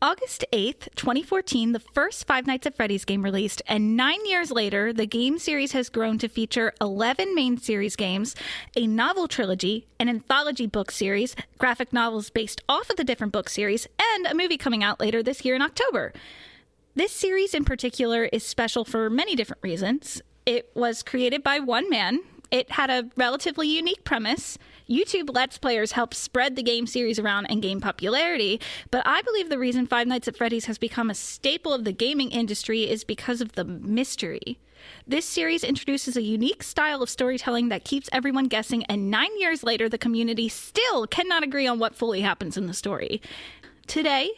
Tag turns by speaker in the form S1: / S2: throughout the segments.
S1: August 8th, 2014, the first Five Nights at Freddy's game released, and 9 years later, the game series has grown to feature 11 main series games, a novel trilogy, an anthology book series, graphic novels based off of the different book series, and a movie coming out later this year in October. This series in particular is special for many different reasons. It was created by one man. It had a relatively unique premise. YouTube Let's Players helped spread the game series around and gain popularity, but I believe the reason Five Nights at Freddy's has become a staple of the gaming industry is because of the mystery. This series introduces a unique style of storytelling that keeps everyone guessing, and 9 years later, the community still cannot agree on what fully happens in the story. Today,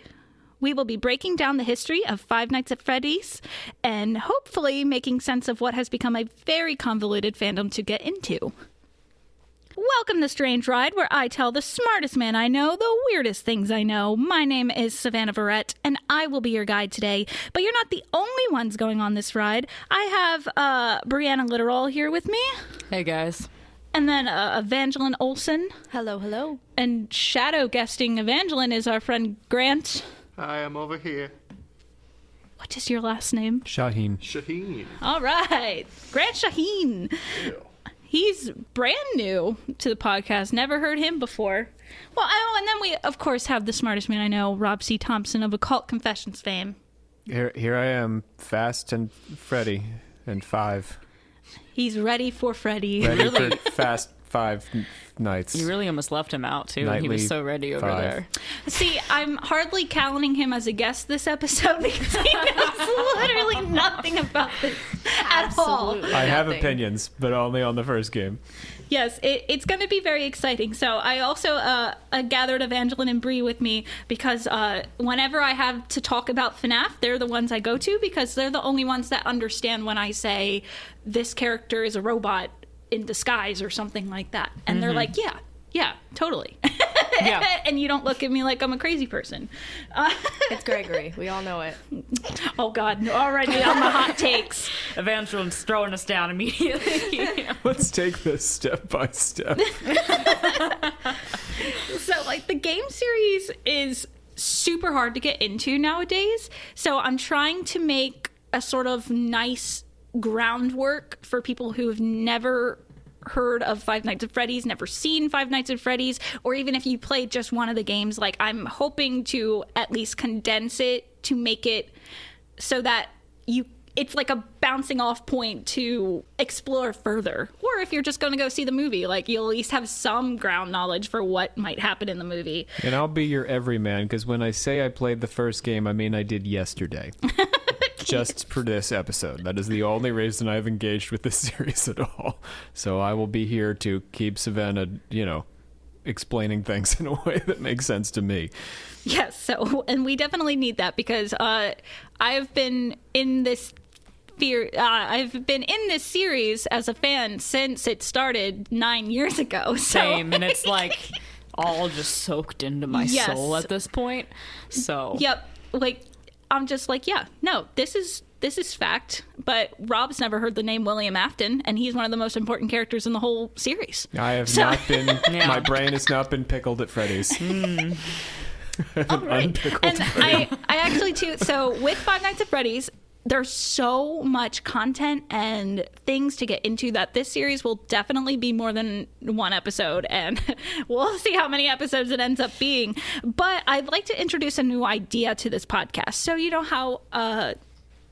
S1: we will be breaking down the history of Five Nights at Freddy's and hopefully making sense of what has become a very convoluted fandom to get into. Welcome to Strange Ride, where I tell the smartest man I know the weirdest things I know. My name is Savannah Verrett, and I will be your guide today. But you're not the only ones going on this ride. I have Brianna Littoral here with me.
S2: Hey, guys.
S1: And then Evangeline Olsen.
S3: Hello, hello.
S1: And shadow guesting Evangeline is our friend Grant.
S4: Hi, I'm over here.
S1: What is your last name?
S5: Shaheen.
S4: Shaheen.
S1: All right. Grant Shaheen.
S4: Ew.
S1: He's brand new to the podcast. Never heard him before. Well, and then we, of course, have the smartest man I know, Rob C. Thompson of Occult Confessions fame.
S5: Here I am, Fast and Freddy and 5.
S1: He's ready for Freddy.
S5: Ready for Fast 5 nights.
S2: You really almost left him out, too.
S5: Nightly
S2: He was so ready over
S5: 5.
S2: there.
S1: See, I'm hardly counting him as a guest this episode because he knows literally nothing about this at all.
S3: Absolutely
S5: I have
S3: nothing.
S5: opinions, but only on the first game.
S1: Yes, it's going to be very exciting. So I also gathered Evangeline and Bree with me because whenever I have to talk about FNAF, they're the ones I go to because they're the only ones that understand when I say this character is a robot in disguise or something like that. And they're like, yeah, totally.
S2: Yeah.
S1: And you don't look at me like I'm a crazy person.
S3: It's Gregory. We all know it.
S1: Oh, God. Already on the hot takes.
S2: Evangeline's throwing us down immediately.
S5: Let's take this step by step.
S1: So, like, the game series is super hard to get into nowadays. So I'm trying to make a sort of nice groundwork for people who have never heard of Five Nights at Freddy's, never seen Five Nights at Freddy's, or even if you played just one of the games. Like, I'm hoping to at least condense it to make it so that it's like a bouncing off point to explore further. Or if you're just going to go see the movie, like, you'll at least have some ground knowledge for what might happen in the movie.
S5: And I'll be your everyman, because when I say I played the first game, I mean I did yesterday. Just for this episode. That is the only reason I've engaged with this series at all. So I will be here to keep Savannah, explaining things in a way that makes sense to me.
S1: Yes, so, and we definitely need that because I've been in this series as a fan since it started 9 years ago. So.
S2: Same, and it's like all just soaked into my
S1: Yes.
S2: soul at this point. So
S1: Yep, like, I'm just like, yeah, no, this is fact. But Rob's never heard the name William Afton, and he's one of the most important characters in the whole series.
S5: I have not been,
S2: Yeah.
S5: my brain has not been pickled at Freddy's.
S1: All right.
S5: Unpickled
S1: And
S5: brain.
S1: I actually, too, so with Five Nights at Freddy's, there's so much content and things to get into that this series will definitely be more than one episode, and we'll see how many episodes it ends up being. But I'd like to introduce a new idea to this podcast. So you know how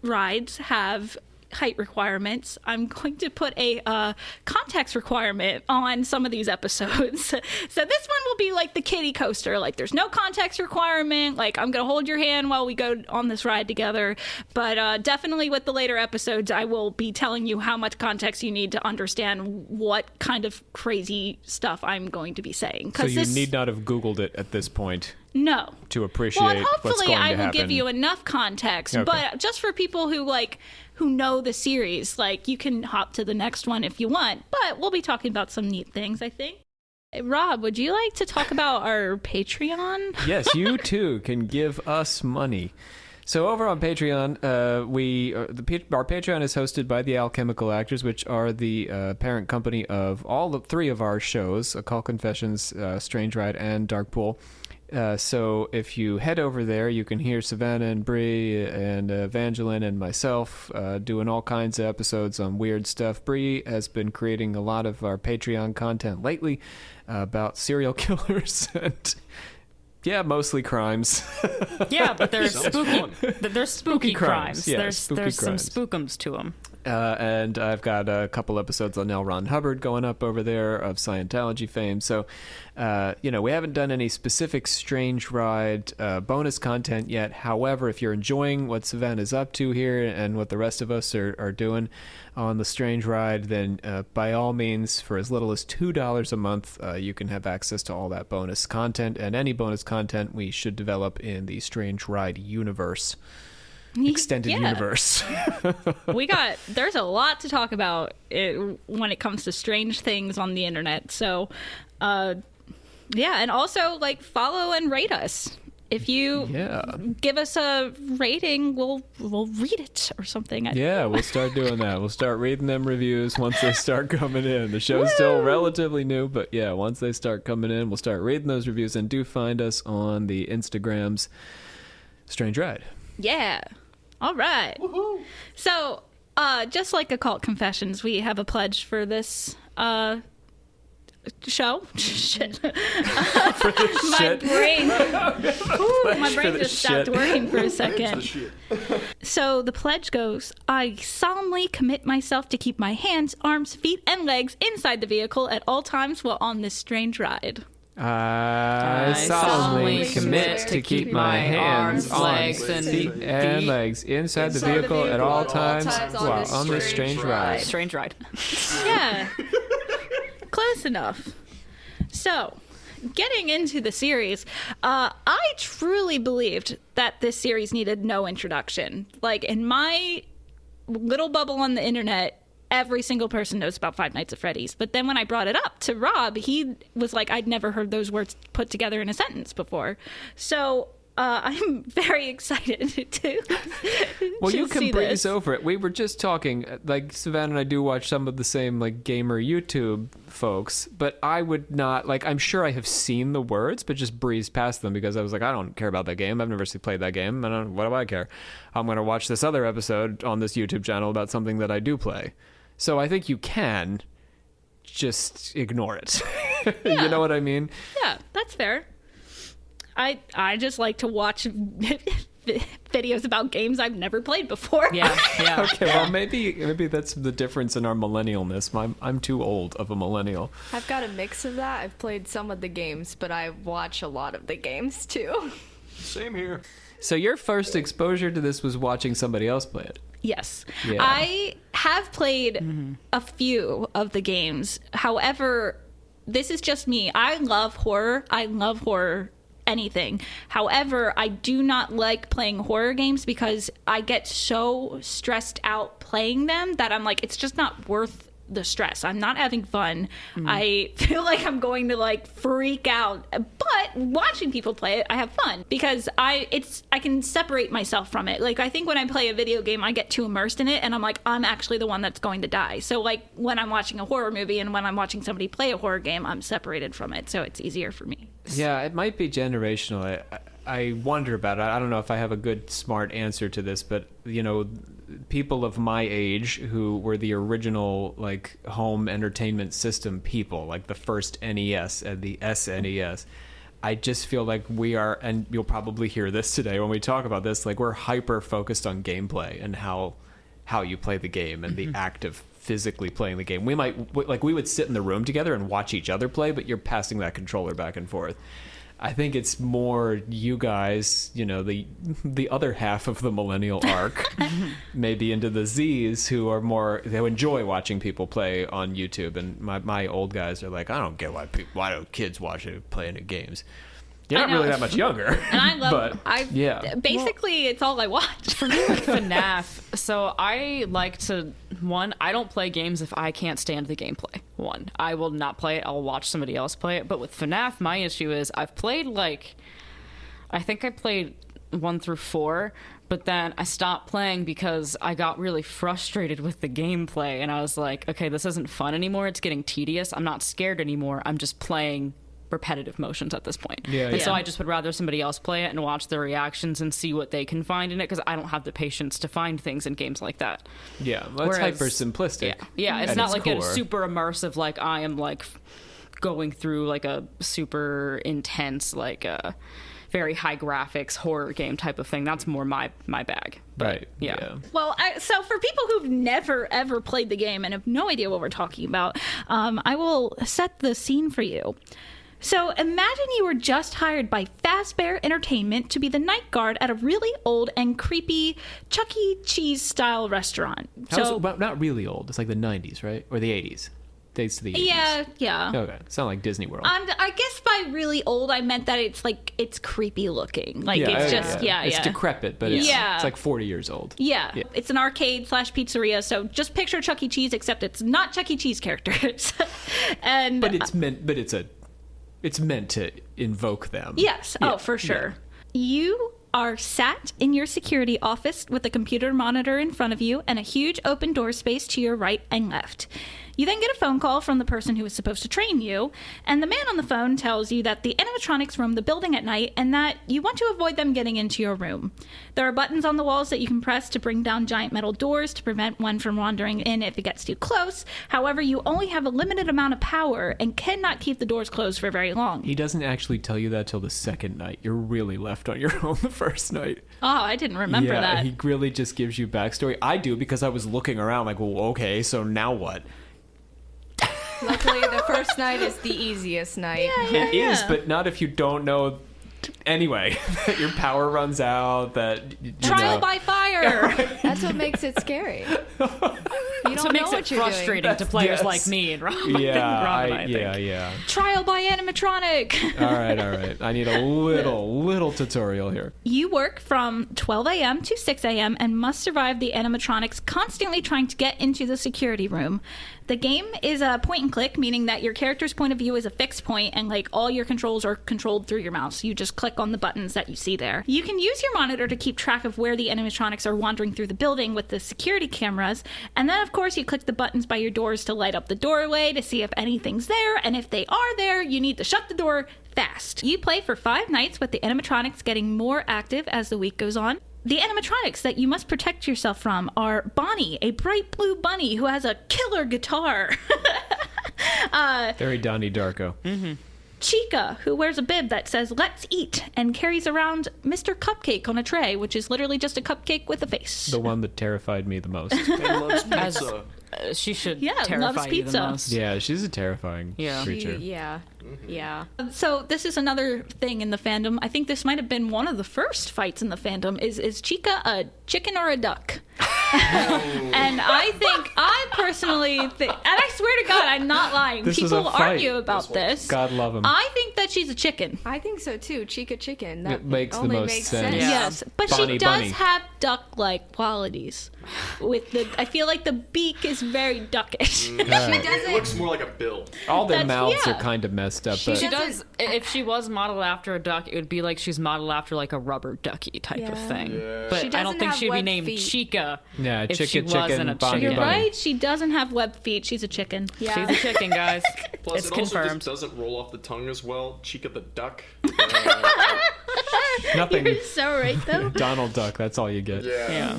S1: rides have height requirements. I'm going to put a context requirement on some of these episodes. So this one will be like the kiddie coaster. Like, there's no context requirement. Like, I'm going to hold your hand while we go on this ride together. But definitely with the later episodes, I will be telling you how much context you need to understand what kind of crazy stuff I'm going to be saying.
S5: So you need not have Googled it at this point.
S1: No.
S5: To appreciate
S1: well, and
S5: what's
S1: hopefully
S5: going
S1: I
S5: to
S1: will
S5: happen.
S1: give you enough context,
S5: Okay.
S1: but just for people who know the series, like, you can hop to the next one if you want, but we'll be talking about some neat things, I think. Hey, Rob, would you like to talk about our Patreon?
S5: Yes, you too can give us money. So over on Patreon, our Patreon is hosted by the Alchemical Actors, which are the parent company of all 3 of our shows, Occult Confessions, Strange Ride, and Dark Pool. So if you head over there, you can hear Savannah and Bree and Evangeline and myself doing all kinds of episodes on weird stuff. Bree has been creating a lot of our Patreon content lately about serial killers and, yeah, mostly crimes.
S2: Yeah, but they're spooky. They're spooky crimes.
S5: Yeah,
S2: There's
S5: spooky
S2: some
S5: crimes.
S2: spookums to them.
S5: And I've got a couple episodes on L. Ron Hubbard going up over there of Scientology fame. So, we haven't done any specific Strange Ride bonus content yet. However, if you're enjoying what Savannah's up to here and what the rest of us are doing on the Strange Ride, then by all means, for as little as $2 a month, you can have access to all that bonus content and any bonus content we should develop in the Strange Ride universe. Extended universe.
S1: There's a lot to talk about when it comes to strange things on the internet. So, and also follow and rate us. If you give us a rating, we'll read it or something.
S5: Yeah, we'll start doing that. We'll start reading them reviews once they start coming in. The show's still relatively new, but yeah, once they start coming in, we'll start reading those reviews. And do find us on the Instagrams Strange Ride.
S1: Yeah. All right. Woohoo. So, just like Occult Confessions, we have a pledge for this show. Shit. My brain just stopped working for a second. So the pledge goes, I solemnly commit myself to keep my hands, arms, feet, and legs inside the vehicle at all times while on this strange ride.
S5: I solemnly commit to keep my hands, arms, feet, and legs inside the vehicle at all times while on this strange ride.
S2: Strange ride.
S1: Yeah. Close enough. So, getting into the series, I truly believed that this series needed no introduction. In my little bubble on the internet, every single person knows about Five Nights at Freddy's. But then when I brought it up to Rob, he was like, I'd never heard those words put together in a sentence before. So I'm very excited to
S5: Well,
S1: to
S5: you can
S1: see
S5: breeze
S1: this.
S5: over it. We were just talking, Savannah and I do watch some of the same, gamer YouTube folks, but I would not, I'm sure I have seen the words, but just breeze past them because I was like, I don't care about that game. I've never played that game. What do I care? I'm going to watch this other episode on this YouTube channel about something that I do play. So I think you can just ignore it.
S1: Yeah.
S5: You know what I mean?
S1: Yeah, that's fair. I just like to watch videos about games I've never played before.
S2: Yeah.
S5: Okay, well, maybe that's the difference in our millennialness. I'm too old of a millennial.
S3: I've got a mix of that. I've played some of the games, but I watch a lot of the games too.
S4: Same here.
S5: So your first exposure to this was watching somebody else play it.
S1: Yes.
S5: Yeah.
S1: I have played a few of the games. However, this is just me. I love horror. Anything. However, I do not like playing horror games because I get so stressed out playing them that I'm like, it's just not worth the stress. I'm not having fun. I feel like I'm going to freak out. But watching people play it, I have fun because I can separate myself from it. I think when I play a video game, I get too immersed in it and I'm like, I'm actually the one that's going to die. So when I'm watching a horror movie and when I'm watching somebody play a horror game, I'm separated from it. So it's easier for me.
S5: Yeah, it might be generational. I wonder about it. I don't know if I have a good, smart answer to this, but, people of my age who were the original, home entertainment system people, the first NES and the SNES, I just feel like we are, and you'll probably hear this today when we talk about this, we're hyper focused on gameplay and how you play the game and the act of physically playing the game. We might, we would sit in the room together and watch each other play, but you're passing that controller back and forth. I think it's more you guys, the other half of the millennial arc, maybe into the Z's who are more, they enjoy watching people play on YouTube. And my old guys are like, I don't get why do kids watch it playing at games? You're not really that much younger.
S1: And I love
S2: Basically,
S1: it's all I watch.
S2: For me, FNAF, so I like to, I don't play games if I can't stand the gameplay. I will not play it. I'll watch somebody else play it. But with FNAF, my issue is I've played, I think I played 1 through 4, but then I stopped playing because I got really frustrated with the gameplay. And I was like, okay, this isn't fun anymore. It's getting tedious. I'm not scared anymore. I'm just playing repetitive motions at this point.
S5: Yeah,
S2: And so
S1: yeah.
S2: I just would rather somebody else play it and watch their reactions and see what they can find in it, because I don't have the patience to find things in games like that.
S5: Yeah, well, it's
S2: Whereas-
S5: hyper simplistic.
S2: Yeah, it's
S5: at
S2: not
S5: its
S2: like a
S5: core.
S2: super immersive, like I am like going through like a super intense, like very high graphics horror game type of thing. That's more my bag. But,
S5: Right.
S2: Yeah.
S1: Well, so for people who've never ever played the game and have no idea what we're talking about, I will set the scene for you. So imagine you were just hired by Fazbear Entertainment to be the night guard at a really old and creepy Chuck E. Cheese style restaurant. So
S5: But not really old. It's like the 90s, right? Or the 80s. Dates to the 80s.
S1: yeah.
S5: Okay. It's not like Disney World.
S1: I guess by really old, I meant that it's creepy looking. Like it's just
S5: It's decrepit, but it's,
S1: Yeah.
S5: it's like 40 years old.
S1: Yeah.
S5: Yeah.
S1: It's an arcade / pizzeria. So just picture Chuck E. Cheese, except it's not Chuck E. Cheese characters. And
S5: But it's meant. But it's meant to invoke them.
S1: yes,
S5: Yeah.
S1: oh for sure. You are sat in your security office with a computer monitor in front of you and a huge open door space to your right and left. You then get a phone call from the person who is supposed to train you, and the man on the phone tells you that the animatronics roam the building at night and that you want to avoid them getting into your room. There are buttons on the walls that you can press to bring down giant metal doors to prevent one from wandering in if it gets too close. However, you only have a limited amount of power and cannot keep the doors closed for very long.
S5: He doesn't actually tell you that till the second night. You're really left on your own the first night.
S1: Oh, I didn't remember
S5: yeah,
S1: that.
S5: he really just gives you backstory. I do, because I was looking around like, well, okay, so now what?
S3: Luckily, the first night is the easiest night.
S5: It is, but not if you don't know. Anyway, that your power runs out. That you
S1: Trial
S5: know.
S1: by fire.
S3: That's what makes it scary. You don't
S2: So it
S3: know
S2: makes
S3: what
S2: it
S3: you're
S2: frustrating to players
S5: yes.
S2: like me and Rob.
S5: Yeah,
S2: I think.
S5: yeah.
S1: Trial by animatronic.
S5: All right. I need a little tutorial here.
S1: You work from 12 a.m. to 6 a.m. and must survive the animatronics constantly trying to get into the security room. The game is a point and click, meaning that your character's point of view is a fixed point and like all your controls are controlled through your mouse. You just click on the buttons that you see there. You can use your monitor to keep track of where the animatronics are wandering through the building with the security cameras. And then, of course, you click the buttons by your doors to light up the doorway to see if anything's there. And if they are there, you need to shut the door fast. You play for 5 nights with the animatronics getting more active as the week goes on. The animatronics that you must protect yourself from are Bonnie, a bright blue bunny who has a killer guitar.
S5: Very Donnie Darko.
S1: Chica, who wears a bib that says "Let's eat" and carries around Mr. Cupcake on a tray, which is literally just a cupcake with a face.
S5: The one that terrified me the most.
S4: And loves
S2: As-
S4: pizza.
S2: She should
S1: Yeah, loves
S2: terrify you the
S1: pizza.
S2: most.
S5: Yeah, she's a terrifying
S2: Yeah.
S5: creature.
S3: Yeah. Yeah.
S1: So this is another thing in the fandom. I think this might have been one of the first fights in the fandom. Is Chica a chicken or a duck? And I personally think, and I swear to God, I'm not lying.
S5: This was a
S1: People
S5: fight.
S1: argue about this.
S5: God love him.
S1: I think that she's a chicken.
S3: I think so too. Chica chicken. That
S5: It makes the
S3: only
S5: most
S3: makes
S5: sense.
S2: Yeah.
S1: Yes, but
S5: Bonnie
S1: she does
S5: bunny.
S1: have duck-like qualities. I feel like the beak is very duckish.
S4: It looks more like a bill.
S5: All their
S1: That's-
S5: mouths
S1: yeah.
S5: are kind of messed up. But
S2: She does. If she was modeled after a duck, it would be like she's modeled after like a rubber ducky type of
S3: Yeah.
S2: thing.
S4: Yeah.
S2: But
S3: She
S2: I don't
S3: doesn't
S2: think
S3: have
S2: she'd be
S3: webbed
S2: named
S3: feet.
S2: Chica.
S5: Yeah,
S2: if
S5: Chica
S2: she wasn't
S5: chicken,
S2: a
S5: Bonnie
S2: chicken.
S1: You're
S5: bunny.
S1: right. She doesn't have webbed feet. She's a chicken.
S3: Yeah.
S2: She's a chicken, guys.
S4: Plus,
S2: It's
S4: it also
S2: confirmed.
S4: just doesn't roll off the tongue as well. Chica the duck.
S5: Nothing.
S1: You're so right, though.
S5: Donald Duck, that's all you get.
S2: Yeah.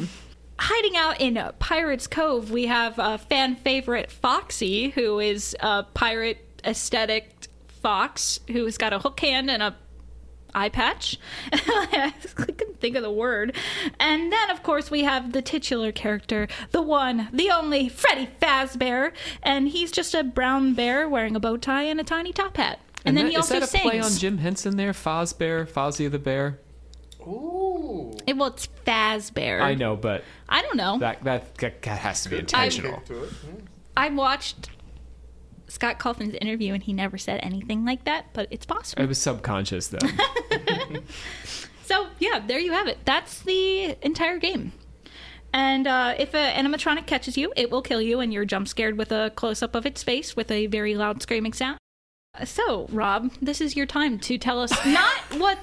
S1: Hiding out in Pirate's Cove, we have a fan favorite Foxy, who is a pirate aesthetic fox who's got a hook hand and a eye patch. I couldn't think of the word. And then, of course, we have the titular character, the one, the only, Freddy Fazbear. And he's just a brown bear wearing a bow tie and a tiny top hat. And then he also
S5: is that a play on
S1: sings.
S5: Jim Henson there? Fozbear? Fozzie the Bear?
S4: Ooh.
S1: Well, it's Fazbear.
S5: I know, but
S1: I don't know.
S5: that has to be intentional.
S4: Kick to it.
S1: I watched Scott Cawthon's interview and he never said anything like that, but it's possible.
S5: It was subconscious, though.
S1: So, yeah, there you have it. That's the entire game. And if an animatronic catches you, it will kill you, and you're jump scared with a close up of its face with a very loud screaming sound. So, Rob, this is your time to tell us not what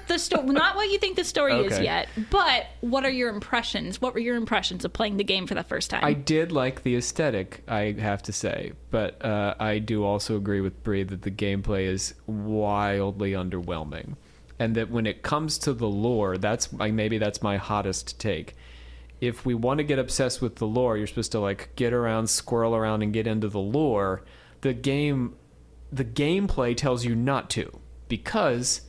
S1: you think the story is
S5: Okay.
S1: yet, but what are your impressions? What were your impressions of playing the game for the first time?
S5: I did like the aesthetic, I have to say, but I do also agree with Bree that the gameplay is wildly underwhelming, and that when it comes to the lore, maybe that's my hottest take. If we want to get obsessed with the lore, you're supposed to like get around, squirrel around, and get into the lore. The gameplay tells you not to, because,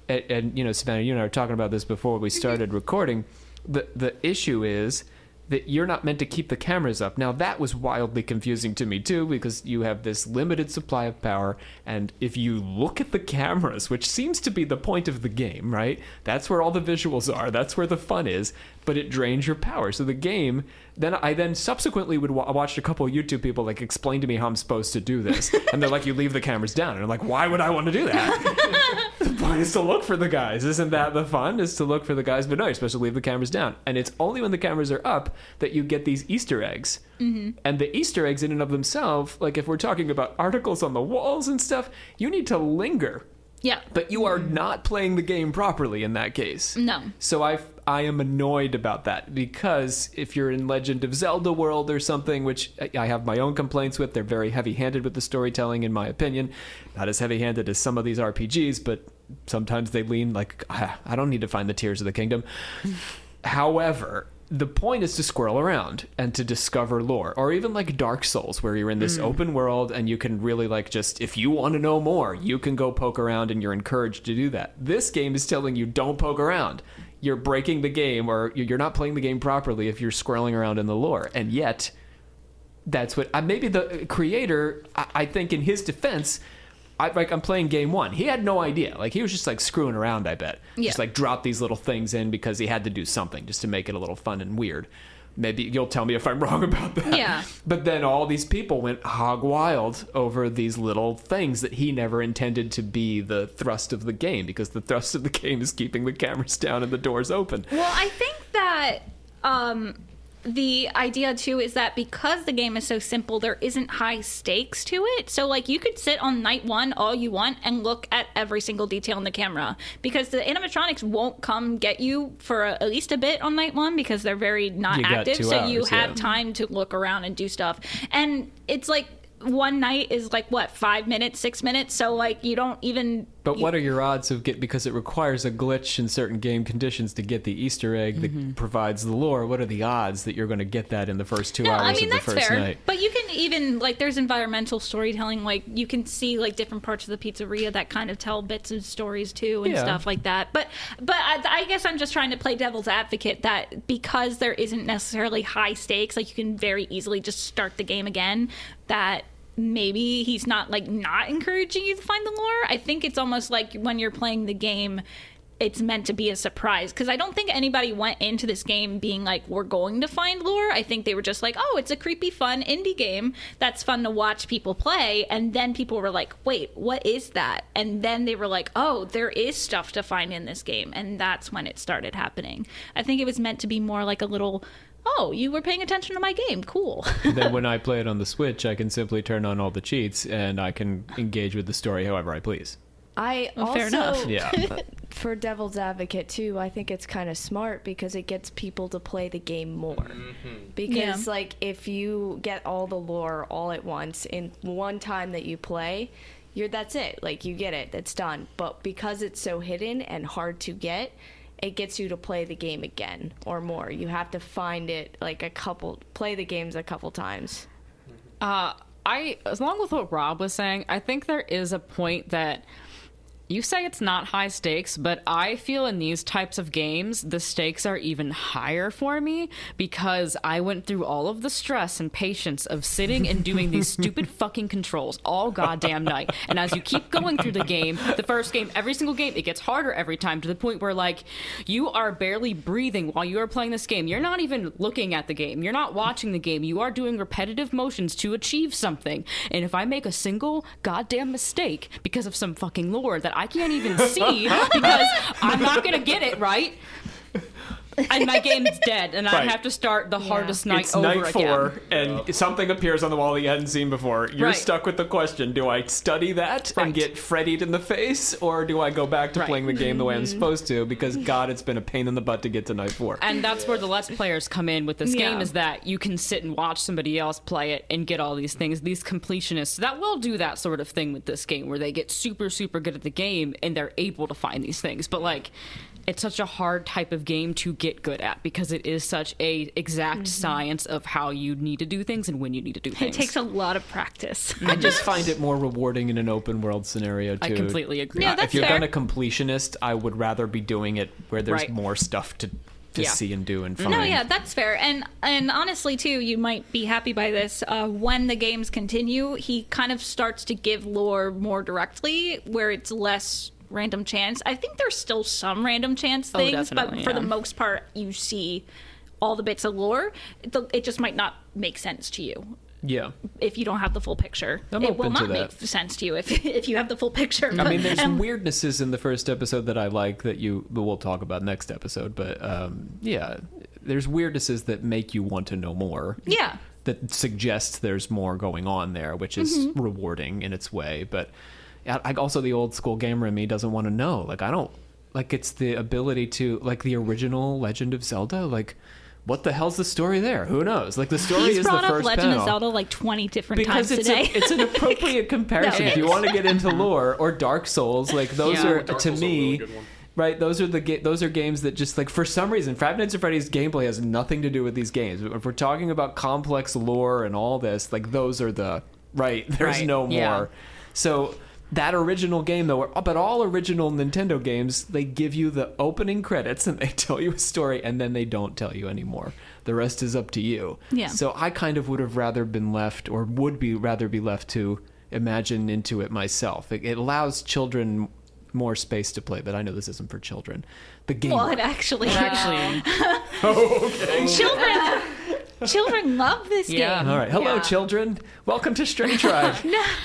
S5: and you know, Savannah, you and I were talking about this before we started recording. The issue is that you're not meant to keep the cameras up. Now, that was wildly confusing to me, too, because you have this limited supply of power, and if you look at the cameras, which seems to be the point of the game, right? That's where all the visuals are. That's where the fun is, but it drains your power. So the game, I subsequently would watch a couple of YouTube people, like, explain to me how I'm supposed to do this. And they're like, you leave the cameras down. And I'm like, why would I want to do that? The point is to look for the guys. Isn't that the fun? Is to look for the guys, but no, you're supposed to leave the cameras down. And it's only when the cameras are up that you get these Easter eggs. Mm-hmm. And the Easter eggs in and of themselves, like if we're talking about articles on the walls and stuff, you need to linger.
S1: Yeah.
S5: But you are not playing the game properly in that case.
S1: No.
S5: So I am annoyed about that, because if you're in Legend of Zelda world or something, which I have my own complaints with, they're very heavy-handed with the storytelling, in my opinion. Not as heavy-handed as some of these RPGs, but sometimes they lean like, I don't need to find the Tears of the Kingdom. However, the point is to squirrel around and to discover lore, or even like Dark Souls, where you're in this open world and you can really like just, if you want to know more, you can go poke around and you're encouraged to do that. This game is telling you don't poke around. You're breaking the game, or you're not playing the game properly if you're squirreling around in the lore. And yet, that's what, maybe the creator, I think in his defense, I'm playing game one. He had no idea. Like, he was just like screwing around, I bet.
S1: Yeah.
S5: Just like drop these little things in because he had to do something just to make it a little fun and weird. Maybe you'll tell me if I'm wrong about that.
S1: Yeah.
S5: But then all these people went hog wild over these little things that he never intended to be the thrust of the game, because the thrust of the game is keeping the cameras down and the doors open.
S1: Well, I think that the idea too is that because the game is so simple, there isn't high stakes to it. So like, you could sit on night one all you want and look at every single detail in the camera, because the animatronics won't come get you for at least a bit on night one, because they're very not
S5: You got
S1: active.
S5: 2
S1: So you
S5: hours,
S1: have
S5: yeah.
S1: time to look around and do stuff. And it's like, one night is like what, 5 minutes, 6 minutes, so like you don't even.
S5: But what are your odds of because it requires a glitch in certain game conditions to get the Easter egg that provides the lore? What are the odds that you're going to get that in the first 2 hours of the first night?
S1: But you can even, like, there's environmental storytelling, like you can see like different parts of the pizzeria that kind of tell bits of stories too and
S5: Yeah.
S1: stuff like that. But I guess I'm just trying to play devil's advocate that because there isn't necessarily high stakes, like you can very easily just start the game again, that maybe he's not encouraging you to find the lore. I think it's almost like when you're playing the game, it's meant to be a surprise, because I don't think anybody went into this game being like, we're going to find lore. I think they were just like, oh, it's a creepy, fun indie game that's fun to watch people play. And then people were like, wait, what is that? And then they were like, oh, there is stuff to find in this game. And that's when it started happening. I think it was meant to be more like a little, oh, you were paying attention to my game. Cool.
S5: Then when I play it on the Switch, I can simply turn on all the cheats and I can engage with the story however I please.
S3: I
S1: Well,
S3: also,
S1: fair enough.
S5: Yeah.
S3: for devil's advocate too, I think it's kind of smart because it gets people to play the game more. Because
S1: Yeah.
S3: like, if you get all the lore all at once in one time that you play, that's it. Like, you get it, that's done. But because it's so hidden and hard to get, it gets you to play the game again or more. You have to find it like play the games a couple times.
S2: Along with what Rob was saying, I think there is a point that you say it's not high stakes, but I feel in these types of games, the stakes are even higher for me, because I went through all of the stress and patience of sitting and doing these stupid fucking controls all goddamn night. And as you keep going through the game, the first game, every single game, it gets harder every time, to the point where, like, you are barely breathing while you are playing this game. You're not even looking at the game. You're not watching the game. You are doing repetitive motions to achieve something. And if I make a single goddamn mistake because of some fucking lore that I can't even see because I'm not gonna get it right. and my game's dead, and I
S5: Right.
S2: have to start the hardest night
S5: It's
S2: over
S5: night
S2: again.
S5: 4, and something appears on the wall that you hadn't seen before. You're
S2: Right.
S5: stuck with the question, do I study that
S2: Right.
S5: and get Freddied in the face, or do I go back to
S2: Right.
S5: playing the game the way I'm supposed to? Because, God, it's been a pain in the butt to get to night 4.
S2: And that's where the Let's Players come in with this
S1: Yeah.
S2: game, is that you can sit and watch somebody else play it and get all these things. These completionists that will do that sort of thing with this game, where they get super, super good at the game and they're able to find these things. But, like, it's such a hard type of game to get good at because it is such a exact science of how you need to do things and when you need to do
S1: It
S2: things.
S1: takes a lot of practice.
S5: I just find it more rewarding in an open world scenario, too.
S2: I completely agree.
S1: Yeah, that's
S5: if you're
S1: fair.
S5: going to completionist, I would rather be doing it where there's
S2: Right.
S5: more stuff to
S2: Yeah.
S5: see and do and find.
S1: No, yeah, that's fair. And honestly, too, you might be happy by this. When the games continue, he kind of starts to give lore more directly, where it's less random chance. I think there's still some random chance
S2: Oh,
S1: things, but
S2: definitely,
S1: for the
S2: yeah.
S1: most part, you see all the bits of lore. It just might not make sense to you
S5: Yeah.
S1: if you don't have the full picture.
S5: I'm
S1: It will
S5: open to
S1: not make
S5: that.
S1: sense to you if you have the full picture.
S5: I mean, there's
S1: And-
S5: some weirdnesses in the first episode that I like that we'll talk about next episode. But yeah, there's weirdnesses that make you want to know more.
S1: Yeah.
S5: That suggests there's more going on there, which is rewarding in its way. But also the old school gamer in me doesn't want to know. Like, I don't like, it's the ability to, like, the original Legend of Zelda. Like, what the hell's the story there? Who knows? Like, the story
S1: He's
S5: is the
S1: brought up
S5: first
S1: Legend
S5: panel.
S1: of Zelda like 20 different
S5: Because
S1: times
S5: it's
S1: today.
S5: it's an appropriate comparison.
S1: No,
S5: If you
S1: it
S5: want to get into lore or Dark Souls, like those
S2: Yeah.
S5: are
S4: Dark
S5: to
S4: Souls is a
S5: me,
S4: really good one.
S5: right? Those are those are games that just, like, for some reason, Five Nights at Freddy's gameplay has nothing to do with these games. If we're talking about complex lore and all this, like, those are the right. There's
S2: Right,
S5: no more.
S2: yeah.
S5: So that original game, though, but all original Nintendo games, they give you the opening credits and they tell you a story, and then they don't tell you anymore. The rest is up to you.
S1: Yeah.
S5: So I kind of would have rather been left, or rather be left to imagine into it myself. It allows children more space to play, but I know this isn't for children. The game.
S1: Well, it actually,
S2: Actually,
S1: children love this
S2: Yeah.
S1: game.
S5: All right. Hello,
S3: Yeah.
S5: children. Welcome to Stray Tribe.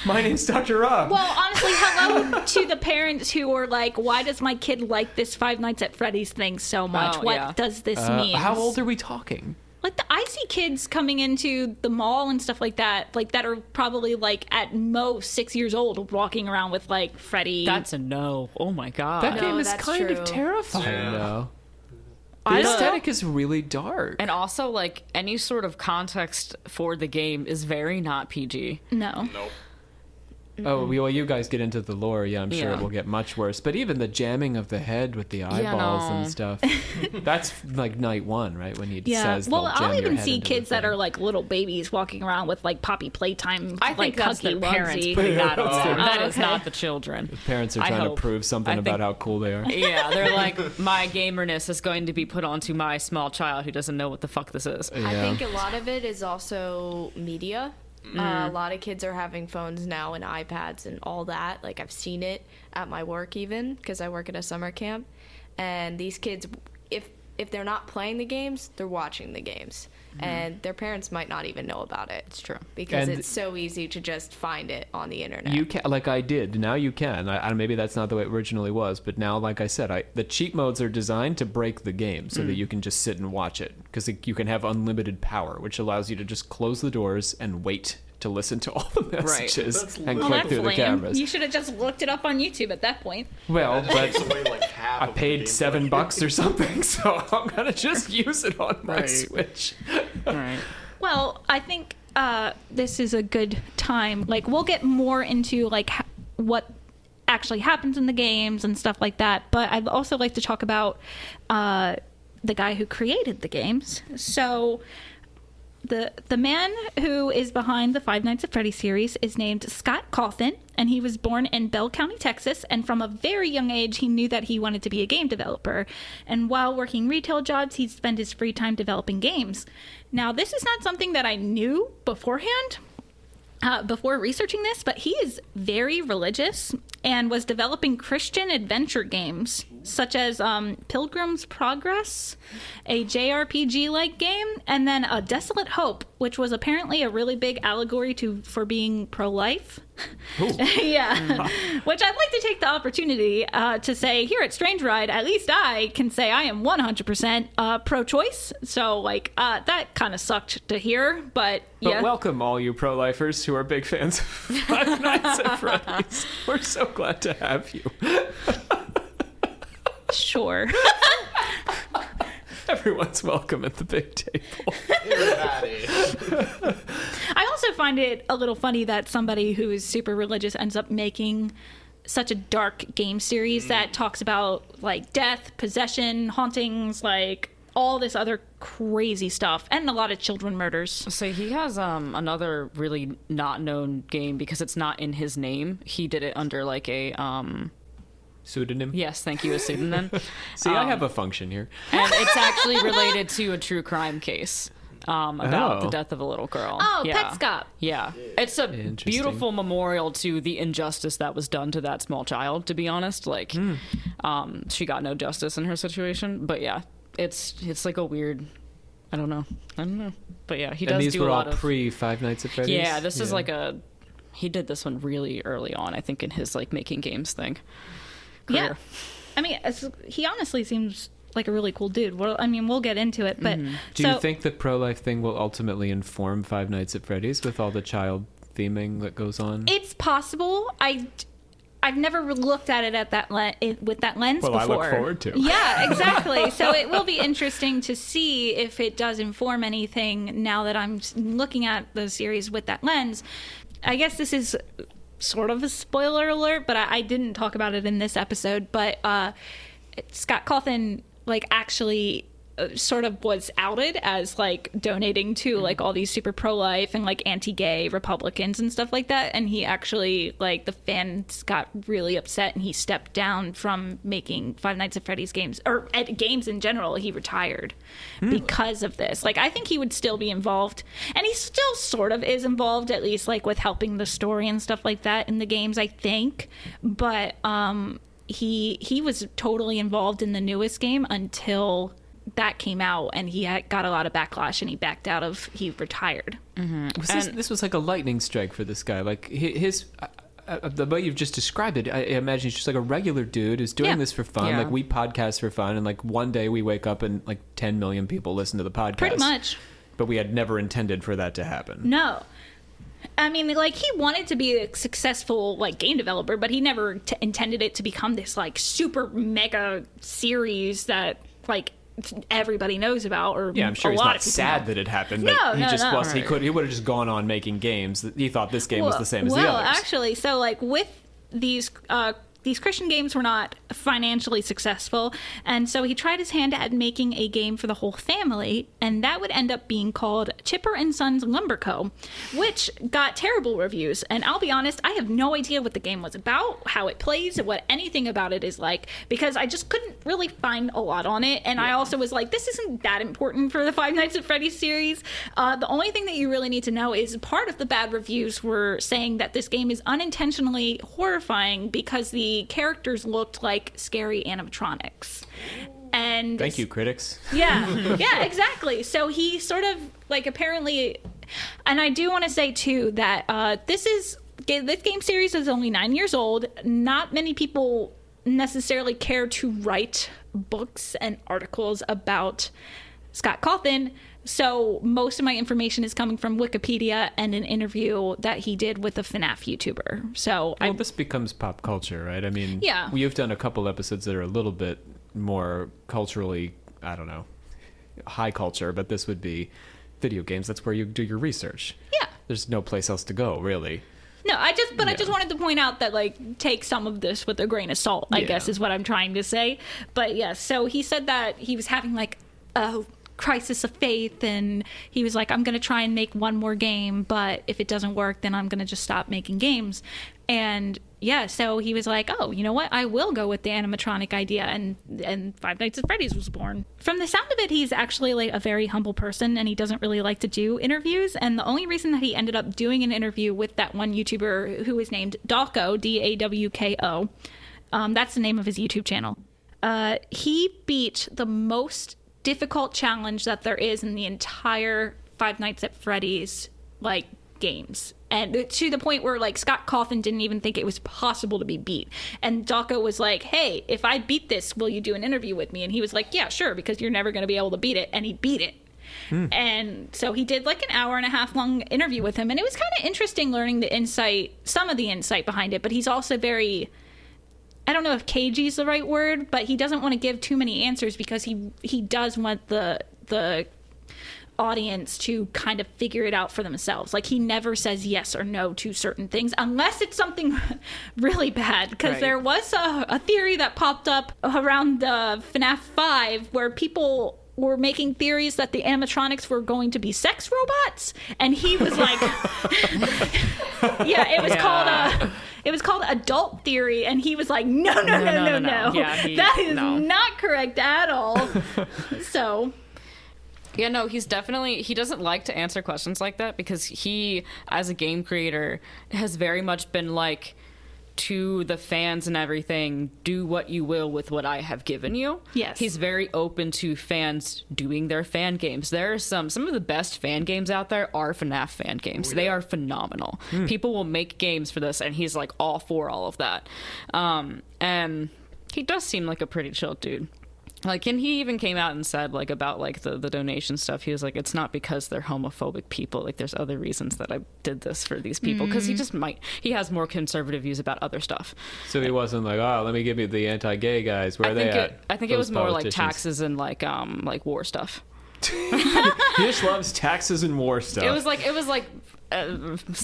S5: My name's Dr. Rob.
S1: Well, honestly, hello to the parents who are like, why does my kid like this Five Nights at Freddy's thing so much?
S2: Oh,
S1: What
S2: yeah.
S1: does this mean?
S5: How old are we talking?
S1: Like, I see kids coming into the mall and stuff like that are probably, like, at most 6 years old, walking around with, like, Freddy.
S2: that's a no. Oh my god.
S5: That
S3: No,
S5: game is
S3: that's
S5: kind of
S3: true.
S5: terrifying,
S4: Yeah.
S5: though. The
S2: I don't-
S5: aesthetic is really dark.
S2: And also, like, any sort of context for the game is very not PG.
S1: No.
S4: Nope.
S5: Oh, well, you guys get into the lore. Yeah, I'm sure
S2: Yeah.
S5: it will get much worse. But even the jamming of the head with the eyeballs
S2: no.
S5: and stuff, that's like night 1, right? When he
S1: Yeah.
S5: says,
S1: Well,
S5: they'll jam
S1: I'll
S5: your
S1: even
S5: head
S1: see
S5: into the
S1: kids that
S5: thing.
S1: are, like, little babies walking around with, like, Poppy Playtime,
S2: I
S1: like,
S2: think that's
S1: Huggy
S2: the parents
S1: Wugsy.
S2: putting that on there. That
S1: Oh,
S2: is
S1: okay.
S2: not the children.
S5: Parents are
S2: I
S5: trying to
S2: hope.
S5: prove something
S2: I
S5: about
S2: think-
S5: how cool they are.
S2: Yeah, they're like, my gamerness is going to be put onto my small child who doesn't know what the fuck this is.
S3: I
S5: Yeah.
S3: think a lot of it is also media. A lot of kids are having phones now and iPads and all that. Like, I've seen it at my work, even because I work at a summer camp. And these kids, if they're not playing the games, they're watching the games, and their parents might not even know about it.
S2: It's true.
S3: Because
S5: And-
S3: it's so easy to just find it on the internet.
S5: You can, like I did. Now you can. Maybe that's not the way it originally was, but now, like I said, the cheat modes are designed to break the game so that you can just sit and watch it, because you can have unlimited power, which allows you to just close the doors and wait to listen to all the messages
S4: That's
S5: and
S4: literally-
S1: Well,
S5: click
S1: that's
S5: through the
S1: lame.
S5: cameras.
S1: You should have just looked it up on YouTube at that point.
S5: Well,
S4: That just
S5: but
S4: takes away like half.
S5: I
S4: of the
S5: paid
S4: gameplay.
S5: $7 or something, so I'm gonna just use it on my
S2: Right.
S5: Switch.
S2: Right.
S1: Well, I think this is a good time. Like, we'll get more into, like, what actually happens in the games and stuff like that. But I'd also like to talk about the guy who created the games. So the man who is behind the Five Nights at Freddy's series is named Scott Cawthon, and he was born in Bell County, Texas, and from a very young age he knew that he wanted to be a game developer. And while working retail jobs, he'd spend his free time developing games. Now, this is not something that I knew beforehand, before researching this, but he is very religious and was developing Christian adventure games such as Pilgrim's Progress, a JRPG-like game, and then A Desolate Hope, which was apparently a really big allegory for being pro-life. Yeah. Which I'd like to take the opportunity to say here at Strange Ride, at least I can say I am 100% pro-choice. So, like, that kind of sucked to hear, but yeah.
S5: But welcome all you pro-lifers who are big fans of Five Nights at Freddy's. We're so glad to have you.
S1: Sure.
S5: Everyone's welcome at the big table.
S4: Everybody.
S1: I also find it a little funny that somebody who is super religious ends up making such a dark game series that talks about like death, possession, hauntings, like all this other crazy stuff, and a lot of children murders.
S2: So he has another really not known game because it's not in his name. He did it under like a
S5: Pseudonym?
S2: yes, thank you, a pseudonym.
S5: See, I have a function here.
S2: And it's actually related to a true crime case about the death of a little girl.
S1: Oh,
S2: yeah.
S1: Petscop.
S2: Yeah. It's a
S5: Interesting.
S2: beautiful memorial to the injustice that was done to that small child, to be honest. Like, she got no justice in her situation. But yeah, it's like a weird, I don't know. But yeah, he does
S5: And these
S2: do
S5: were
S2: a lot
S5: all
S2: of...
S5: pre Five Nights at Freddy's?
S2: Yeah, this is like he did this one really early on, I think, in his like making games thing.
S1: Yeah.
S2: Career.
S1: I mean, he honestly seems like a really cool dude. Well, I mean, we'll get into it, but
S5: Do you think the pro-life thing will ultimately inform Five Nights at Freddy's with all the child theming that goes on?
S1: it's possible. I've never looked at it at with that lens
S5: Well,
S1: before.
S5: I look forward to.
S1: Yeah, exactly. So it will be interesting to see if it does inform anything now that I'm looking at the series with that lens. I guess this is sort of a spoiler alert, but I didn't talk about it in this episode. But Scott Cawthon, like, actually sort of was outed as like donating to like all these super pro-life and like anti-gay Republicans and stuff like that, and he actually, like, the fans got really upset and he stepped down from making Five Nights at Freddy's games, or at games in general. He retired because of this. Like, I think he would still be involved, and he still sort of is involved, at least like with helping the story and stuff like that in the games, I think. But he was totally involved in the newest game until that came out, and he got a lot of backlash, and he retired.
S5: This was like a lightning strike for this guy. Like his the way you've just described it, I imagine he's just like a regular dude who's doing this for fun.
S2: Yeah.
S5: Like, we podcast for fun, and like one day we wake up and like 10 million people listen to the podcast.
S1: Pretty much.
S5: But we had never intended for that to happen.
S1: No. I mean, like, he wanted to be a successful, like, game developer, but he never intended it to become this, like, super mega series that, like, everybody knows about, or
S5: Yeah, I'm sure
S1: a
S5: he's
S1: lot
S5: not
S1: of people
S5: sad
S1: know.
S5: that it happened.
S1: No,
S5: But he
S1: no,
S5: just
S1: no.
S5: was. He would have just gone on making games. He thought this game was the same as the
S1: Well,
S5: others.
S1: actually, so, like, with these Christian games were not financially successful, and so he tried his hand at making a game for the whole family, and that would end up being called Chipper and Sons Lumber Co., which got terrible reviews. And I'll be honest, I have no idea what the game was about, how it plays, what anything about it is like, because I just couldn't really find a lot on it. And I also was like, this isn't that important for the Five Nights at Freddy's series. The only thing that you really need to know is part of the bad reviews were saying that this game is unintentionally horrifying because the characters looked like scary animatronics. And
S5: Thank you, critics.
S1: yeah, exactly. So he sort of, like, apparently, and I do want to say too that this game series is only 9 years old. Not many people necessarily care to write books and articles about Scott Cawthon. So most of my information is coming from Wikipedia and an interview that he did with a FNAF YouTuber. So
S5: Well, this becomes pop culture, right? I mean,
S1: Yeah.
S5: You've done a couple episodes that are a little bit more culturally, I don't know, high culture, but this would be video games. That's where you do your research.
S1: Yeah.
S5: There's no place else to go, really.
S1: No, I just wanted to point out that, like, take some of this with a grain of salt, I
S5: Yeah.
S1: guess is what I'm trying to say. But yeah, so he said that he was having, like, a crisis of faith, and he was like, I'm going to try and make one more game, but if it doesn't work, then I'm going to just stop making games. And yeah, so he was like, oh, you know what? I will go with the animatronic idea, and Five Nights at Freddy's was born. From the sound of it, he's actually, like, a very humble person, and he doesn't really like to do interviews. And the only reason that he ended up doing an interview with that one YouTuber who is named Dawko, Dawko, that's the name of his YouTube channel. he beat the most difficult challenge that there is in the entire Five Nights at Freddy's like games, and to the point where like Scott Cawthon didn't even think it was possible to be beat. And Dawko was like, hey, if I beat this, will you do an interview with me? And he was like, yeah, sure, because you're never going to be able to beat it. And he beat it. And so he did like an 1.5 hour long interview with him, and it was kind of interesting learning the insight, some of the insight behind it. But he's also very, I don't know if cagey is the right word, but he doesn't want to give too many answers because he does want the audience to kind of figure it out for themselves. Like, he never says yes or no to certain things unless it's something really bad, because there was a theory that popped up around FNAF 5 where people were making theories that the animatronics were going to be sex robots, and he was like it was called adult theory, and he was like, no.
S2: Yeah,
S1: that is not correct at all. So
S2: yeah, no, he doesn't like to answer questions like that, because he, as a game creator, has very much been like, to the fans and everything, do what you will with what I have given you.
S1: Yes.
S2: He's very open to fans doing their fan games. There are some of the best fan games out there are FNAF fan games. They are phenomenal. People will make games for this, and he's like all for all of that. And he does seem like a pretty chill dude. Like, and he even came out and said, like, about, like, the donation stuff. He was like, it's not because they're homophobic people. Like, there's other reasons that I did this for these people. Because he has more conservative views about other stuff.
S5: So he wasn't like, oh, let me give you the anti-gay guys. Where are they at?
S2: I think it was more like taxes and, like war stuff.
S5: He just loves taxes and war stuff.
S2: It was like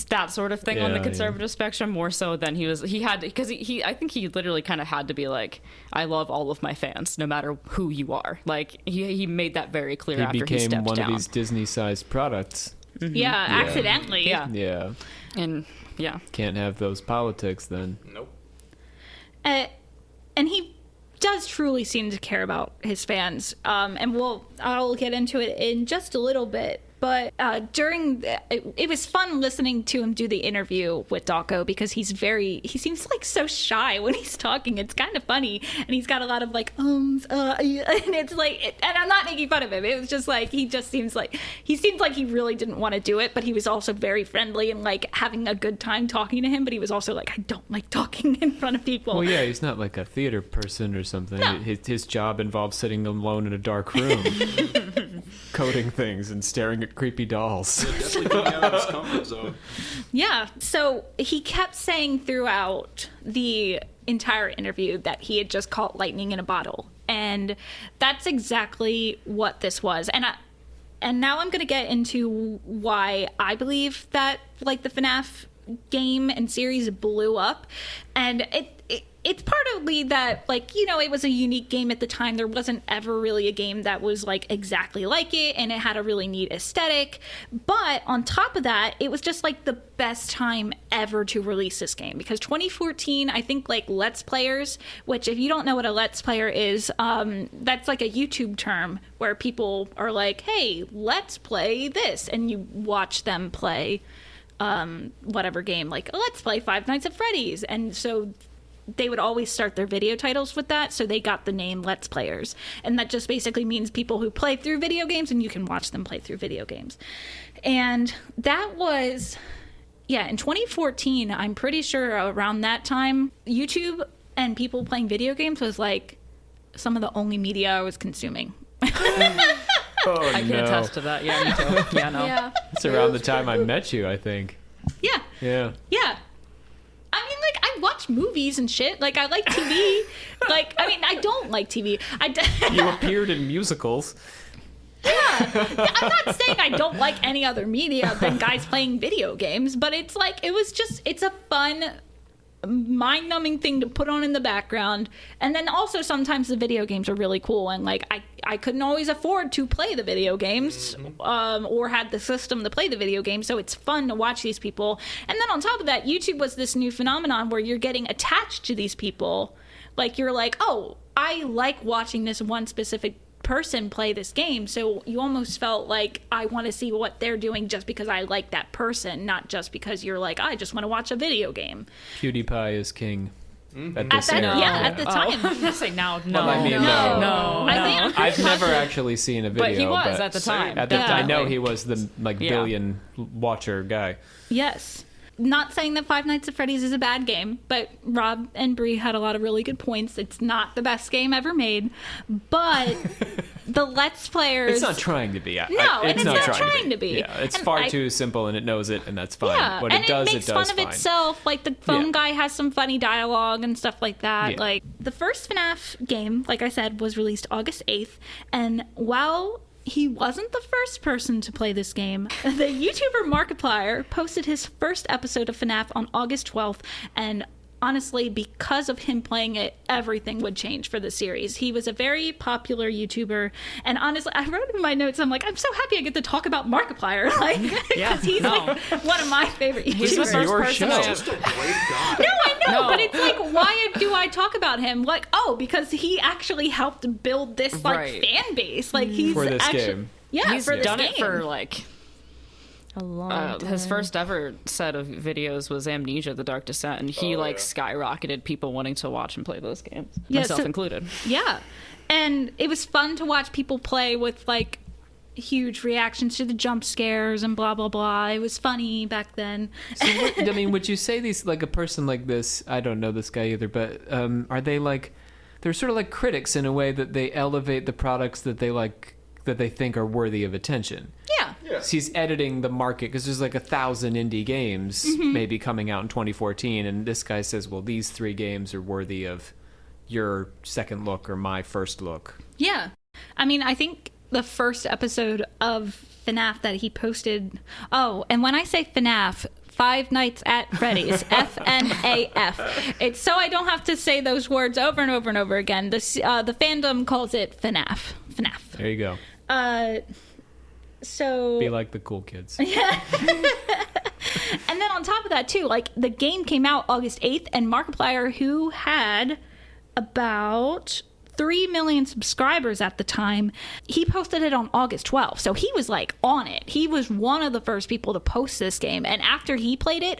S2: that sort of thing on the conservative spectrum, more so than he had, because I think he literally kind of had to be like, I love all of my fans no matter who you are. Like, he made that very clear after he stepped down.
S5: He became one of these Disney-sized products.
S1: Yeah, accidentally.
S5: Yeah.
S2: And
S5: can't have those politics then.
S4: Nope.
S1: And he does truly seem to care about his fans, and I'll get into it in just a little bit. But it was fun listening to him do the interview with Dawko, because he seems like so shy when he's talking. It's kind of funny, and he's got a lot of like and it's like, and I'm not making fun of him. It was just like he seems like he really didn't want to do it, but he was also very friendly and like having a good time talking to him. But he was also like, I don't like talking in front of people.
S5: Well, yeah, he's not like a theater person or something.
S1: No.
S5: His job involves sitting alone in a dark room, coding things and staring at creepy dolls.
S4: Definitely getting out of his comfort zone.
S1: Yeah. So he kept saying throughout the entire interview that he had just caught lightning in a bottle. And that's exactly what this was. And now I'm going to get into why I believe that like the FNAF game and series blew up. And it's partly that, like, you know, it was a unique game at the time. There wasn't ever really a game that was, like, exactly like it, and it had a really neat aesthetic. But on top of that, it was just, like, the best time ever to release this game. Because 2014, I think, like, Let's Players, which if you don't know what a Let's Player is, that's, like, a YouTube term where people are like, hey, let's play this. And you watch them play whatever game. Like, let's play Five Nights at Freddy's. And so they would always start their video titles with that, so they got the name Let's Players. And that just basically means people who play through video games, and you can watch them play through video games. And that was, in 2014, I'm pretty sure around that time, YouTube and people playing video games was like some of the only media I was consuming.
S5: Oh,
S2: I can attest to that. Yeah, me too. Yeah, no.
S3: Yeah.
S5: It's around the time I met you, I think.
S1: Yeah.
S5: Yeah.
S1: I mean, like, I watch movies and shit. Like, I like TV. Like, I mean, I don't like TV.
S5: You appeared in musicals.
S1: Yeah. I'm not saying I don't like any other media than guys playing video games, but it's like, it's a fun, mind-numbing thing to put on in the background. And then also sometimes the video games are really cool, and like I couldn't always afford to play the video games or had the system to play the video games, so it's fun to watch these people. And then on top of that, YouTube was this new phenomenon where you're getting attached to these people. Like, you're like, oh, I like watching this one specific person play this game, so you almost felt like I want to see what they're doing just because I like that person, not just because you're like, I just want to watch a video game.
S5: PewDiePie is king. at this era.
S1: at the time.
S2: I'm gonna say now. No,
S5: Well, I mean, no.
S1: I think
S5: I've never actually seen a video,
S2: but he was at the time.
S5: I know
S2: definitely.
S5: he was the billion watcher guy.
S1: Yes. Not saying that Five Nights at Freddy's is a bad game, but Rob and Bree had a lot of really good points. It's not the best game ever made, but the Let's Players...
S5: It's not trying to be.
S1: No, and it's not trying to be.
S5: Yeah, it's
S1: And
S5: far too simple, and it knows it, and that's fine.
S1: Yeah,
S5: What
S1: and
S5: it does
S1: fun of
S5: fine.
S1: itself. Like, the phone
S5: Yeah.
S1: guy has some funny dialogue and stuff like that.
S5: Yeah.
S1: Like, the first FNAF game, like I said, was released August 8th, and while he wasn't the first person to play this game, the YouTuber Markiplier posted his first episode of FNAF on August 12th, and honestly, because of him playing it, everything would change for the series. He was a very popular YouTuber, and honestly, I wrote in my notes, I'm like, I'm so happy I get to talk about Markiplier, like, because he's like one of my favorite YouTubers.
S2: He's the first
S5: your
S2: person
S5: show.
S2: I
S4: Just a great guy.
S1: No, I know,
S2: No.
S1: but it's like, why do I talk about him? Like, because he actually helped build this like
S2: Right.
S1: fan base. Like, he's
S5: For this
S1: actually,
S5: game.
S1: Yeah,
S2: He's
S1: for this
S2: done
S1: game.
S2: it for like
S3: A long time.
S2: his first ever set of videos was Amnesia: The Dark Descent, and he like
S4: yeah.
S2: skyrocketed people wanting to watch and play those games,
S1: Yeah,
S2: myself
S1: so-
S2: included.
S1: Yeah, and it was fun to watch people play with like huge reactions to the jump scares and blah blah blah. It was funny back then.
S5: I mean, would you say these, like, a person like this, I don't know this guy either, but are they like, they're sort of like critics in a way that they elevate the products that they like, that they think are worthy of attention.
S1: Yeah.
S4: Yeah.
S5: So he's editing the market because there's like 1,000 indie games maybe coming out in 2014, and this guy says, well, these 3 games are worthy of your second look or my first look.
S1: Yeah. I mean, I think the first episode of FNAF that he posted. Oh, and when I say FNAF, Five Nights at Freddy's, FNAF. It's so I don't have to say those words over and over and over again. The fandom calls it FNAF. FNAF.
S5: There you go.
S1: So
S5: Be like the cool kids.
S1: And then on top of that, too, like, the game came out August 8th, and Markiplier, who had about 3 million subscribers at the time, he posted it on August 12th. So he was, like, on it. He was one of the first people to post this game. And after he played it,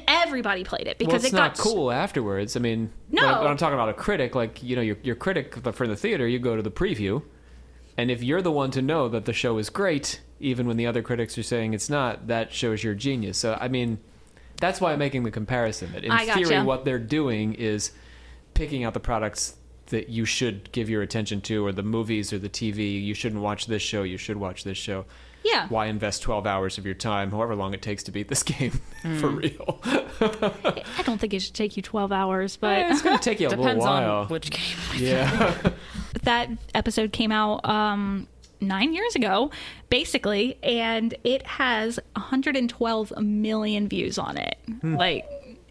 S1: everybody played it
S5: Well,
S1: because
S5: it's
S1: it
S5: not
S1: got
S5: cool afterwards. I mean,
S1: No.
S5: when I'm talking about a critic, like, you know, your critic for the theater, you go to the preview, and if you're the one to know that the show is great, even when the other critics are saying it's not, that shows your genius. So, I mean, that's why I'm making the comparison. That in
S1: I gotcha.
S5: theory, what they're doing is picking out the products that you should give your attention to, or the movies or the TV. You shouldn't watch this show. You should watch this show.
S1: Yeah.
S5: Why invest 12 hours of your time, however long it takes to beat this game, for real?
S1: I don't think it should take you 12 hours, but
S5: It's going to take you a little
S2: Depends
S5: while.
S2: on which game.
S5: Yeah.
S1: that episode came out 9 years ago, basically, and it has 112 million views on it. Like,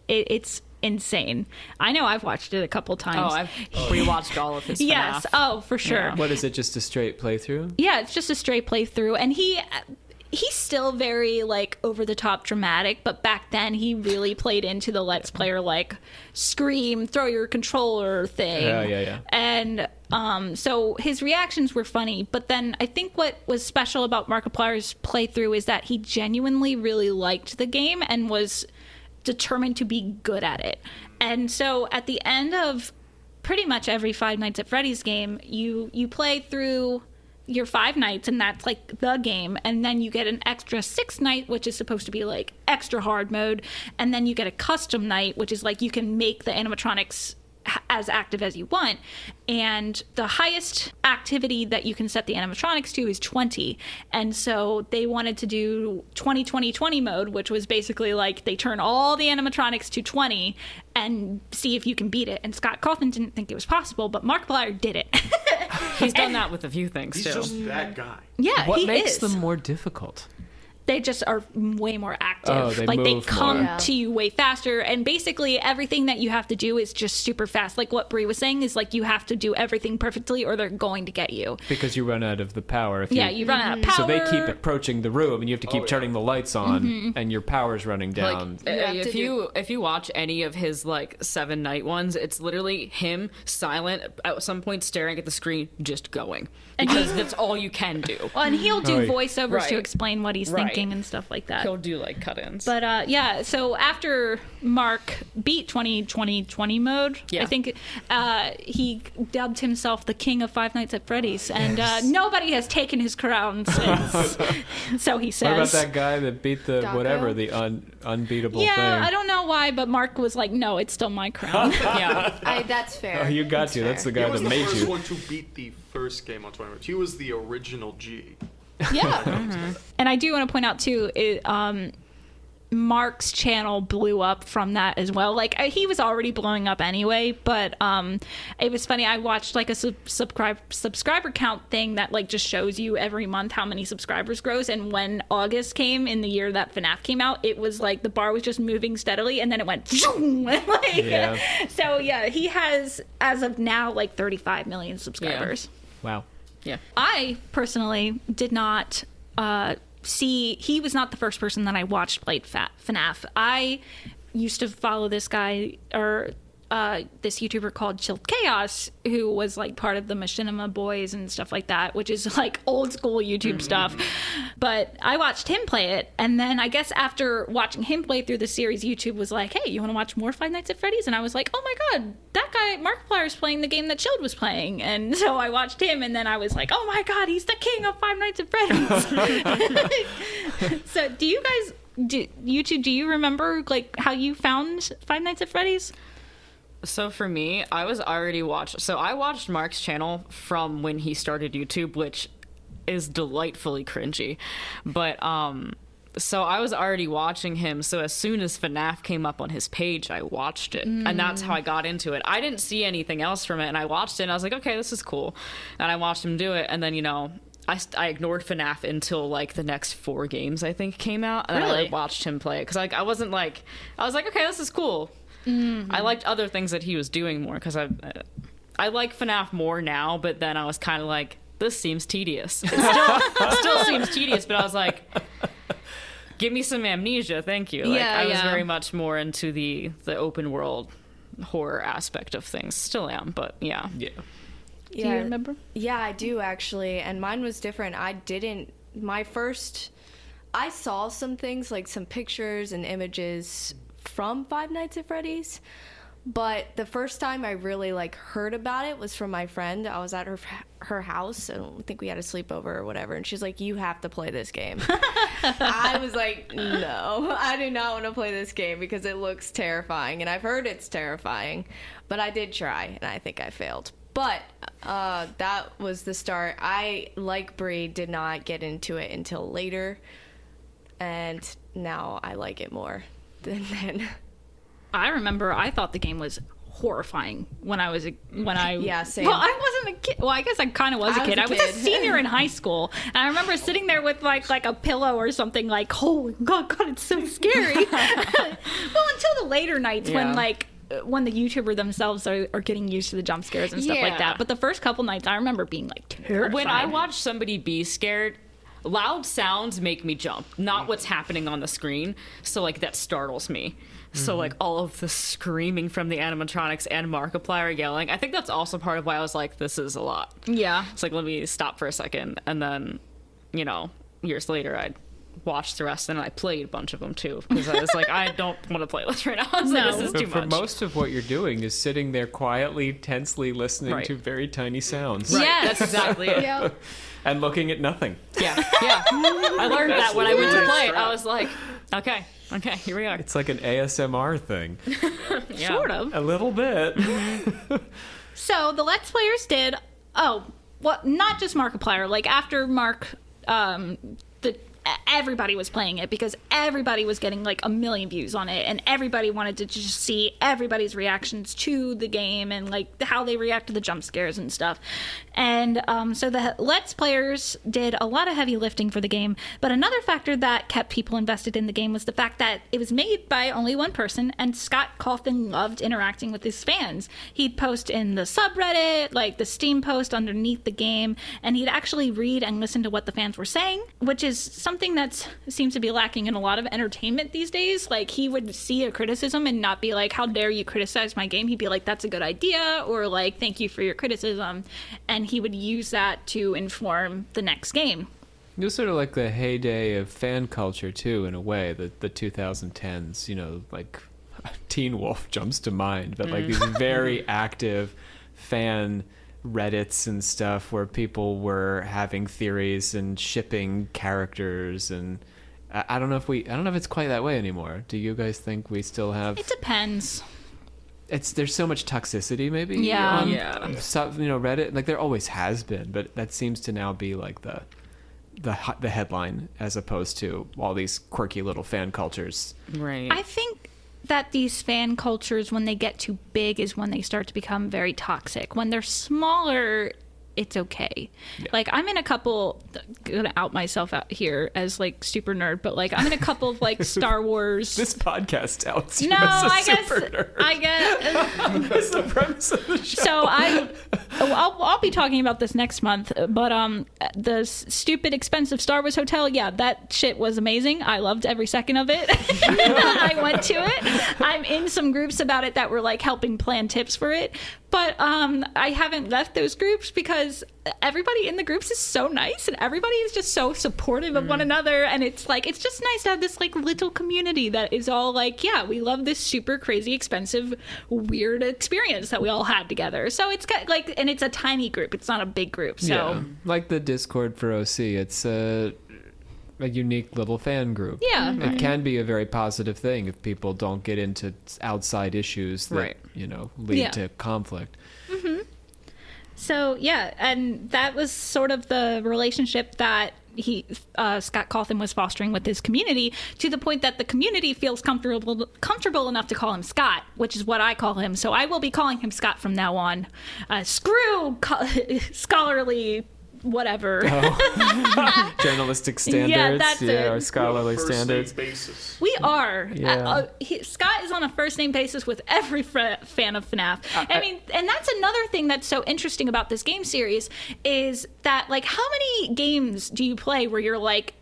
S1: it's insane. I know I've watched it a couple times.
S2: Oh, I've rewatched all of his.
S1: Yes.
S2: FNAF.
S1: Oh, for sure.
S2: Yeah.
S5: What is it, just a straight playthrough?
S1: Yeah, it's just a straight playthrough, and he's still very like over the top dramatic, but back then he really played into the Let's Player like scream, throw your controller thing.
S5: Yeah.
S1: And so his reactions were funny, but then I think what was special about Markiplier's playthrough is that he genuinely really liked the game and was determined to be good at it. And so at the end of pretty much every Five Nights at Freddy's game, you play through your 5 nights, and that's like the game, and then you get an extra 6th night, which is supposed to be like extra hard mode, and then you get a custom night, which is like you can make the animatronics as active as you want, and the highest activity that you can set the animatronics to is 20. And so they wanted to do 20 mode, which was basically like they turn all the animatronics to 20 and see if you can beat it. And Scott Cawthon didn't think it was possible, but Markiplier did it.
S2: He's done that with a few things
S4: He's
S2: too.
S4: just that guy.
S1: Yeah,
S5: What
S1: he
S5: makes
S1: is.
S5: them more difficult?
S1: They just are way more active.
S5: Oh, they
S1: like they
S5: move
S1: come
S5: more.
S3: Yeah.
S1: to you way faster, and basically everything that you have to do is just super fast. Like what Brie was saying is like you have to do everything perfectly, or they're going to get you.
S5: Because you run out of the power. If
S1: Yeah, you run out of power.
S5: So they keep approaching the room, and you have to keep turning the lights on, and your power's running down.
S2: Like,
S3: have to
S2: if you watch any of his like 7 night ones, it's literally him silent at some point staring at the screen, just going, because that's all you can do.
S1: Well, and he'll do
S5: Right.
S1: voiceovers to
S2: Right.
S1: explain what he's
S2: Right.
S1: thinking speaking and stuff like that.
S2: He'll do like cut-ins.
S1: But yeah, so after Mark beat 2020 mode,
S2: Yeah.
S1: I think he dubbed himself the king of Five Nights at Freddy's, and nobody has taken his crown since. So he says.
S5: What about that guy that beat the
S3: Daco?
S5: whatever, the unbeatable
S1: Yeah,
S5: thing?
S1: I don't know why, but Mark was like, "No, it's still my crown."
S2: Yeah.
S3: That's fair.
S5: Oh, you got to. That's the
S4: He
S5: guy
S4: was
S5: that
S4: the
S5: made
S4: first
S5: you.
S4: one to beat the first game on tournament. He was the original G.
S1: Yeah. And I do want to point out too, Mark's channel blew up from that as well. Like he was already blowing up anyway, but it was funny. I watched like a subscriber count thing that like just shows you every month how many subscribers grows. And when August came in the year that FNAF came out, it was like the bar was just moving steadily, and then it went.
S5: Yeah.
S1: So yeah, he has as of now like 35 million subscribers.
S5: Wow.
S2: Yeah.
S1: I personally did not see. He was not the first person that I watched played FNAF. I used to follow this guy or this YouTuber called Chilled Chaos, who was like part of the Machinima Boys and stuff like that, which is like old school YouTube stuff. But I watched him play it, and then I guess after watching him play through the series, YouTube was like, "Hey, you want to watch more Five Nights at Freddy's?" And I was like, "Oh my god, that guy Markiplier is playing the game that Chilled was playing." And so I watched him, and then I was like, "Oh my god, he's the king of Five Nights at Freddy's." So do you guys? YouTube, do you remember like how you found Five Nights at Freddy's?
S2: So for me, I was already I watched Mark's channel from when he started YouTube, which is delightfully cringy. But so I was already watching him. So as soon as FNAF came up on his page, I watched it. And that's how I got into it. I didn't see anything else from it, and I watched it and I was like, okay, this is cool. And I watched him do it, and then, you know, I ignored FNAF until like the next 4 games I think came out, and
S1: Really?
S2: I watched him play it because like I was like, okay, this is cool. I liked other things that he was doing more because I like FNAF more now, but then I was kind of like, this seems tedious. It still seems tedious, but I was like, give me some Amnesia, thank you. Like,
S1: Yeah,
S2: I was
S1: yeah.
S2: very much more into the open world horror aspect of things. Still am, but yeah.
S5: Yeah.
S1: Do you remember?
S3: Yeah, I do actually, and mine was different. I saw some things, like some pictures and images from Five Nights at Freddy's, but the first time I really like heard about it was from my friend. I was at her house, and I think we had a sleepover or whatever, and she's like, "You have to play this game." I was like, "No, I do not want to play this game because it looks terrifying," and I've heard it's terrifying, but I did try, and I think I failed. But that was the start. I, like Bree, did not get into it until later, and now I like it more than then.
S1: I remember I thought the game was horrifying when I
S3: Yeah, same.
S1: Well, I wasn't a kid. Well, I guess I kind of was a kid. I was a senior in high school, and I remember sitting there with like a pillow or something, like, "Oh God, it's so scary." Well, until the later nights when the YouTuber themselves are getting used to the jump scares and stuff like
S2: Yeah.
S1: that. But the first couple nights, I remember being like terrified.
S2: When I watch somebody be scared, loud sounds make me jump, not what's happening on the screen. So like that startles me. So like all of the screaming from the animatronics and Markiplier yelling, I think that's also part of why I was like, this is a lot.
S1: Yeah.
S2: It's like, let me stop for a second. And then, you know, years later, I'd watch the rest, and I played a bunch of them too, because I was like, I don't want to play this right now. I was like,
S1: No.
S2: this is
S5: But
S2: too
S5: for
S2: much.
S5: most of what you're doing is sitting there quietly, tensely listening
S2: Right.
S5: to very tiny sounds.
S2: Right,
S1: Yes.
S2: that's exactly it.
S3: Yeah.
S5: And looking at nothing.
S2: Yeah. I learned that when I went to play it. I was like, okay, here we are.
S5: It's like an ASMR thing.
S2: Yeah.
S1: Sort of.
S5: A little bit.
S1: So the Let's Players did. Oh, well, not just Markiplier. Like after Mark, everybody was playing it because everybody was getting like 1 million views on it, and everybody wanted to just see everybody's reactions to the game and like how they react to the jump scares and stuff. And so the Let's Players did a lot of heavy lifting for the game. But another factor that kept people invested in the game was the fact that it was made by only one person, and Scott Cawthon loved interacting with his fans. He'd post in the subreddit, like the Steam post underneath the game, and he'd actually read and listen to what the fans were saying, which is something that seems to be lacking in a lot of entertainment these days. Like, he would see a criticism and not be like, how dare you criticize my game? He'd be like, that's a good idea, or like, thank you for your criticism. And he would use that to inform the next game.
S5: It was sort of like the heyday of fan culture too, in a way. The 2010s, you know, like Teen Wolf jumps to mind, but like these very active fan Reddits and stuff where people were having theories and shipping characters, and I don't know if it's quite that way anymore. Do you guys think we still have?
S1: It depends.
S5: There's so much toxicity, maybe.
S1: Yeah.
S5: On,
S2: Yeah.
S5: you know, Reddit, like there always has been, but that seems to now be like the headline as opposed to all these quirky little fan cultures.
S2: Right.
S1: I think that these fan cultures, when they get too big, is when they start to become very toxic. When they're smaller, it's okay.
S5: Yeah.
S1: Like, I'm in a couple, gonna out myself out here as like super nerd, but like I'm in a couple of like Star Wars.
S5: This podcast outs you
S1: No,
S5: as a
S1: I guess
S5: super nerd.
S1: I get.
S5: That's the premise of the show.
S1: So I'll be talking about this next month, but the stupid expensive Star Wars hotel, yeah, that shit was amazing. I loved every second of it. I went to it. I'm in some groups about it that were like helping plan tips for it, but I haven't left those groups because everybody in the groups is so nice and everybody is just so supportive of one another, and it's just nice to have this like little community that is all like, yeah, we love this super crazy expensive weird experience that we all had together. So it's got like, and it's a tiny group, it's not a big group, so
S5: Yeah, like the Discord for OC, it's a unique little fan group.
S1: yeah.
S5: It can be a very positive thing if people don't get into outside issues that
S2: Right.
S5: you know lead
S1: Yeah.
S5: to conflict.
S1: So yeah, and that was sort of the relationship that Scott Cawthon was fostering with his community, to the point that the community feels comfortable enough to call him Scott, which is what I call him. So I will be calling him Scott from now on. Screw scholarly whatever.
S5: Journalistic standards,
S1: that's it.
S5: our scholarly
S4: First name
S5: standards.
S4: basis.
S1: We are.
S5: Yeah.
S1: Scott is on a first name basis with every fan of FNAF. I mean, and that's another thing that's so interesting about this game series is that, like, how many games do you play where you're like,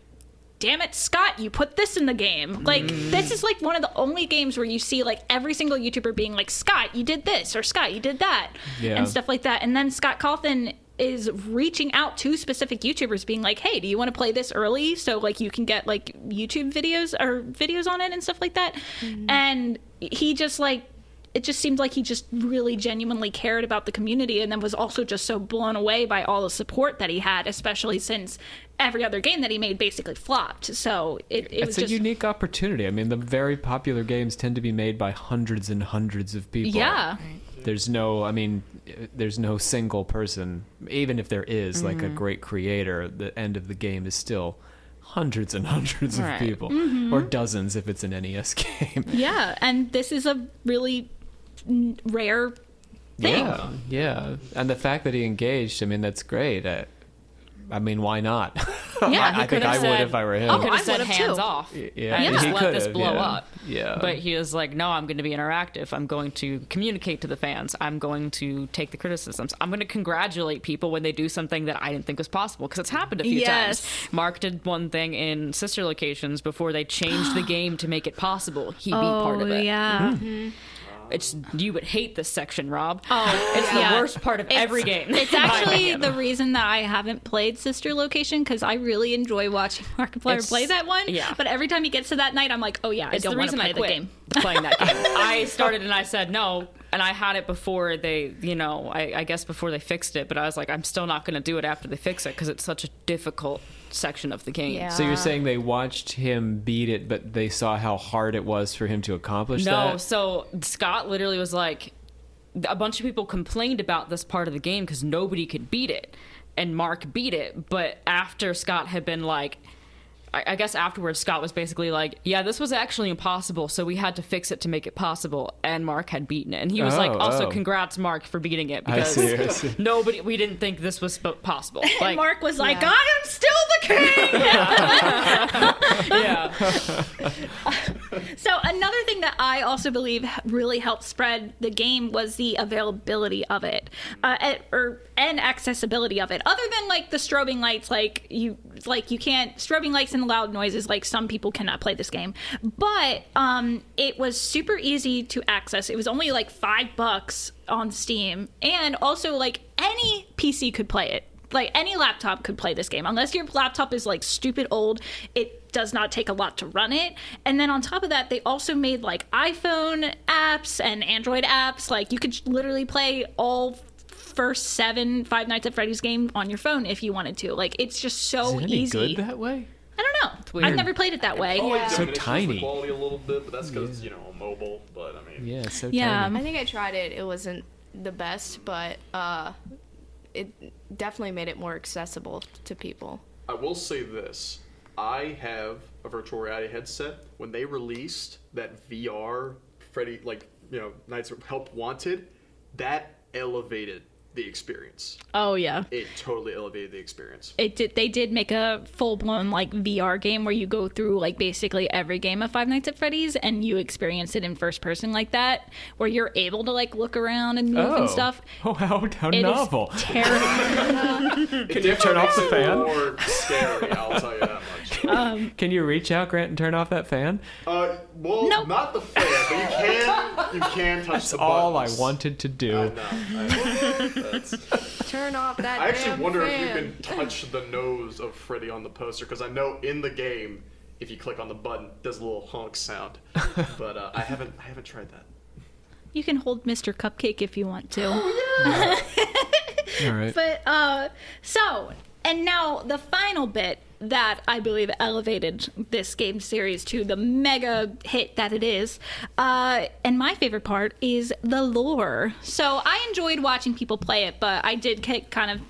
S1: damn it, Scott, you put this in the game? Like, this is like one of the only games where you see like every single YouTuber being like, Scott, you did this, or Scott, you did that,
S5: Yeah.
S1: and stuff like that. And then Scott Cawthon is reaching out to specific YouTubers being like, hey, do you want to play this early so like you can get like YouTube videos or videos on it and stuff like that? And he just like, it just seemed like he just really genuinely cared about the community, and then was also just so blown away by all the support that he had, especially since every other game that he made basically flopped. So it was
S5: It's a
S1: just
S5: unique opportunity. I mean, the very popular games tend to be made by hundreds and hundreds of people.
S1: yeah.
S5: There's no single person, even if there is like a great creator, the end of the game is still hundreds and hundreds of
S2: Right.
S5: people, or dozens if it's an NES game.
S1: Yeah, and this is a really rare thing.
S5: Yeah. And the fact that he engaged, I mean, that's great. I mean, why not?
S1: Yeah,
S5: I think I would if I were him.
S1: Oh,
S2: He could
S1: I
S2: have said
S1: would've
S2: hands
S1: too.
S2: off
S5: Yeah,
S2: and just
S5: he
S2: let this
S5: could've,
S2: blow
S5: yeah.
S2: up.
S5: Yeah.
S2: But he was like, no, I'm going to be interactive. I'm going to communicate to the fans. I'm going to take the criticisms. I'm going to congratulate people when they do something that I didn't think was possible, because it's happened a few
S1: Yes.
S2: times. Mark did one thing in Sister Locations before they changed the game to make it possible. He beat part of it.
S1: Yeah.
S2: It's, you would hate this section, Rob.
S1: Oh,
S2: It's
S1: yeah.
S2: the worst part of every game.
S1: It's
S2: in my
S1: actually
S2: opinion.
S1: the reason that I haven't played Sister Location, because I really enjoy watching Markiplier
S2: It's-
S1: play that one.
S2: yeah.
S1: But every time he gets to that night, I'm like, oh yeah, I
S2: It's
S1: don't
S2: the
S1: want to
S2: reason
S1: play
S2: I
S1: the
S2: quit
S1: game.
S2: playing that game. I started and I said no, and I had it before they, I guess before they fixed it, but I was like, I'm still not going to do it after they fix it because it's such a difficult section of the game.
S3: Yeah.
S5: So you're saying they watched him beat it, but they saw how hard it was for him to accomplish
S2: No,
S5: that?
S2: so Scott literally was like, a bunch of people complained about this part of the game because nobody could beat it, and Mark beat it. But after Scott had been like, I guess afterwards, Scott was basically like, yeah, this was actually impossible, so we had to fix it to make it possible, and Mark had beaten it. And he was like, also, congrats, Mark, for beating it, because
S5: I see.
S2: we didn't think this was possible.
S1: And
S2: Like,
S1: Mark was like,
S3: Yeah.
S1: I am still the king!
S2: yeah.
S1: So another thing that I also believe really helped spread the game was the availability of it, and accessibility of it. Other than like the strobing lights, you can't strobing lights and loud noises. Like, some people cannot play this game, but it was super easy to access. It was only like $5 on Steam, and also like any PC could play it. like any laptop could play this game. Unless your laptop is like stupid old, it does not take a lot to run it. And then on top of that, they also made like iPhone apps and Android apps. Like you could literally play all first 7 Five Nights at Freddy's game on your phone if you wanted to. Like it's just so
S5: Is it any
S1: easy.
S5: good that way?
S1: I don't know.
S5: weird.
S1: I've never played it that way.
S3: Yeah.
S5: So
S4: Diminishes
S5: tiny.
S4: the quality a little bit, but that's because it's mobile. But I mean,
S5: Yeah, so
S1: Yeah.
S5: tiny.
S3: I think I tried it. It wasn't the best, but it definitely made it more accessible to people.
S4: I will say this: I have a virtual reality headset. When they released that VR Freddy, Nights of Help Wanted, that elevated the experience.
S1: Oh yeah.
S4: It totally elevated the experience.
S1: It did. They did make a full-blown like VR game where you go through like basically every game of Five Nights at Freddy's and you experience it in first person like that, where you're able to like look around and move and stuff.
S5: Oh, how
S1: It is
S5: novel.
S1: terrible.
S5: Can you turn off the fan?
S4: More scary, I'll tell you that much.
S5: Can you reach out, Grant, and turn off that fan?
S4: Well,
S1: Nope.
S4: not the fan, but you can touch
S5: That's
S4: the
S5: all I
S4: buttons.
S5: wanted to
S4: I
S5: do.
S4: know. That's-
S3: Turn off that
S4: I actually
S3: damn
S4: wonder
S3: fan.
S4: if you can touch the nose of Freddy on the poster, because I know in the game, if you click on the button, it does a little honk sound. But I haven't tried that.
S1: You can hold Mr. Cupcake if you want to.
S5: All right.
S1: But and now the final bit that I believe elevated this game series to the mega hit that it is. And my favorite part is the lore. So I enjoyed watching people play it, but I did get kind of,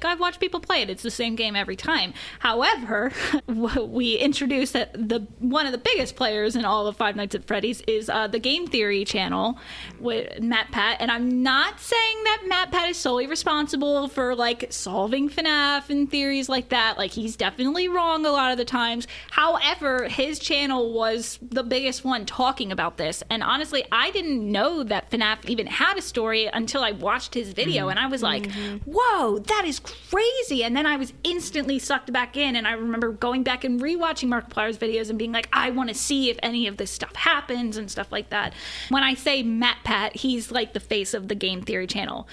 S1: I've watched people play it. It's the same game every time. However, we introduced that one of the biggest players in all of Five Nights at Freddy's is the Game Theory channel with Matt Pat. And I'm not saying that Matt Pat is solely responsible for like solving FNAF and theories like that. Like he's definitely wrong a lot of the times. However, his channel was the biggest one talking about this. And honestly, I didn't know that FNAF even had a story until I watched his video. And I was like, whoa, that is crazy. And then I was instantly sucked back in. And I remember going back and rewatching Markiplier's videos and being like, I want to see if any of this stuff happens and stuff like that. When I say Matt Pat, he's like the face of the Game Theory channel.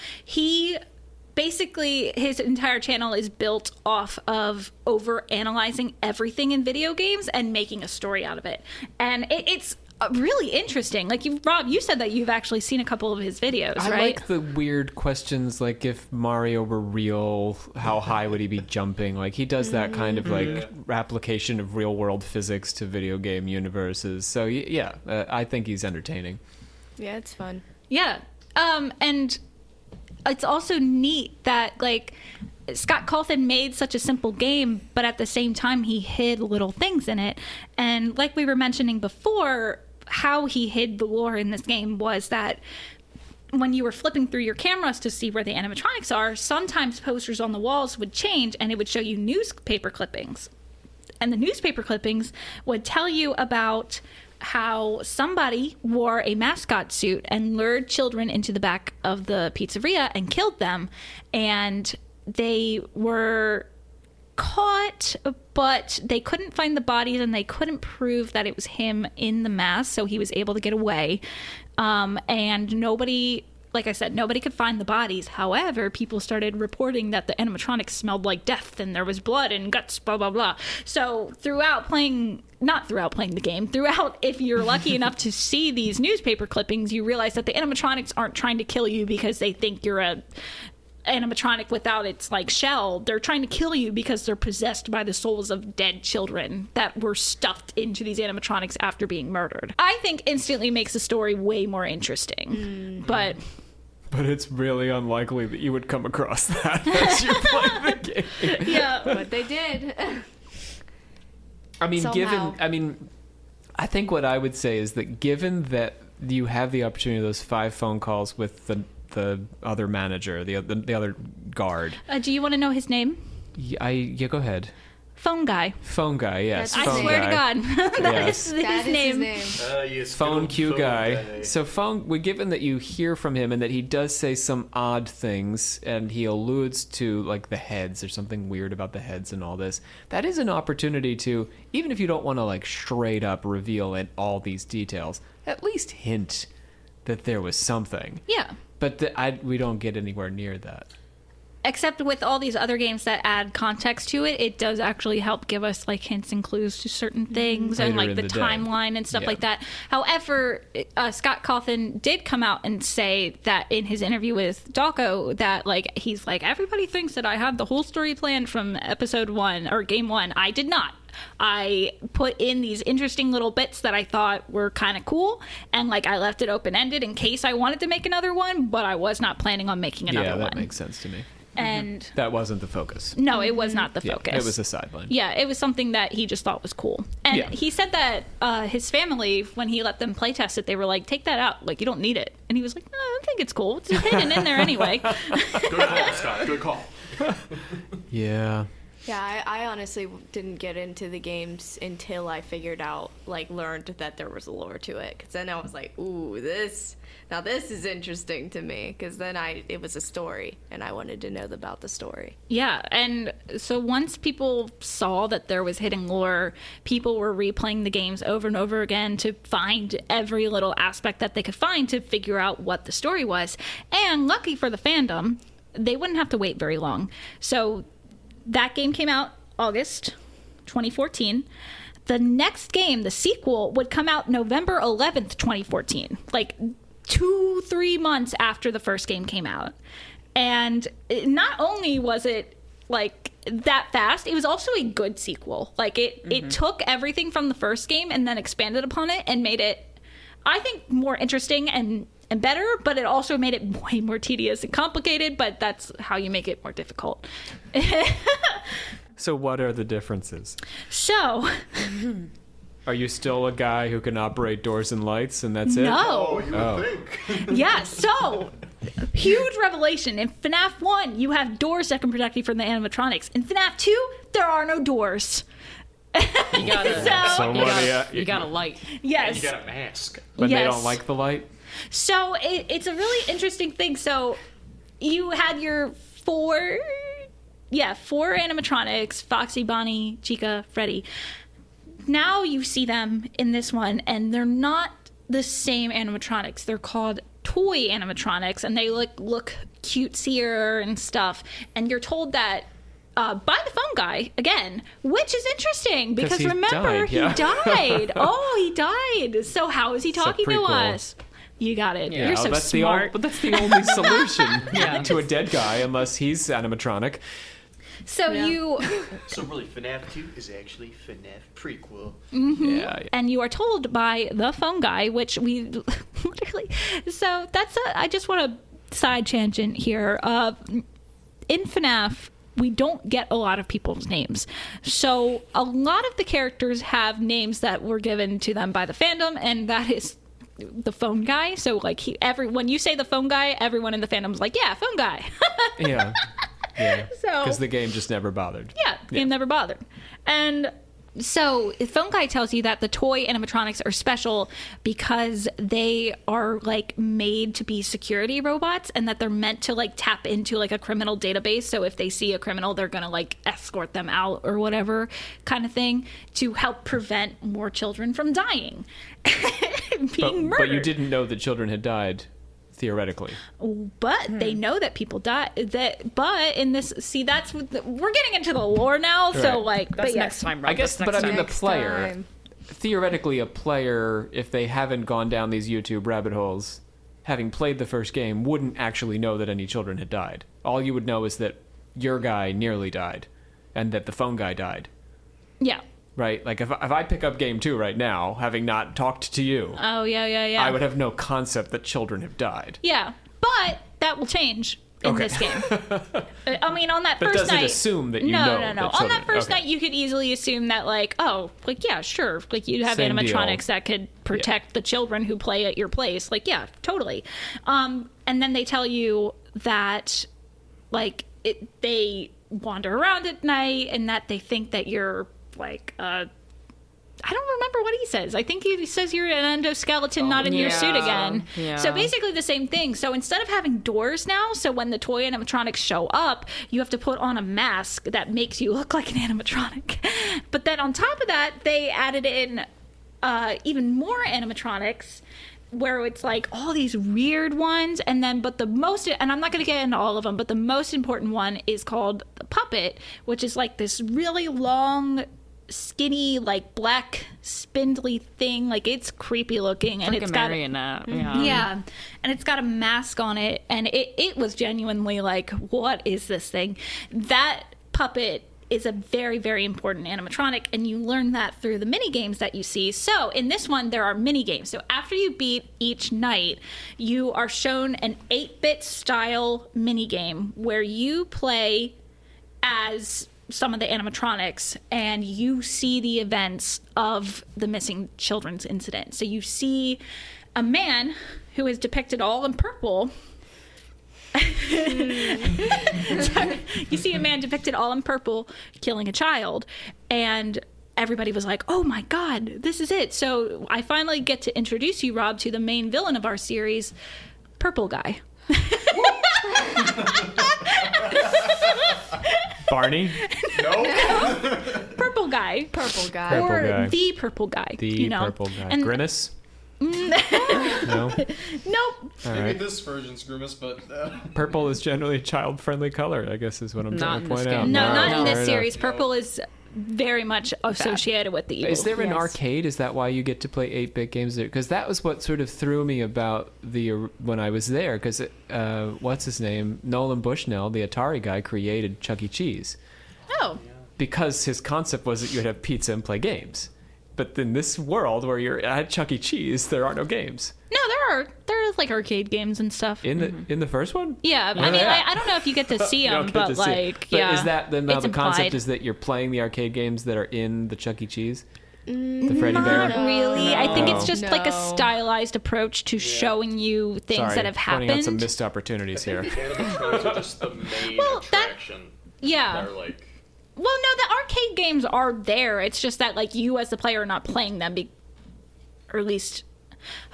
S1: Basically, his entire channel is built off of over analyzing everything in video games and making a story out of it. And it's really interesting. Like, Rob, you said that you've actually seen a couple of his videos,
S5: I
S1: right?
S5: like the weird questions, like if Mario were real, how high would he be jumping? Like he does that kind of like application of real world physics to video game universes. So yeah, I think he's entertaining.
S3: Yeah, it's fun.
S1: Yeah. And it's also neat that like Scott Cawthon made such a simple game, but at the same time he hid little things in it. And like we were mentioning before, how he hid the lore in this game was that when you were flipping through your cameras to see where the animatronics are, sometimes posters on the walls would change and it would show you newspaper clippings. And the newspaper clippings would tell you about how somebody wore a mascot suit and lured children into the back of the pizzeria and killed them. And they were caught, but they couldn't find the bodies and they couldn't prove that it was him in the mask. So he was able to get away. And nobody... Like I said, nobody could find the bodies. However, people started reporting that the animatronics smelled like death and there was blood and guts, blah, blah, blah. So throughout, if you're lucky enough to see these newspaper clippings, you realize that the animatronics aren't trying to kill you because they think you're a animatronic without its like shell. They're trying to kill you because they're possessed by the souls of dead children that were stuffed into these animatronics after being murdered. I think instantly makes the story way more interesting. But
S5: it's really unlikely that you would come across that as you play the game.
S1: yeah.
S3: But they did.
S5: I mean,
S3: Somehow.
S5: I think what I would say is that given that you have the opportunity of those 5 phone calls with the other manager, the other guard.
S1: Do you want to know his name?
S5: Yeah, go ahead.
S1: Phone guy.
S5: Phone guy, yes.
S3: That's
S1: I
S5: phone
S1: swear
S5: guy.
S1: to God. That is his
S3: That is
S1: name.
S3: his name.
S4: Yes,
S5: Phone
S4: good
S5: Q
S4: phone
S5: guy. So given that you hear from him and that he does say some odd things and he alludes to like the heads or something weird about the heads and all this, that is an opportunity to, even if you don't want to like straight up reveal in all these details, at least hint that there was something.
S1: Yeah.
S5: But we don't get anywhere near that.
S1: except with all these other games that add context to it, it does actually help give us like hints and clues to certain things and
S5: Later
S1: like
S5: in
S1: the
S5: the day.
S1: timeline and stuff
S5: Yeah.
S1: like that. However, Scott Cawthon did come out and say that in his interview with Dawko that like he's like, everybody thinks that I had the whole story planned from episode 1 or game 1. I did not. I put in these interesting little bits that I thought were kind of cool, and like I left it open ended in case I wanted to make another one, but I was not planning on making another
S5: Yeah, that
S1: one.
S5: makes sense to me.
S1: And
S5: That wasn't the focus.
S1: no, it was not the
S5: Yeah,
S1: focus.
S5: it was a sideline.
S1: Yeah, it was something that he just thought was cool. And
S5: Yeah.
S1: he said that his family, when he let them play test it, they were like, take that out. Like, you don't need it. And he was like, no, I think it's cool. It's hidden in there anyway.
S4: Good call, Scott. Good call.
S5: Yeah.
S3: Yeah, I honestly didn't get into the games until I figured out, like, learned that there was a lore to it. Because then I was like, ooh, this is interesting to me. Because then it was a story, and I wanted to know about the story.
S1: Yeah, and so once people saw that there was hidden lore, people were replaying the games over and over again to find every little aspect that they could find to figure out what the story was. And lucky for the fandom, they wouldn't have to wait very long. So that game came out August 2014. The next game, the sequel, would come out November 11th, 2014. Like 2-3 months after the first game came out. And not only was it like that fast, it was also a good sequel. Like it took everything from the first game and then expanded upon it and made it, I think, more interesting and better, but it also made it way more tedious and complicated, but that's how you make it more difficult.
S5: So what are the differences?
S1: So,
S5: Are you still a guy who can operate doors and lights and that's it?
S1: no.
S4: Oh, you would
S5: Oh.
S4: think.
S1: Yeah, so huge revelation. In FNAF 1, you have doors that can protect you from the animatronics. In FNAF 2, there are no doors.
S2: You gotta,
S1: So-
S2: you gotta light.
S1: Yes.
S4: You got a mask.
S5: But they
S1: Yes.
S5: don't like the light?
S1: So it's a really interesting thing. So you had your four animatronics: Foxy, Bonnie, Chica, Freddy. Now you see them in this one, and they're not the same animatronics. They're called toy animatronics, and they look cutesier and stuff. And you're told that by the phone guy again, which is interesting because
S5: he
S1: remember
S5: died, yeah.
S1: he died. Oh, he died. So how is he
S5: a
S1: talking to
S5: prequel.
S1: us? You got it.
S2: Yeah,
S1: You're so
S5: that's
S1: smart.
S5: but that's the only solution
S2: Yeah.
S5: to a dead guy, unless he's animatronic.
S1: So you
S4: So really, FNAF 2 is actually FNAF prequel.
S5: Yeah.
S1: and you are told by the phone guy, which we literally. So I just want a side tangent here. In FNAF, we don't get a lot of people's names. So a lot of the characters have names that were given to them by the fandom, and that is the phone guy. So like when you say the phone guy, everyone in the fandom's like, yeah, phone guy.
S5: Yeah. Yeah.
S1: So-
S5: Because the game just never bothered.
S1: Yeah, game never bothered. And so the phone guy tells you that the toy animatronics are special because they are like made to be security robots, and that they're meant to like tap into like a criminal database. So if they see a criminal, they're gonna like escort them out or whatever kind of thing to help prevent more children from dying, being murdered.
S5: But you didn't know that children had died, theoretically.
S1: But they know that people die. But in this, see, that's we're getting into the lore now. So
S5: Right.
S1: like,
S2: That's
S1: but
S2: next
S1: yes.
S2: time, Rob.
S5: I guess,
S2: That's
S5: but I
S2: next
S5: mean,
S2: time.
S5: the
S3: Next
S5: player,
S3: time.
S5: theoretically, a player, if they haven't gone down these YouTube rabbit holes, having played the first game, wouldn't actually know that any children had died. All you would know is that your guy nearly died, and that the phone guy died.
S1: Yeah.
S5: Right? Like, if I pick up game 2 right now, having not talked to you,
S1: Oh yeah.
S5: I would have no concept that children have died.
S1: Yeah, but that will change in
S5: Okay.
S1: this game. I mean, on that
S5: But
S1: first
S5: does it
S1: night.
S5: assume that you
S1: no,
S5: know
S1: No,
S5: that
S1: On
S5: children-
S1: that first
S5: okay.
S1: night, you could easily assume that, like, oh, like, yeah, sure. Like, you'd have
S5: Same
S1: animatronics
S5: deal.
S1: that could protect the children who play at your place. Like, yeah, totally. And then they tell you that, like, they wander around at night and that they think that you're, like, I don't remember what he says. I think he says you're an endoskeleton, not in your suit again.
S2: Yeah.
S1: So basically the same thing. So instead of having doors now, so when the toy animatronics show up, you have to put on a mask that makes you look like an animatronic. But then on top of that, they added in even more animatronics where it's like all these weird ones, and then but the most, and I'm not going to get into all of them, but the most important one is called the puppet, which is like this really long, skinny, like black spindly thing. Like it's creepy looking, and
S2: Like
S1: it's
S2: a
S1: got
S2: marionette.
S1: yeah, and it's got a mask on it, and it was genuinely like, what is this thing? That puppet is a very, very important animatronic, and you learn that through the mini games that you see. So in this one, there are mini games. So after you beat each night, you are shown an 8-bit style mini game where you play as some of the animatronics, and you see the events of the missing children's incident. So you see a man who is depicted all in purple. So you see a man depicted all in purple killing a child, and everybody was like, oh my god, this is it. So I finally get to introduce you, Rob, to the main villain of our series, Purple Guy.
S5: Barney?
S4: No.
S1: Purple Guy.
S3: Purple guy.
S5: Purple
S1: Or
S5: guy.
S1: the Purple Guy.
S5: The
S1: you know?
S5: purple guy.
S1: And
S5: Grimace? No?
S1: nope.
S5: All
S6: Maybe
S5: right.
S6: this version's Grimace, but
S5: Purple is generally a child-friendly color, I guess is what I'm
S2: Not
S5: trying
S2: in
S5: to
S2: this
S5: point
S2: game.
S5: out.
S1: No, not
S2: No,
S1: in
S5: fair
S1: this
S5: enough.
S1: series. Purple is very much associated with the evil.
S5: Is there an
S3: Yes.
S5: arcade? Is that why you get to play 8-bit games there? Because that was what sort of threw me about when I was there. Because what's his name? Nolan Bushnell, the Atari guy, created Chuck E. Cheese.
S1: Oh.
S5: Because his concept was that you'd have pizza and play games. But in this world where you're at Chuck E. Cheese, there are no games.
S1: No, there's like arcade games and stuff.
S5: In the first one?
S1: Yeah,
S5: Where
S1: I
S5: are
S1: mean,
S5: they at?
S1: I don't know if you get to see
S5: You don't
S1: them,
S5: get
S1: but
S5: to see it.
S1: like,
S5: But
S1: yeah.
S5: is that then now
S1: it's
S5: the concept
S1: implied.
S5: is that you're playing the arcade games that are in the Chuck E. Cheese? The Freddy
S1: Not
S5: Bear?
S1: really. I think it's
S5: No.
S1: just like a
S3: No.
S1: stylized approach to showing you things
S5: Sorry,
S1: that have
S5: pointing out some
S1: happened.
S5: missed opportunities here.
S4: The animatronics are just the main
S1: Well, that-
S4: attraction.
S1: Yeah.
S4: They're like,
S1: Well, no, the arcade games are there. It's just that like you as the player are not playing them, or at least.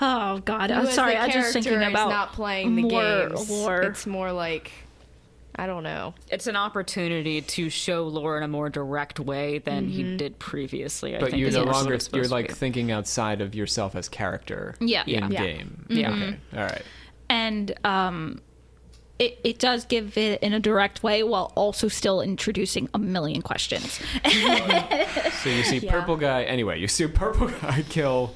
S1: Oh God,
S3: You
S1: I'm
S3: as
S1: sorry.
S3: the
S1: I'm just thinking
S3: character is
S1: about
S3: not playing the
S1: more
S3: games.
S1: lore.
S3: It's more like, I don't know.
S2: It's an opportunity to show lore in a more direct way than he did previously. I
S5: But
S2: think
S5: you
S2: is
S5: no
S2: what
S5: longer,
S2: it's supposed
S5: you're
S2: to
S5: like
S2: be.
S5: thinking outside of yourself as character
S1: Yeah.
S5: in
S1: Yeah.
S5: game.
S2: Yeah.
S5: Okay. All right.
S1: And it does give it in a direct way while also still introducing a million questions.
S5: So you see
S3: Yeah.
S5: Purple Guy, anyway, you see Purple Guy kill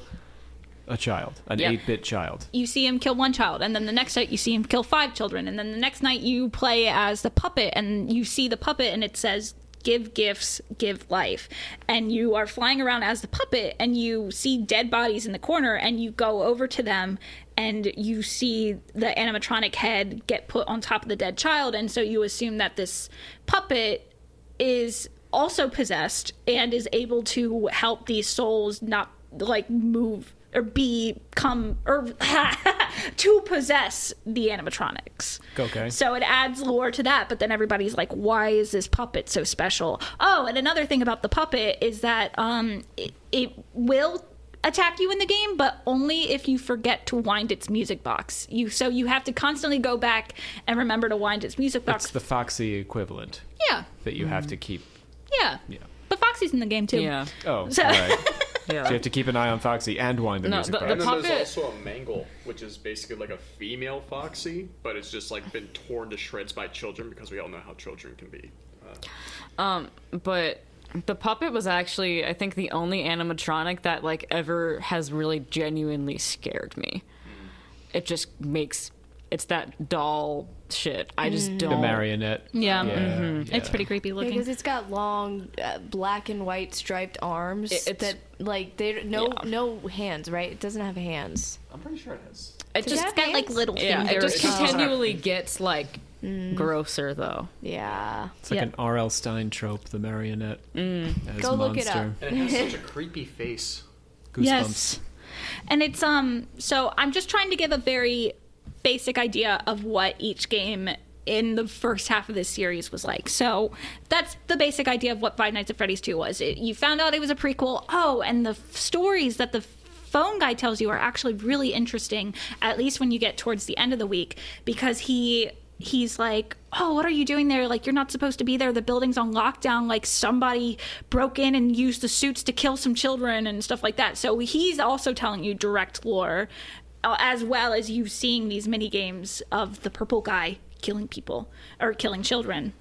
S5: a child, an
S2: Yep.
S5: 8-bit child.
S1: You see him kill one child, and then the next night you see him kill 5 children, and then the next night you play as the puppet, and you see the puppet, and it says, give gifts, give life. And you are flying around as the puppet, and you see dead bodies in the corner, and you go over to them, and you see the animatronic head get put on top of the dead child, and so you assume that this puppet is also possessed and is able to help these souls not like move or become or to possess the animatronics.
S5: Okay.
S1: So it adds lore to that, but then everybody's like, why is this puppet so special? Oh, and another thing about the puppet is that it will attack you in the game, but only if you forget to wind its music box. So you have to constantly go back and remember to wind its music box.
S5: It's the Foxy equivalent
S1: Yeah.
S5: that you have to keep.
S1: Yeah.
S5: Yeah.
S1: But Foxy's in the game too.
S2: Yeah.
S5: Oh,
S1: So-
S5: all right.
S2: Yeah.
S5: So you have to keep an eye on Foxy and wind the
S2: No,
S5: music
S2: the
S5: box.
S4: and then
S2: puppet-
S4: there's also a mangle, which is basically like a female foxy, but it's just like been torn to shreds by children because we all know how children can be.
S2: But the puppet was actually, I think, the only animatronic that like ever has really genuinely scared me. It just makes it's that doll shit. I just don't.
S5: The marionette.
S1: Yeah.
S5: Yeah.
S1: It's pretty creepy looking.
S3: Because it's got long black and white striped arms
S2: It's-
S3: that like they no hands, right? It doesn't have hands.
S4: I'm pretty sure it has.
S2: It
S1: It's
S2: just
S1: got like little
S2: yeah.
S1: fingers.
S2: It just
S4: It's-
S2: continually gets like grosser though.
S3: Yeah.
S5: It's like
S1: Yeah.
S5: an R.L. Stein trope, the marionette as
S3: Go look it
S5: monster.
S3: up.
S4: And it has such a creepy face.
S5: Goosebumps.
S1: Yes. And it's so I'm just trying to give a very basic idea of what each game in the first half of this series was like. So that's the basic idea of what Five Nights at Freddy's 2 was. You found out it was a prequel. Oh, and the stories that the phone guy tells you are actually really interesting, at least when you get towards the end of the week, because he's like, oh, what are you doing there? Like, you're not supposed to be there. The building's on lockdown. Like, somebody broke in and used the suits to kill some children and stuff like that. So he's also telling you direct lore as well as you seeing these mini games of the purple guy killing people or killing children.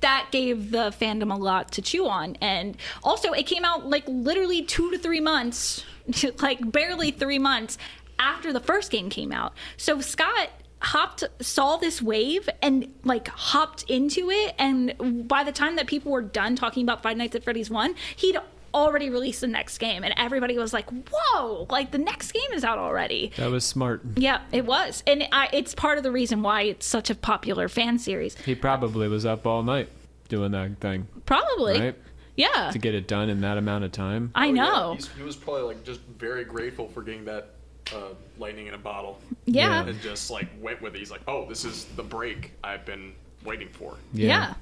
S1: That gave the fandom a lot to chew on. And also, it came out like literally 2 to 3 months, like barely 3 months after the first game came out. So Scott saw this wave and like hopped into it. And by the time that people were done talking about Five Nights at Freddy's 1, he'd already released the next game. And everybody was like, whoa, like the next game is out already.
S5: That was smart.
S1: Yeah, it was. And it's part of the reason why it's such a popular fan series.
S5: He probably was up all night doing that thing.
S1: Probably.
S5: Right?
S1: Yeah.
S5: To get it done in that amount of time.
S1: I know.
S4: Yeah, he was probably like just very grateful for getting that lightning in a bottle.
S1: Yeah.
S4: And just like went with it. He's like, oh, this is the break I've been waiting for.
S1: Yeah.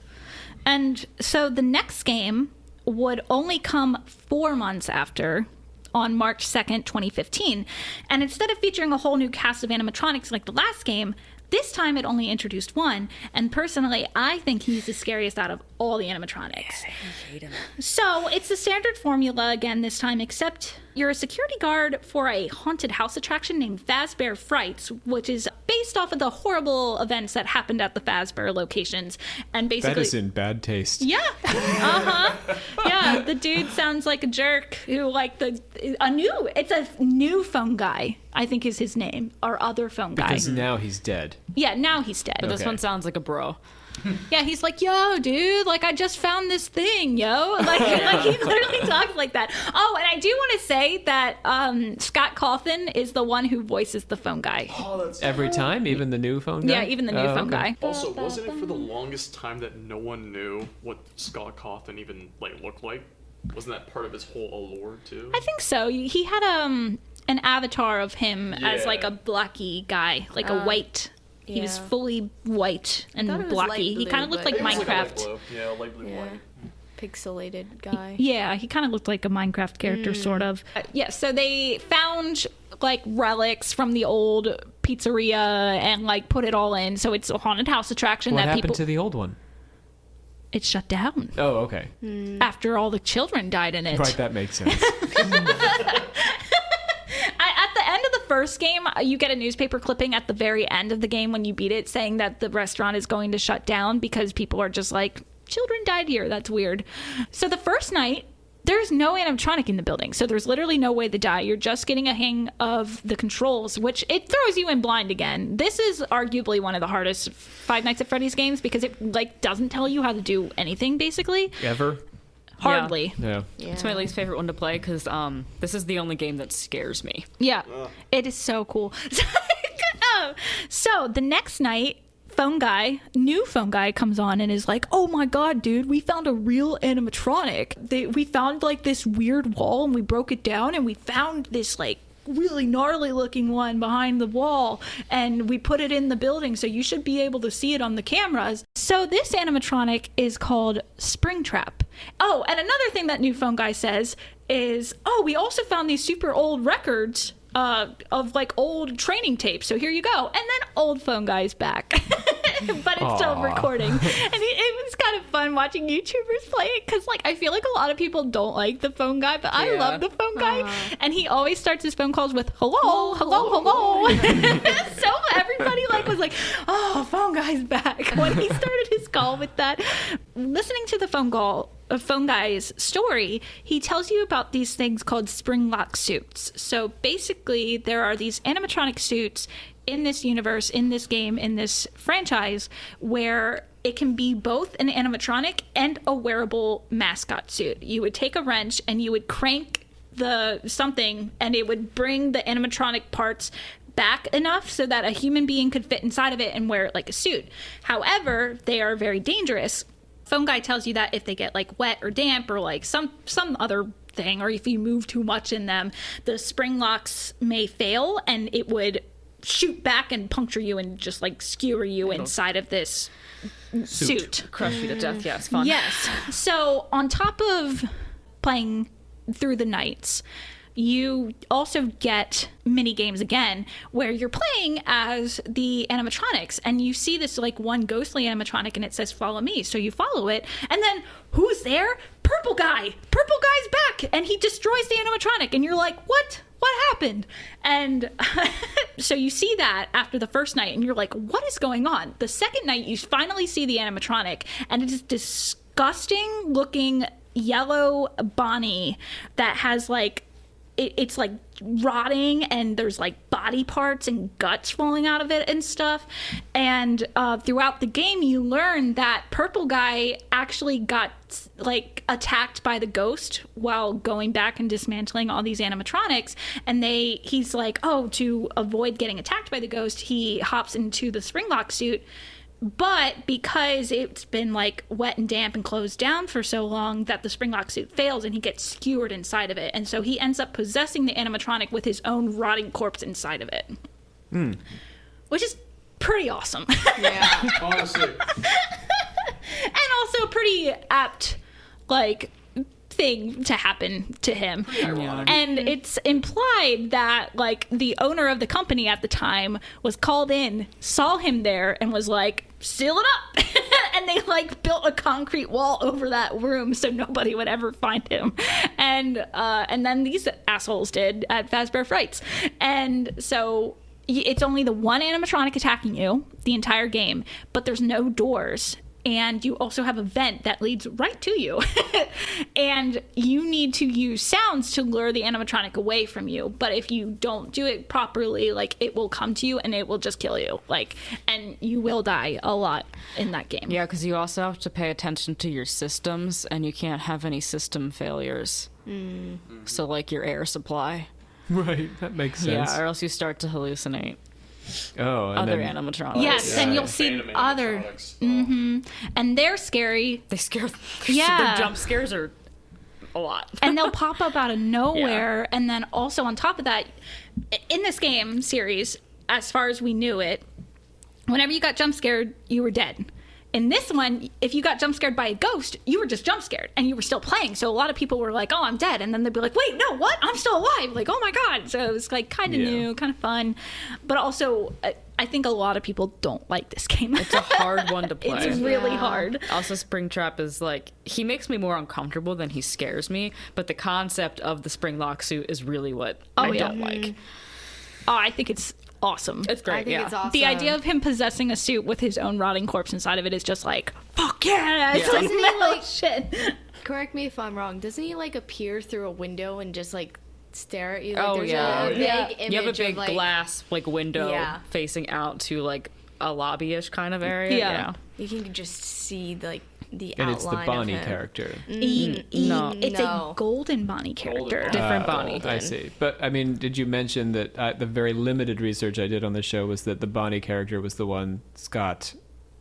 S1: And so the next game would only come 4 months after, on March 2nd, 2015. And instead of featuring a whole new cast of animatronics like the last game, this time it only introduced one. And personally, I think he's the scariest out of all the animatronics.
S2: I hate him.
S1: So it's the standard formula again this time, except you're a security guard for a haunted house attraction named Fazbear Frights, which is based off of the horrible events that happened at the Fazbear locations. And basically,
S5: That is in bad taste.
S1: yeah, yeah. The dude sounds like a jerk who it's a new phone guy, I think is his name, or other phone guy.
S5: Because now he's dead.
S1: Yeah, now he's dead.
S2: But this
S5: Okay.
S2: one sounds like a bro.
S1: Yeah, he's like, yo, dude, like I just found this thing, yo. Like he literally talks like that. Oh, and I do want to say that Scott Cawthon is the one who voices the phone guy.
S4: Oh, that's
S5: Every time? Even the new phone guy?
S1: Yeah, even the new phone guy.
S4: Also, wasn't it for the longest time that no one knew what Scott Cawthon even like looked like? Wasn't that part of his whole allure too?
S1: I think so. He had an avatar of him as like a blacky guy, like a white. He was
S3: yeah.
S1: fully white and
S3: thought it was
S1: blocky.
S3: light
S1: He
S3: blue,
S1: kind of looked
S3: but-
S1: like
S4: It was like a light
S1: Minecraft.
S4: blue. Yeah, light blue
S3: Yeah.
S4: white.
S3: Pixelated guy.
S1: Yeah, he kind of looked like a Minecraft character, sort of. Yeah, so they found like relics from the old pizzeria and like put it all in. So it's a haunted house attraction
S5: What
S1: that
S5: happened
S1: people.
S5: to the old one?
S1: It shut down
S5: Oh, okay.
S1: after all the children died in it.
S5: Right, that makes sense.
S1: At the end of the first game, you get a newspaper clipping at the very end of the game when you beat it saying that the restaurant is going to shut down because people are just like, children died here. That's weird. So the first night, there's no animatronic in the building. So there's literally no way to die. You're just getting a hang of the controls, which it throws you in blind again. This is arguably one of the hardest Five Nights at Freddy's games because it like doesn't tell you how to do anything, basically.
S5: Ever?
S1: Hardly.
S5: Yeah.
S2: It's my least favorite one to play because this is the only game that scares me.
S1: Yeah, it is so cool. So the next night, new phone guy comes on and is like, oh my god, dude, we found a real animatronic. We found like this weird wall and we broke it down and we found this like really gnarly looking one behind the wall and we put it in the building, so you should be able to see it on the cameras. So this animatronic is called Springtrap. Oh, and another thing that new phone guy says is, oh, we also found these super old records of like old training tapes, so here you go. And then old phone guy's back. But it's still recording. And it was kind of fun watching YouTubers play it because like I feel like a lot of people don't like the phone guy, but I
S2: Yeah.
S1: love the phone guy. And he always starts his phone calls with hello, hello. So everybody like was like, oh, phone guy's back when he started his call with that. Listening to the phone guy's story, he tells you about these things called spring lock suits. So basically there are these animatronic suits in this universe, in this game, in this franchise, where it can be both an animatronic and a wearable mascot suit. You would take a wrench and you would crank something and it would bring the animatronic parts back enough so that a human being could fit inside of it and wear it like a suit. However, they are very dangerous. Phone guy tells you that if they get like wet or damp or like some other thing, or if you move too much in them, the spring locks may fail and it would shoot back and puncture you and just like skewer you inside of this suit.
S2: Crush you to death. Yeah, it's fun.
S1: Yes. So on top of playing through the nights, you also get mini games again where you're playing as the animatronics and you see this like one ghostly animatronic and it says follow me, so you follow it and then who's there? Purple guy's back and he destroys the animatronic and you're like, what happened? And So you see that after the first night, and you're like, what is going on? The second night, you finally see the animatronic, and it is disgusting looking yellow Bonnie that has like, it's like rotting, and there's like body parts and guts falling out of it and stuff. And throughout the game, you learn that purple guy actually got like attacked by the ghost while going back and dismantling all these animatronics. And he's like, oh, to avoid getting attacked by the ghost, he hops into the Springlock suit. But because it's been like wet and damp and closed down for so long, that the Springlock suit fails and he gets skewered inside of it. And so he ends up possessing the animatronic with his own rotting corpse inside of it. Which is pretty awesome.
S3: Yeah.
S4: Honestly.
S1: And also a pretty apt, like, thing to happen to him. And it's implied that like the owner of the company at the time was called in, saw him there, and was like, seal it up. And they like built a concrete wall over that room so nobody would ever find him. And then these assholes did at Fazbear Frights. And so it's only the one animatronic attacking you the entire game, but there's no doors. And you also have a vent that leads right to you. And you need to use sounds to lure the animatronic away from you. But if you don't do it properly, like, it will come to you and it will just kill you. Like, and you will die a lot in that game.
S2: Yeah, because you also have to pay attention to your systems, and you can't have any system failures. So, like, your air supply.
S5: Right, that makes sense.
S2: Yeah, or else you start to hallucinate
S5: Oh, and
S2: other
S5: then,
S2: animatronics.
S1: Yes, and you'll see
S4: Random
S1: other...
S4: animatronics.
S1: And they're scary.
S2: They scare...
S1: Yeah.
S2: Their jump scares are a lot.
S1: And they'll pop up out of nowhere. And then also on top of that, in this game series, as far as we knew it, whenever you got jump scared, you were dead. In this one, if you got jump scared by a ghost, you were just jump scared and you were still playing. So a lot of people were like, oh, I'm dead. And then they'd be like, wait, no, what? I'm still alive. Like, oh my God. So it was like kind of new, kind of fun. But also, I think a lot of people don't like this game.
S2: It's a hard one to play.
S1: It's really
S3: Yeah.
S1: hard.
S2: Also, Springtrap is like, he makes me more uncomfortable than he scares me, but the concept of the Springlock suit is really what I
S1: yeah.
S2: don't like.
S1: Oh, I think it's awesome.
S2: It's great,
S3: I think it's awesome.
S1: The idea of him possessing a suit with his own rotting corpse inside of it is just like, fuck yeah, it's
S2: Yeah.
S1: like
S3: Doesn't he,
S1: metal
S3: like-
S1: shit.
S3: Correct me if I'm wrong. Doesn't he like appear through a window and just like stare at you? Like,
S2: Oh,
S3: there's
S2: yeah.
S3: a big
S1: Yeah.
S3: image
S2: You have a
S3: of,
S2: big
S3: like,
S2: glass like window
S3: Yeah.
S2: facing out to like a lobby-ish kind of area.
S1: Yeah.
S3: You can just see like the
S5: and
S3: outline
S5: it's the
S3: of
S5: Bonnie
S3: him.
S5: character.
S2: No.
S1: It's
S3: No.
S1: a golden Bonnie character.
S4: Bonnie.
S2: Different Bonnie.
S5: I see. But, I mean, did you mention that the very limited research I did on the show was that the Bonnie character was the one Scott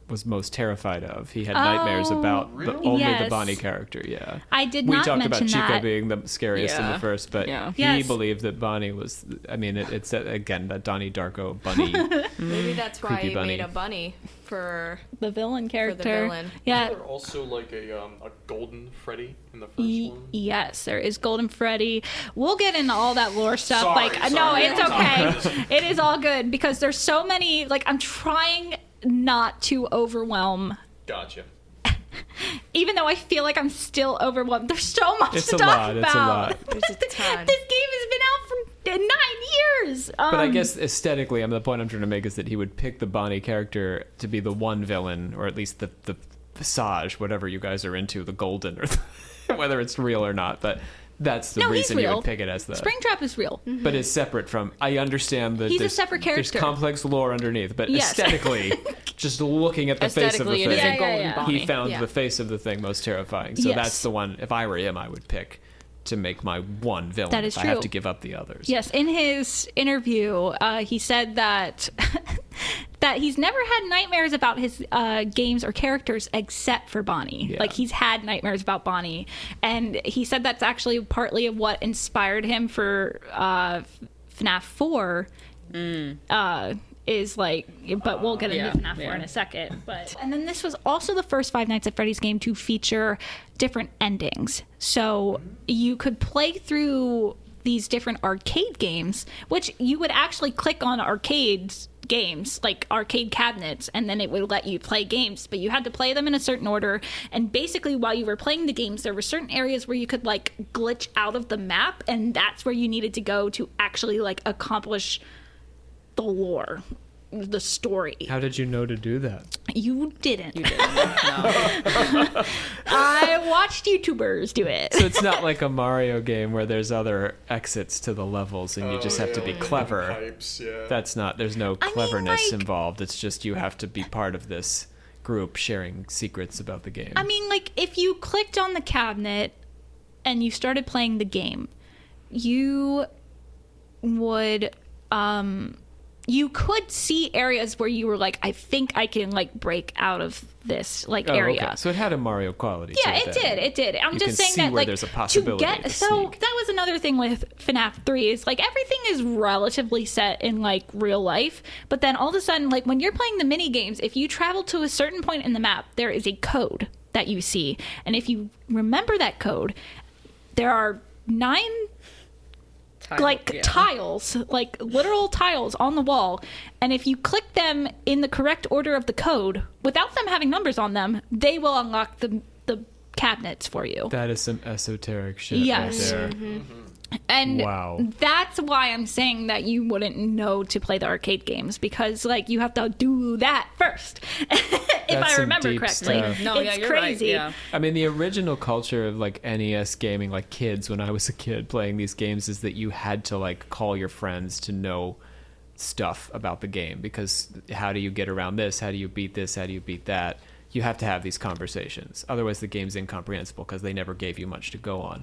S5: was most terrified of? He had nightmares about only the
S1: Yes.
S5: Bonnie character, yeah.
S1: I did
S5: We
S1: not
S5: talked about
S1: mention
S5: Chico
S1: that.
S5: being the scariest in the
S2: Yeah.
S5: first, but
S2: Yeah.
S5: he
S1: Yes.
S5: believed that Bonnie was, I mean, it's, again, that Donnie Darko bunny.
S3: Maybe that's why
S5: Creepy
S3: he
S5: bunny.
S3: made a bunny for
S1: The villain character.
S3: villain.
S1: Yeah.
S4: Is there also like a golden Freddy in the first one?
S1: Yes, there is Golden Freddy. We'll get into all that lore stuff.
S4: Sorry,
S1: no,
S4: sorry.
S1: it's okay. It is all good because there's so many. Like, I'm trying not to overwhelm.
S4: Gotcha.
S1: Even though I feel like I'm still overwhelmed, there's so much
S5: It's
S1: to
S5: a
S1: talk
S5: lot,
S1: about.
S5: it's a lot.
S3: There's a ton.
S1: This game has been out for 9 years.
S5: But I guess aesthetically, the point I'm trying to make is that he would pick the Bonnie character to be the one villain, or at least the visage, whatever you guys are into, the golden, or whether it's real or not. But that's the
S1: No, he's
S5: reason you
S1: real.
S5: would pick it as the.
S1: Springtrap is real.
S5: But it's separate from. I understand that
S1: He's a
S5: there's,
S1: separate
S5: there's
S1: character.
S5: complex lore underneath, but
S1: Yes.
S5: aesthetically, just looking at the face of the
S2: Aesthetically, it
S5: thing,
S2: is
S1: Yeah,
S2: a golden
S1: yeah.
S2: Bonnie.
S5: he found
S3: Yeah.
S5: the face of the thing most terrifying. So
S1: Yes.
S5: that's the one. If I were him, I would pick to make my one villain.
S1: That is
S5: if I have
S1: true.
S5: to give up the others.
S1: Yes, in his interview, he said that that he's never had nightmares about his games or characters except for Bonnie.
S5: Yeah.
S1: Like, he's had nightmares about Bonnie, and he said that's actually partly of what inspired him for FNAF 4. Is like, but we'll get into
S2: Yeah,
S1: FNAF 4
S2: yeah.
S1: in a second. But and then this was also the first Five Nights at Freddy's game to feature different endings, so you could play through these different arcade games, which you would actually click on arcades games, like arcade cabinets, and then it would let you play games, but you had to play them in a certain order. And basically, while you were playing the games, there were certain areas where you could like glitch out of the map, and that's where you needed to go to actually like accomplish the lore, the story.
S5: How did you know to do that?
S1: You didn't.
S2: You didn't. No.
S1: I watched YouTubers do it.
S5: So it's not like a Mario game where there's other exits to the levels and you just have to be
S4: like
S5: clever.
S4: Pipes, yeah.
S5: That's not, there's no
S1: I mean,
S5: cleverness
S1: like-
S5: involved. It's just you have to be part of this group sharing secrets about the game.
S1: I mean, like, if you clicked on the cabinet and you started playing the game, you would, you could see areas where you were like, I think I can, like, break out of this, like,
S5: Oh,
S1: area.
S5: okay. So it had a Mario quality
S1: Yeah,
S5: to
S1: it
S5: then.
S1: did. It did. I'm
S5: You
S1: just
S5: can
S1: saying
S5: see
S1: that,
S5: where
S1: like,
S5: there's a possibility to
S1: so
S5: sneak.
S1: that was another thing with FNAF 3 is like everything is relatively set in like real life, but then all of a sudden, like when you're playing the mini games, if you travel to a certain point in the map, there is a code that you see, and if you remember that code, there are 9 tiles, like literal tiles on the wall, and if you click them in the correct order of the code without them having numbers on them, they will unlock the cabinets for you.
S5: That is some esoteric shit
S1: Yes.
S5: right there.
S1: And
S5: Wow.
S1: that's why I'm saying that you wouldn't know to play the arcade games, because like you have to do that first. If
S5: That's
S1: I
S5: some
S1: remember
S5: deep
S1: correctly.
S5: stuff.
S2: No,
S1: it's
S2: yeah, you're
S1: crazy.
S2: right. Yeah.
S5: I mean, the original culture of like NES gaming, like kids, when I was a kid playing these games, is that you had to like call your friends to know stuff about the game, because how do you get around this? How do you beat this? How do you beat that? You have to have these conversations. Otherwise, the game's incomprehensible because they never gave you much to go on.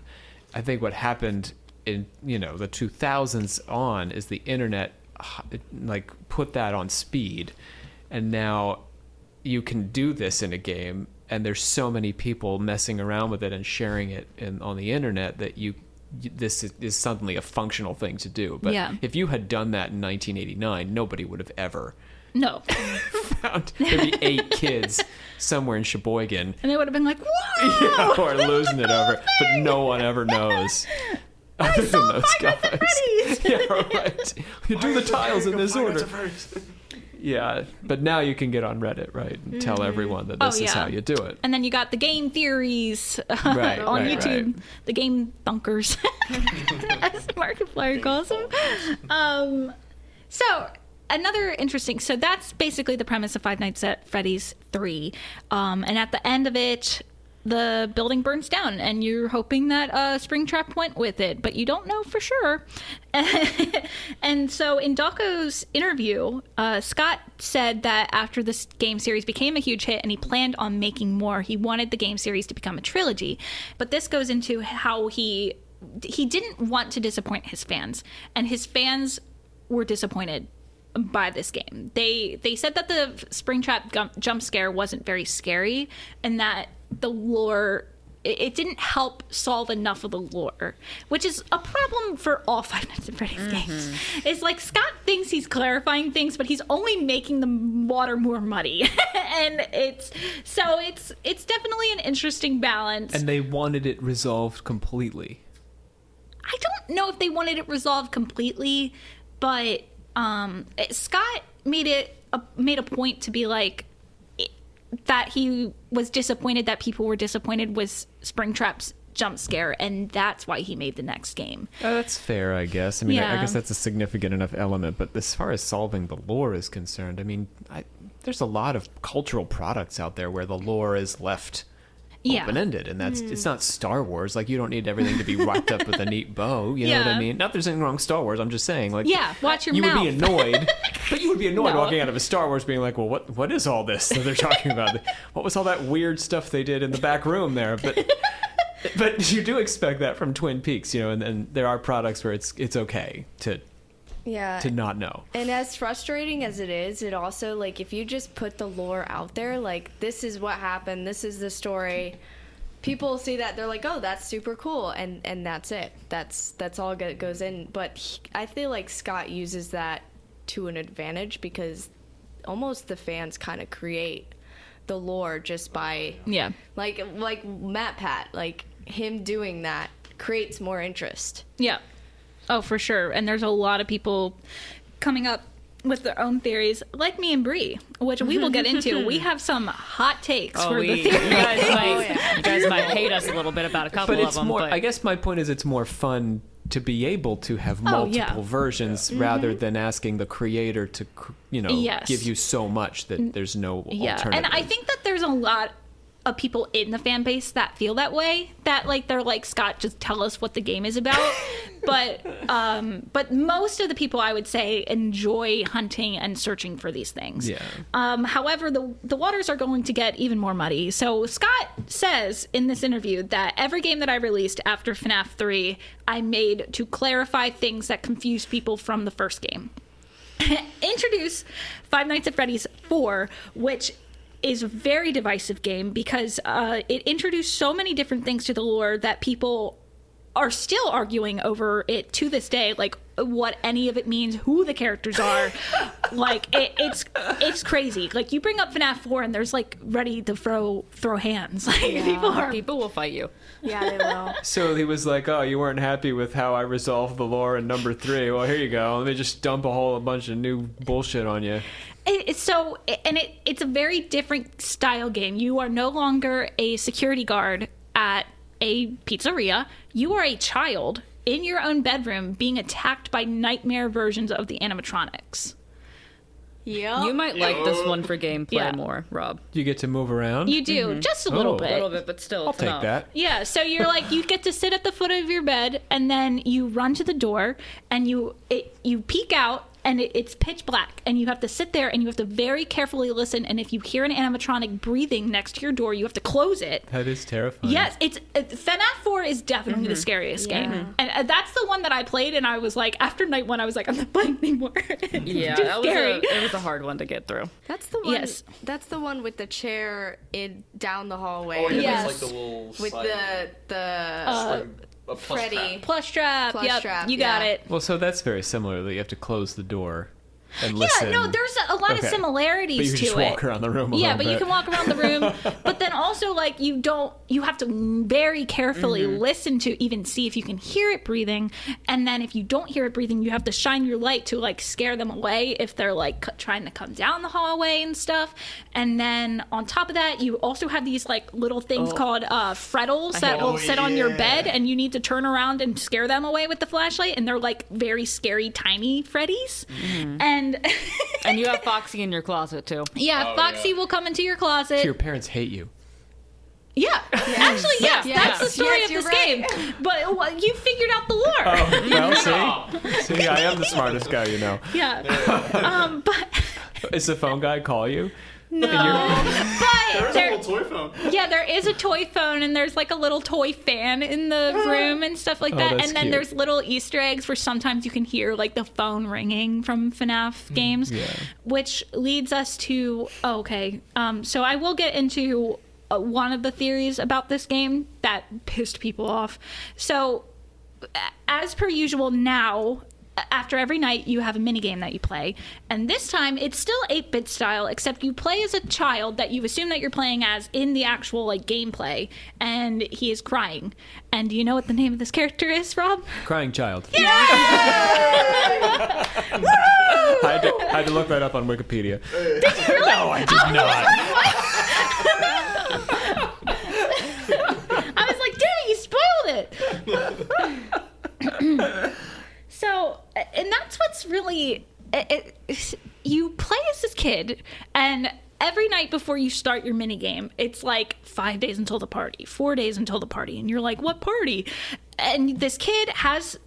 S5: I think what happened in the 2000s on is the internet like put that on speed, and now you can do this in a game, and there's so many people messing around with it and sharing it on the internet that this is suddenly a functional thing to do. But
S1: Yeah.
S5: if you had done that in 1989, nobody would have ever
S1: No.
S5: found. There'd be 8 kids somewhere in Sheboygan
S1: And they would have been like, whoa!
S5: who are losing it over, but no one ever knows. Other than those guys. Yeah, right. You do the tiles in this order. Yeah, but now you can get on Reddit, right, and tell everyone that this is how you do it.
S1: And then you got the game theories
S5: Right,
S1: on
S5: right,
S1: YouTube.
S5: right.
S1: The game thunkers, as Markiplier calls them. So another interesting. So that's basically the premise of Five Nights at Freddy's 3. And at the end of it, the building burns down, and you're hoping that Springtrap went with it, but you don't know for sure. And so in Dawko's interview, Scott said that after this game series became a huge hit and he planned on making more, he wanted the game series to become a trilogy. But this goes into how he didn't want to disappoint his fans, and his fans were disappointed by this game. They said that the Springtrap jump scare wasn't very scary, and that the lore, it didn't help solve enough of the lore, which is a problem for all Five Nights at Freddy's games. It's like Scott thinks he's clarifying things, but he's only making the water more muddy. And it's definitely an interesting balance.
S5: And they wanted it resolved completely.
S1: I don't know if they wanted it resolved completely, but Scott made a point to be like that he was disappointed that people were disappointed with Springtrap's jump scare, and that's why he made the next game.
S5: That's fair, I guess. I mean, I
S1: Yeah.
S5: guess that's a significant enough element. But as far as solving the lore is concerned, I mean, there's a lot of cultural products out there where the lore is left
S1: Yeah.
S5: open-ended, and it's not Star Wars. Like, you don't need everything to be wrapped up with a neat bow. You know what I
S1: Yeah.
S5: mean? Not that there's anything wrong with Star Wars. I'm just saying, like,
S1: Yeah, watch your
S5: you
S1: mouth.
S5: would be annoyed, but you would be annoyed
S1: No.
S5: walking out of a Star Wars being like, well, what is all this that they're talking about? What was all that weird stuff they did in the back room there? But you do expect that from Twin Peaks, and there are products where it's okay to not know.
S3: And as frustrating as it is, it also, like, if you just put the lore out there, like, this is what happened, this is the story, people see that, they're like, oh, that's super cool, and that's it. That's all that goes in. But I feel like Scott uses that to an advantage, because almost the fans kind of create the lore just by,
S1: Yeah.
S3: like Matt Pat, like, him doing that creates more interest.
S1: Yeah. Oh, for sure. And there's a lot of people coming up with their own theories, like me and Bree, which we will get into. We have some hot takes for the theory.
S2: You guys might hate us a little bit about a couple
S5: But
S2: of
S5: it's
S2: them.
S5: more.
S2: But
S5: I guess my point is, it's more fun to be able to have multiple versions rather than asking the creator to, give you so much that there's no alternative.
S1: And I think that there's a lot of people in the fan base that feel that way, that like they're like, Scott, just tell us what the game is about. but most of the people, I would say, enjoy hunting and searching for these things. However, the waters are going to get even more muddy. So Scott says in this interview that every game that I released after FNAF 3 I made to clarify things that confused people from the first game. Introduce Five Nights at Freddy's 4, which is a very divisive game because it introduced so many different things to the lore that people are still arguing over it to this day, like what any of it means, who the characters are. Like it's crazy. Like you bring up FNAF 4 and there's like ready to throw hands. Like
S2: people will fight you.
S3: Yeah, they will.
S5: So he was like, "Oh, you weren't happy with how I resolved the lore in number 3. Well, here you go. Let me just dump a bunch of new bullshit on you."
S1: It's a very different style game. You are no longer a security guard at a pizzeria. You are a child in your own bedroom being attacked by nightmare versions of the animatronics.
S3: Yeah.
S2: You might like this one for gameplay more, Rob.
S5: You get to move around.
S1: You do, just a little bit.
S2: A little bit, but still,
S5: I'll
S2: it's
S5: take
S2: enough.
S5: that.
S1: Yeah, so you're like, you get to sit at the foot of your bed, and then you run to the door, and you peek out, and it's pitch black, and you have to sit there, and you have to very carefully listen, and if you hear an animatronic breathing next to your door, you have to close it.
S5: That is terrifying.
S1: Yes, FNAF 4 is definitely the scariest game. And that's the one that I played, and I was like, after night 1, I was like, I'm not playing anymore.
S2: Yeah,
S1: Too
S2: that
S1: scary.
S2: it was a hard one to get through.
S3: That's the one.
S1: Yes.
S3: That's the one with the chair down the hallway.
S4: Oh, yeah,
S1: Yes.
S4: that's like the little
S3: With
S4: slide-
S3: the
S4: a plus
S3: Freddy.
S4: trap.
S1: Plus trap.
S3: Plus
S1: Yep,
S3: trap,
S1: you got
S3: yeah.
S1: it.
S5: Well, so that's very similar. That you have to close the door and listen.
S1: Yeah, no, there's a lot of
S5: Okay.
S1: similarities
S5: But you
S1: to
S5: just
S1: it.
S5: walk around the room a
S1: Yeah,
S5: little
S1: but you
S5: bit.
S1: can walk around the room. But then also, like, you have to very carefully listen to even see if you can hear it breathing. And then if you don't hear it breathing, you have to shine your light to, like, scare them away if they're, like, trying to come down the hallway and stuff. And then on top of that, you also have these, like, little things called frettles that will sit on your bed, and you need to turn around and scare them away with the flashlight. And they're, like, very scary, tiny Freddys. And...
S2: And you have Foxy in your closet, too.
S1: Yeah, Foxy will come into your closet.
S5: So your parents hate you.
S1: Yeah. Actually, yes.
S2: Yes.
S1: That's the story
S3: Yes,
S1: of
S3: you're
S1: this
S3: right.
S1: game. But you figured out the lore.
S5: Well, see, I am the smartest guy, you know.
S1: Yeah. But
S5: Is the phone guy call you?
S1: no.
S4: There's
S1: But
S4: a little toy phone.
S1: yeah, there is a toy phone, and there's like a little toy fan in the room and stuff like that.
S5: that's
S1: And then
S5: cute.
S1: there's little Easter eggs where sometimes you can hear like the phone ringing from FNAF games,
S5: yeah.
S1: which leads us to so I will get into one of the theories about this game that pissed people off. So, as per usual now, after every night you have a minigame that you play, and this time it's still 8-bit style, except you play as a child that you assume that you're playing as in the actual like gameplay, and he is crying. And do you know what the name of this character is, Rob?
S5: Crying child.
S1: Yeah!
S5: I had to look that up on Wikipedia. No, I did not.
S1: I was like, damn it, you spoiled it. So, and that's what's really, you play as this kid, and every night before you start your minigame, it's like 5 days until the party, 4 days until the party, and you're like, what party? And this kid has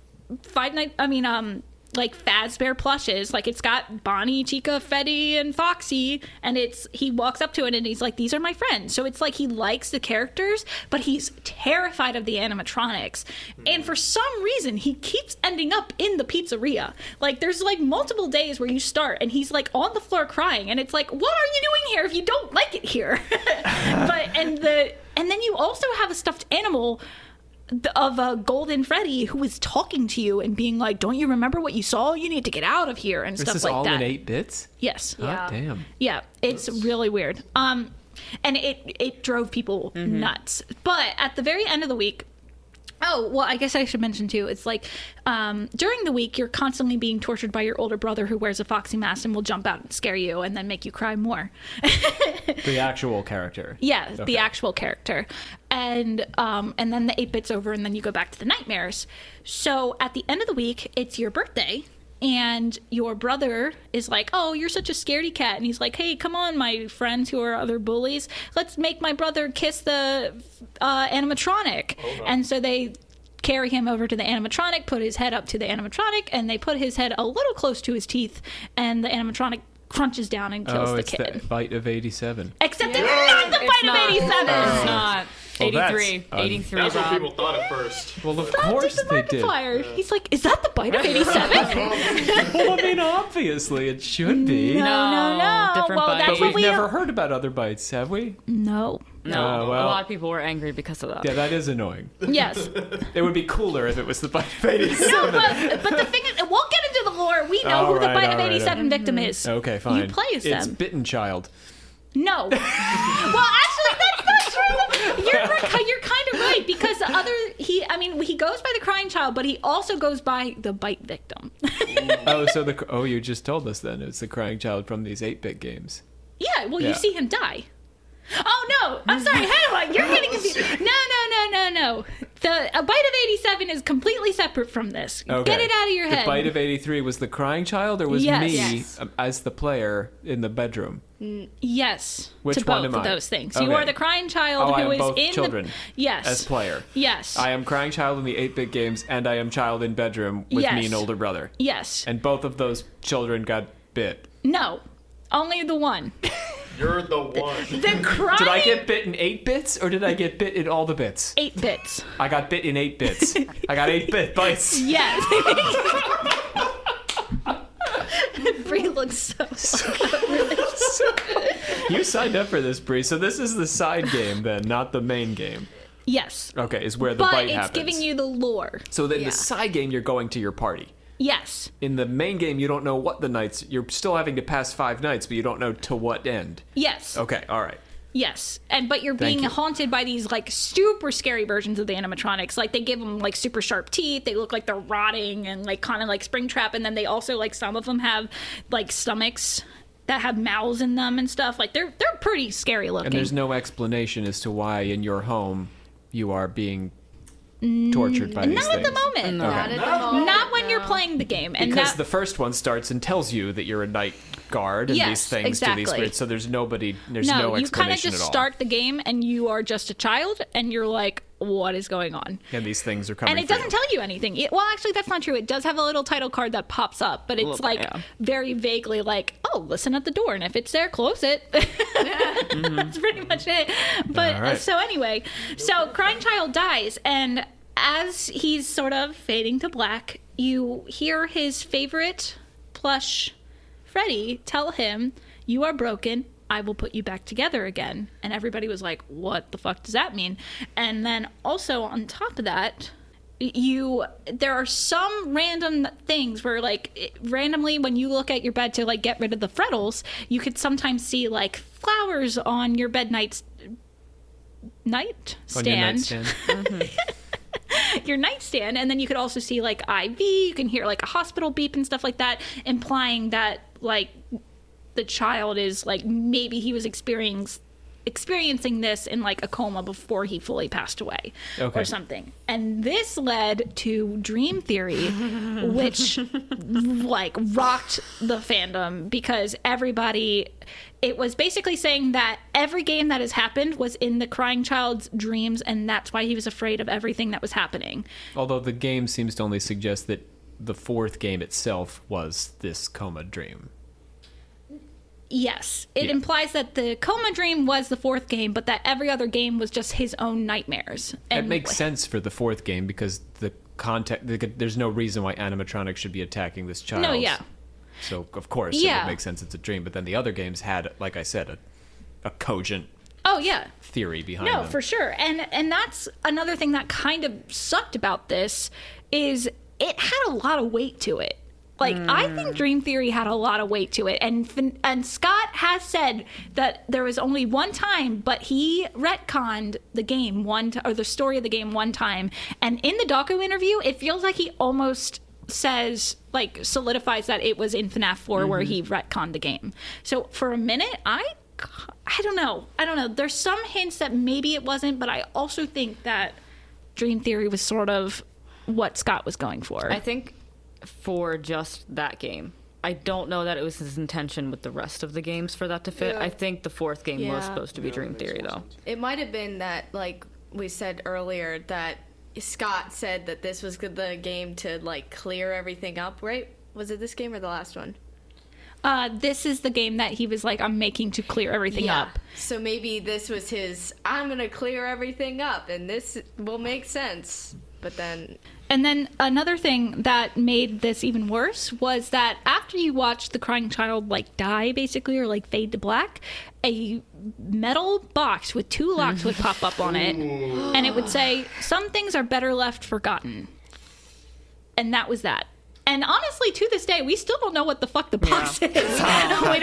S1: like Fazbear plushes, like it's got Bonnie, Chica, Freddy, and Foxy, and he walks up to it and he's like, these are my friends. So it's like he likes the characters, but he's terrified of the animatronics. And for some reason, he keeps ending up in the pizzeria. Like there's like multiple days where you start and he's like on the floor crying, and it's like, what are you doing here if you don't like it here? And then you also have a stuffed animal of a golden Freddy who is talking to you and being like, don't you remember what you saw? You need to get out of here and
S5: This
S1: stuff
S5: is
S1: like
S5: all
S1: that.
S5: in 8 bits?
S1: Yes.
S5: Oh, damn.
S1: Yeah, it's really weird. And it drove people nuts. But at the very end of the week, Oh, well, I guess I should mention too. It's like during the week, you're constantly being tortured by your older brother who wears a foxy mask and will jump out and scare you and then make you cry more.
S5: The actual character.
S1: Yeah,
S5: Okay.
S1: the actual character. And then the 8-bit's over and then you go back to the nightmares. So at the end of the week, it's your birthday. And your brother is like, oh, you're such a scaredy cat. And he's like, hey, come on, my friends who are other bullies. Let's make my brother kiss the animatronic.
S4: Oh, no.
S1: And so they carry him over to the animatronic, put his head up to the animatronic, and they put his head a little close to his teeth. And the animatronic crunches down and kills
S5: Oh,
S1: the
S5: it's
S1: kid.
S5: the bite of 87.
S1: Except it's not the bite of 87.
S2: It's not.
S5: Well,
S2: 83.
S5: that's
S2: 83,
S4: That's what
S2: Rob.
S4: people thought at first.
S5: Well, of
S1: That's
S5: course
S1: just a
S5: they did.
S1: Markiplier. He's like, is that the bite of 87?
S5: Well, I mean, obviously it should be.
S1: No.
S2: Different
S1: Well,
S2: bite.
S1: that's
S5: But
S1: what
S5: we've
S1: we
S5: never heard about other bites, have we?
S1: No.
S2: No,
S5: Oh, well.
S2: a lot of people were angry because of that.
S5: Yeah, that is annoying.
S1: Yes.
S5: It would be cooler if it was the bite of 87.
S1: No, but the thing is, we'll get into the lore. We know who the
S5: Alright,
S1: bite of
S5: alright,
S1: 87 victim is.
S5: Okay, fine.
S1: You play as
S5: It's
S1: them.
S5: Bitten Child.
S1: No. Well, actually, that's not true. You're kind of right because he goes by the crying child, but he also goes by the bite victim.
S5: Oh, you just told us then. It's the crying child from these 8-bit games.
S1: Yeah, well,
S5: Yeah.
S1: you see him die. Oh, no. I'm sorry. Hang on. You're getting confused. No. A bite of 87 is completely separate from this.
S5: Okay.
S1: Get it out of your head.
S5: The bite of 83 was the crying child, or was
S1: Yes.
S5: me
S1: Yes.
S5: as the player in the bedroom?
S1: Yes.
S5: Which
S1: to
S5: one
S1: both
S5: am
S1: of
S5: I?
S1: those things.
S5: Okay.
S1: You are the crying child
S5: Oh, I
S1: who
S5: am
S1: is
S5: both
S1: in
S5: children
S1: the... Yes.
S5: as player.
S1: Yes.
S5: I am crying child in the 8-bit games, and I am child in bedroom with
S1: Yes.
S5: me and older brother.
S1: Yes.
S5: And both of those children got bit.
S1: No. Only the one.
S4: You're the one.
S1: The crying...
S5: Did I get bit in 8 bits, or did I get bit in all the bits?
S1: 8 bits.
S5: I got bit in 8 bits. I got 8-bit bites.
S1: Yes. Bree looks so...
S5: You signed up for this, Bree, so this is the side game then, not the main game.
S1: Yes.
S5: Okay, is where the
S1: But
S5: bite
S1: it's
S5: happens.
S1: giving you the lore.
S5: So then
S3: Yeah.
S5: the side game, you're going to your party.
S1: Yes.
S5: In the main game, you don't know what the nights. You're still having to pass 5 nights, but you don't know to what end.
S1: Yes.
S5: Okay, all right.
S1: Yes. But you're
S5: Thank
S1: being
S5: you.
S1: haunted by these like super scary versions of the animatronics. Like they give them like super sharp teeth. They look like they're rotting and like kind of like Springtrap. And then they also like some of them have like stomachs that have mouths in them and stuff. Like they're pretty scary looking.
S5: And there's no explanation as to why in your home you are being tortured by these
S1: Not
S5: things.
S1: at the moment.
S3: Not at the moment.
S1: Not when you're playing the game. And
S5: Because
S1: that,
S5: the first one starts and tells you that you're a night guard and
S1: Yes,
S5: these things do these
S1: exactly.
S5: weird. So there's no
S1: no,
S5: explanation
S1: you kind of just
S5: at all.
S1: start the game and you are just a child and you're like, what is going on?
S5: And these things are coming.
S1: And it
S5: for
S1: doesn't
S5: you.
S1: tell you anything. Well, actually, that's not true. It does have a little title card that pops up, but it's
S2: Little-
S1: like
S2: yeah.
S1: very vaguely like, oh, listen at the door, and if it's there, close it. That's pretty much it. But
S5: All right.
S1: so anyway, so Crying Child dies, and as he's sort of fading to black, you hear his favorite plush, Freddy, tell him, "You are broken. I will put you back together again." And everybody was like, what the fuck does that mean? And then also on top of that, there are some random things where like randomly when you look at your bed to like get rid of the frettles, you could sometimes see like flowers on your bed nightstand.
S5: On your nightstand.
S1: Your nightstand, and then you could also see like IV, you can hear like a hospital beep and stuff like that, implying that like the child is like maybe he was experiencing this in like a coma before he fully passed away
S5: Okay.
S1: or something. And this led to Dream Theory, which like rocked the fandom because it was basically saying that every game that has happened was in the crying child's dreams, and that's why he was afraid of everything that was happening.
S5: Although the game seems to only suggest that the 4th game itself was this coma dream.
S1: Yes, it
S5: Yeah.
S1: implies that the coma dream was the 4th game, but that every other game was just his own nightmares.
S5: It makes sense for the 4th game because the context. There's no reason why animatronics should be attacking this child.
S1: No, yeah.
S5: So of course it
S1: Yeah.
S5: would make sense it's a dream. But then the other games had, like I said, a cogent
S1: Oh yeah.
S5: theory behind
S1: No,
S5: them.
S1: for sure. And that's another thing that kind of sucked about this is it had a lot of weight to it. Like, I think Dream Theory had a lot of weight to it. And Scott has said that there was only one time, but he retconned the game or the story of the game one time. And in the docu interview, it feels like he almost says, like, solidifies that it was in FNAF 4 where he retconned the game. So for a minute, I don't know. There's some hints that maybe it wasn't, but I also think that Dream Theory was sort of what Scott was going for.
S2: I think for just that game. I don't know that it was his intention with the rest of the games for that to fit.
S3: Yeah.
S2: I think the fourth game was supposed to be Dream
S4: that
S2: Theory,
S4: makes
S2: though.
S4: more sense.
S3: It might have been that, like we said earlier, that Scott said that this was the game to, like, clear everything up, right? Was it this game or the last one?
S1: This is the game that he was like, I'm making to clear everything up.
S3: So maybe this was his, I'm going to clear everything up, and this will make sense. But then...
S1: And then another thing that made this even worse was that after you watch the crying child, like, die, basically, or, like, fade to black, a metal box with 2 locks would pop up on it, and it would say, some things are better left forgotten. And that was that. And honestly, to this day, we still don't know what the fuck the box is. We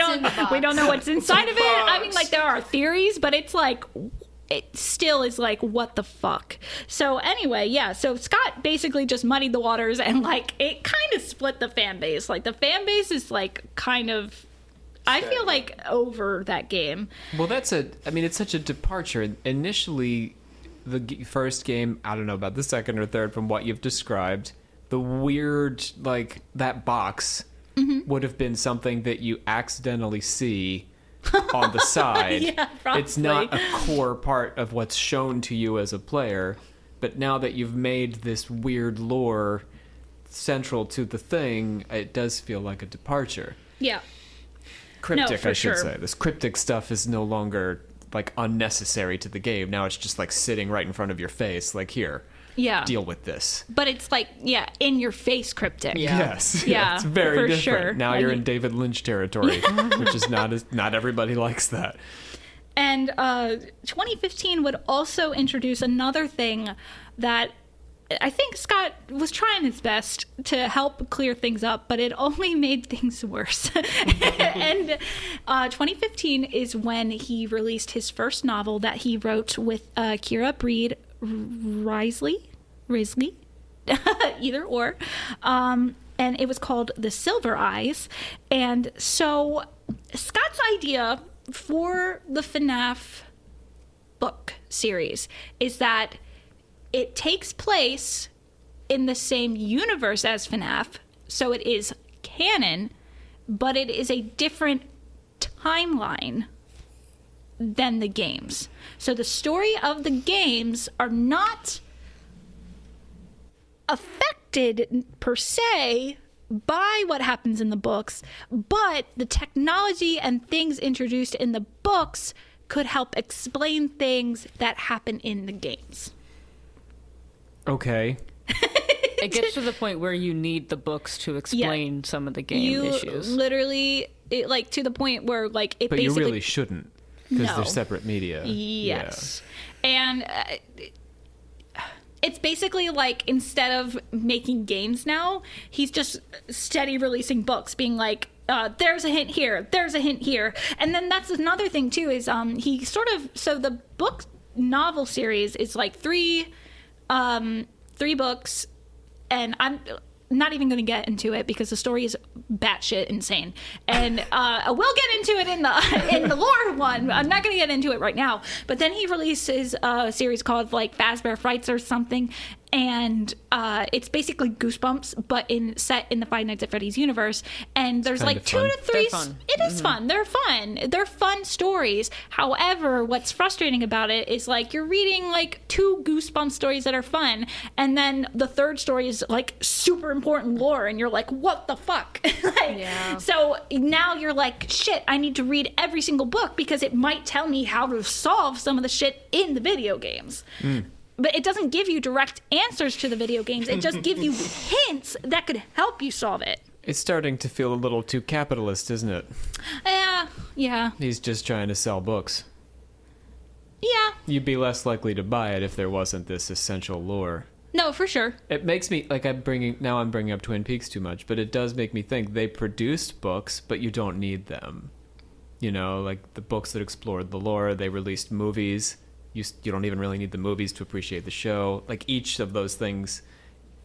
S1: don't know what's inside of it. I mean, like, there are theories, but it's like... It still is like, what the fuck? So anyway, yeah, so Scott basically just muddied the waters, and, like, it kind of split the fan base. Like, the fan base is, like, kind of, I feel like, over that game.
S5: Well, it's such a departure. Initially, the first game, I don't know about the second or third from what you've described, the weird, like, that box would have been something that you accidentally see on the side.
S1: Yeah, probably.
S5: It's not a core part of what's shown to you as a player, but now that you've made this weird lore central to the thing, it does feel like a departure.
S1: Yeah.
S5: Cryptic,
S1: for
S5: I should
S1: sure.
S5: say. This cryptic stuff is no longer, like, unnecessary to the game. Now it's just, like, sitting right in front of your face, like, here,
S1: Yeah.
S5: deal with this.
S1: But it's like, yeah, in your face cryptic.
S2: Yeah.
S5: Yes.
S1: Yeah,
S5: it's very
S1: for
S5: different.
S1: sure.
S5: Now
S1: Like,
S5: you're in David Lynch territory, which is not everybody likes that.
S1: And 2015 would also introduce another thing that I think Scott was trying his best to help clear things up, but it only made things worse. And 2015 is when he released his first novel that he wrote with Kira Breed Risley, either or. And it was called The Silver Eyes. And so Scott's idea for the FNAF book series is that it takes place in the same universe as FNAF, so it is canon, but it is a different timeline than the games. So the story of the games are not affected per se by what happens in the books, but the technology and things introduced in the books could help explain things that happen in the games.
S5: Okay.
S2: It gets to the point where you need the books to explain some of the game issues.
S1: Literally, like, to the point where, like, it
S5: But
S1: basically...
S5: you really shouldn't, because
S1: No.
S5: they're separate media.
S1: Yes. And it's basically like, instead of making games now, he's just steady releasing books, being like, there's a hint here, there's a hint here. And then that's another thing, too, is he sort of... So the book novel series is like three books, and I'm not even going to get into it because the story is batshit insane. And we'll get into it in the lore one. I'm not going to get into it right now. But then he releases a series called, like, Fazbear Frights or something, and it's basically Goosebumps, but set in the Five Nights at Freddy's universe. And there's
S5: kind
S1: like
S5: of
S1: 2
S5: fun.
S1: to 3.
S2: They're fun.
S1: It is fun. They're fun. They're fun stories. However, what's frustrating about it is, like, you're reading like 2 Goosebumps stories that are fun, and then the third story is like super important lore, and you're like, what the fuck? Like,
S3: Yeah.
S1: So now you're like, shit, I need to read every single book because it might tell me how to solve some of the shit in the video games. But it doesn't give you direct answers to the video games. It just gives you hints that could help you solve it.
S5: It's starting to feel a little too capitalist, isn't it?
S1: Yeah.
S5: He's just trying to sell books.
S1: Yeah.
S5: You'd be less likely to buy it if there wasn't this essential lore.
S1: No, for sure.
S5: It makes me like I'm bringing up Twin Peaks too much, but it does make me think they produced books, but you don't need them. You know, like the books that explored the lore, they released movies. You don't even really need the movies to appreciate the show. Like each of those things,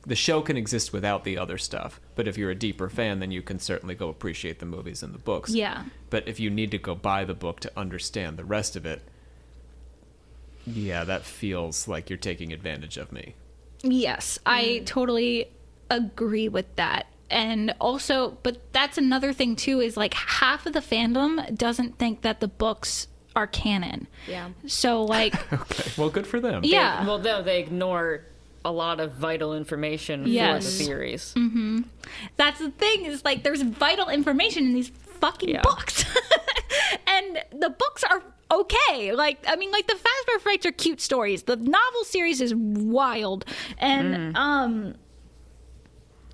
S5: the show can exist without the other stuff. But if you're a deeper fan, then you can certainly go appreciate the movies and the books.
S1: Yeah.
S5: But if you need to go buy the book to understand the rest of it, yeah, that feels like you're taking advantage of me.
S1: Yes, I totally agree with that. And also, but that's another thing too, is like half of the fandom doesn't think that the books are canon.
S3: Yeah.
S1: So like,
S5: Okay, well, good for them.
S1: yeah.
S2: Well, no, they ignore a lot of vital information for the
S1: Yes.
S2: series.
S1: That's the thing, is like there's vital information in these fucking
S2: Yeah.
S1: books. And the books are okay. Like, I mean, like the Fazbear Frights are cute stories. The novel series is wild. And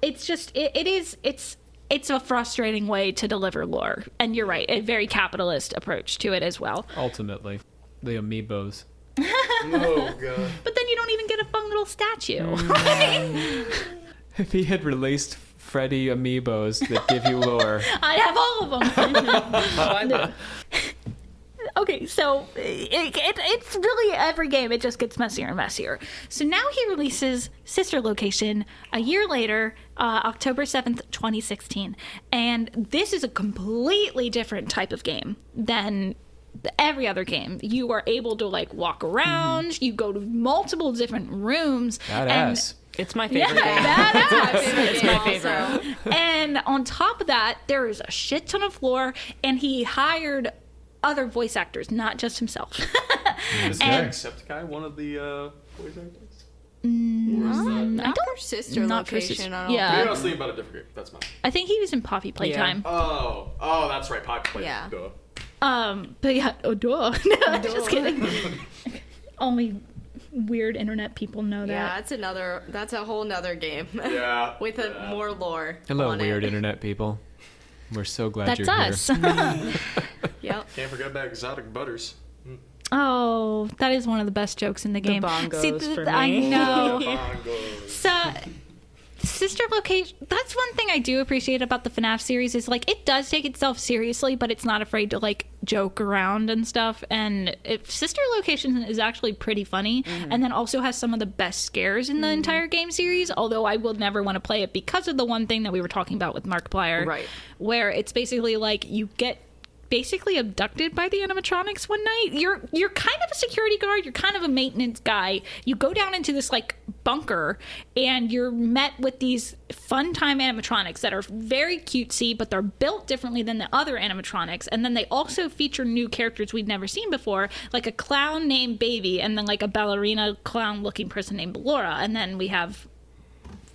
S1: it's just it's a frustrating way to deliver lore. And you're right, a very capitalist approach to it as well.
S5: Ultimately, the amiibos.
S4: Oh god.
S1: But then you don't even get a fun little statue.
S5: If he had released Freddy amiibos that give you lore,
S1: I have all of them.
S2: Oh,
S1: Okay, so it's really every game. It just gets messier and messier. So now he releases Sister Location a year later, October 7th, 2016. And this is a completely different type of game than every other game. You are able to like walk around. You go to multiple different rooms.
S5: badass.
S2: It's my
S1: Yeah,
S2: favorite game.
S1: badass.
S2: It's my favorite.
S1: And on top of that, there is a shit ton of lore, and he hired other voice actors, not just himself.
S4: Is
S1: And-
S4: Jacksepticeye one of the voice actors?
S3: Not for Sister
S1: Not for
S3: Location.
S1: Sister-
S3: I don't
S1: yeah.
S4: Maybe I was thinking about a different game. That's mine.
S1: I think he was in Poppy Playtime.
S4: Oh, that's right. Pop Play.
S3: Yeah.
S4: Duh.
S1: But yeah, oh duh. No, just kidding. Only weird internet people know
S3: Yeah,
S1: that.
S3: that's a whole nother game.
S4: Yeah.
S3: With more lore.
S5: Hello,
S3: on
S5: weird
S3: it.
S5: internet people. We're so glad
S1: That's
S5: you're
S1: us.
S3: Yep.
S4: Can't forget about exotic butters.
S1: Oh, that is one of the best jokes in the game.
S2: bongos for
S1: I
S2: me.
S1: know.
S4: Bongos.
S1: So, Sister Location, that's one thing I do appreciate about the FNAF series is like it does take itself seriously, but it's not afraid to like joke around and stuff. And Sister Location is actually pretty funny, and then also has some of the best scares in the entire game series. Although I will never want to play it because of the one thing that we were talking about with Markiplier,
S2: Right.
S1: where it's basically like you get basically abducted by the animatronics one night. You're kind of a security guard, you're kind of a maintenance guy. You go down into this like bunker and you're met with these fun time animatronics that are very cutesy, but they're built differently than the other animatronics. And then they also feature new characters we'd never seen before, like a clown named Baby, and then like a ballerina clown looking person named Laura. And then we have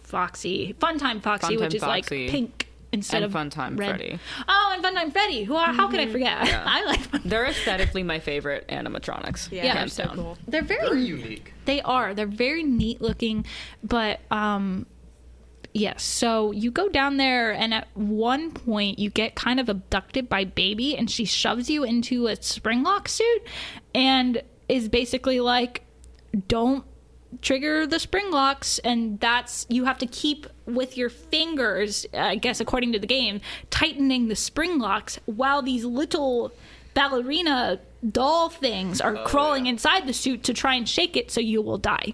S1: Foxy, Funtime Foxy,
S2: Funtime
S1: which is
S2: Foxy.
S1: like pink instead
S2: And
S1: of
S2: Funtime
S1: red.
S2: Freddy.
S1: Oh, and Funtime Freddy. How could I forget? I like Funtime.
S2: They're aesthetically my favorite animatronics.
S3: Yeah, they're
S2: hands
S3: so
S2: down.
S3: cool.
S1: They're
S4: Very
S1: very
S4: unique.
S1: They are. They're very neat looking, but yes. So you go down there, and at one point you get kind of abducted by Baby, and she shoves you into a springlock suit, and is basically like, "Don't trigger the spring locks," and that's you have to keep with your fingers, I guess according to the game, tightening the spring locks while these little ballerina doll things are crawling inside the suit to try and shake it so you will die.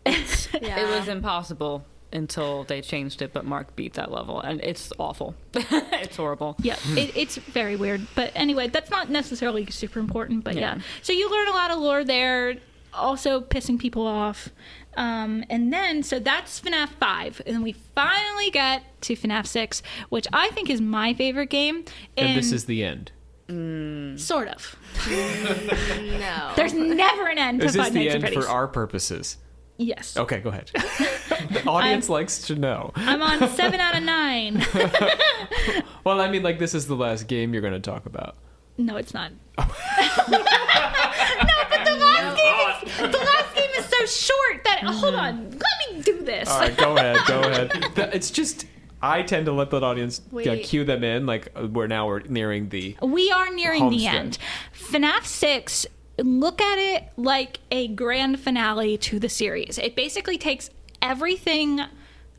S3: Yeah.
S2: It was impossible until they changed it, but Mark beat that level, and it's awful. It's horrible.
S1: Yeah, it's very weird. But anyway, that's not necessarily super important, but yeah.
S2: Yeah.
S1: So you learn a lot of lore there, also pissing people off. And then, so that's FNAF 5. And then we finally get to FNAF 6, which I think is my favorite game.
S5: And this is the end.
S1: Sort of.
S3: No.
S1: There's never an end to
S5: This is
S1: Five
S5: the
S1: Nights at
S5: end
S1: Freddy's.
S5: for our purposes.
S1: Yes.
S5: Okay, go ahead. The audience likes to know.
S1: I'm on 7 out of 9.
S5: Well, I mean, like, this is the last game you're going to talk about.
S1: No, it's not. No, but the last game is so short that, hold on, let me do this.
S5: All right, go ahead. It's just, I tend to let the audience
S3: Wait.
S5: cue them in. Like, we're nearing the...
S1: We are nearing the
S5: Homestead.
S1: end. FNAF 6, look at it like a grand finale to the series. It basically takes everything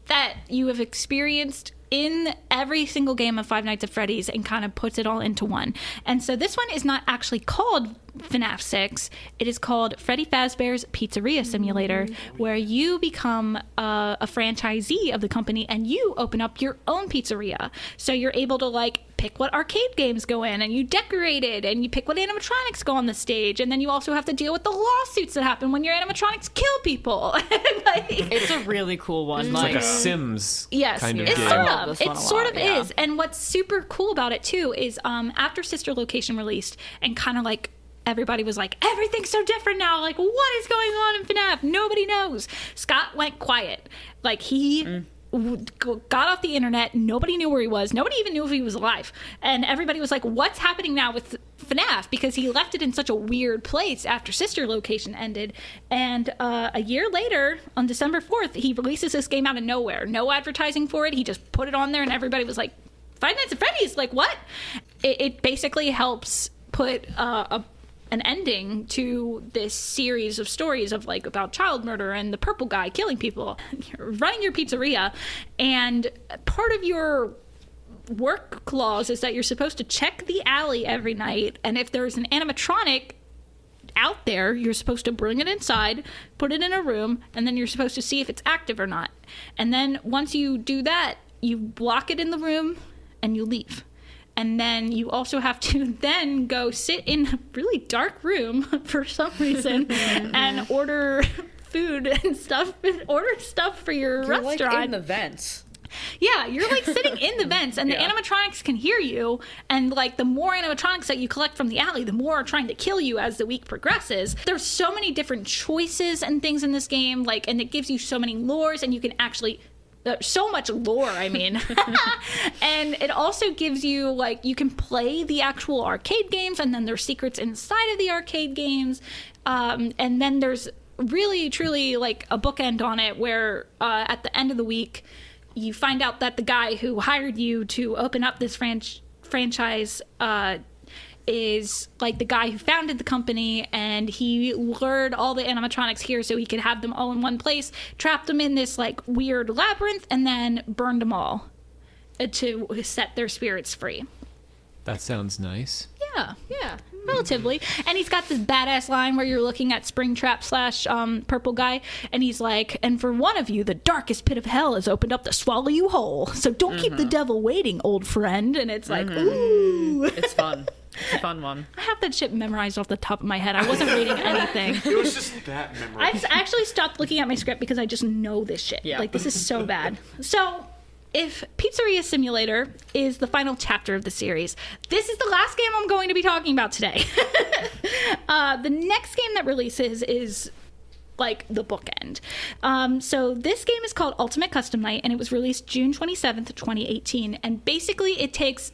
S1: that you have experienced in every single game of Five Nights at Freddy's and kind of puts it all into one. And so this one is not actually called FNAF 6. It is called Freddy Fazbear's Pizzeria Simulator, where you become a franchisee of the company and you open up your own pizzeria. So you're able to like pick what arcade games go in, and you decorate it, and you pick what animatronics go on the stage, and then you also have to deal with the lawsuits that happen when your animatronics kill people. Like,
S2: It's a really cool one.
S5: It's like a Sims
S1: yes,
S5: kind of
S1: it
S5: game.
S1: sort
S2: I love
S1: of.
S2: this
S1: It
S2: one a
S1: sort
S2: lot,
S1: of
S2: yeah.
S1: is. And what's super cool about it too is after Sister Location released, and kind of like everybody was like, everything's so different now. Like, what is going on in FNAF? Nobody knows. Scott went quiet. Like he. Got off the internet. Nobody knew where he was. Nobody even knew if he was alive. And everybody was like, what's happening now with FNAF? Because he left it in such a weird place after Sister Location ended. And a year later, on December 4th, he releases this game out of nowhere. No advertising for it. He just put it on there and everybody was like, Five Nights at Freddy's? Like, what? It basically helps put an ending to this series of stories of like about child murder and the purple guy killing people. You're running your pizzeria, and part of your work clause is that you're supposed to check the alley every night, and if there's an animatronic out there, you're supposed to bring it inside, put it in a room, and then you're supposed to see if it's active or not. And then once you do that, you lock it in the room and you leave. And then you also have to then go sit in a really dark room for some reason and order food and stuff, order stuff for your restaurant.
S2: Like in the vents.
S1: Yeah, you're like sitting in the vents, and the animatronics can hear you. And like the more animatronics that you collect from the alley, the more are trying to kill you as the week progresses. There's so many different choices and things in this game, like, and it gives you so many lures, and you can actually. So much lore, I mean. And it also gives you, like, you can play the actual arcade games, and then there's secrets inside of the arcade games. And then there's really, truly, like, a bookend on it where at the end of the week, you find out that the guy who hired you to open up this franchise is like the guy who founded the company, and he lured all the animatronics here so he could have them all in one place, trapped them in this like weird labyrinth, and then burned them all to set their spirits free.
S5: That sounds nice.
S1: Yeah, relatively. And he's got this badass line where you're looking at Springtrap / Purple Guy, and he's like, and for one of you, the darkest pit of hell has opened up to swallow you whole. So don't keep the devil waiting, old friend. And it's like, ooh.
S2: It's fun. It's a fun one.
S1: I have that shit memorized off the top of my head. I wasn't reading anything.
S4: It was just that
S1: I
S4: memorable.
S1: actually stopped looking at my script because I just know this shit.
S2: Yeah.
S1: Like, this is so bad. So, if Pizzeria Simulator is the final chapter of the series, this is the last game I'm going to be talking about today. The next game that releases is like the bookend. So this game is called Ultimate Custom Night, and it was released June 27th, 2018. And basically it takes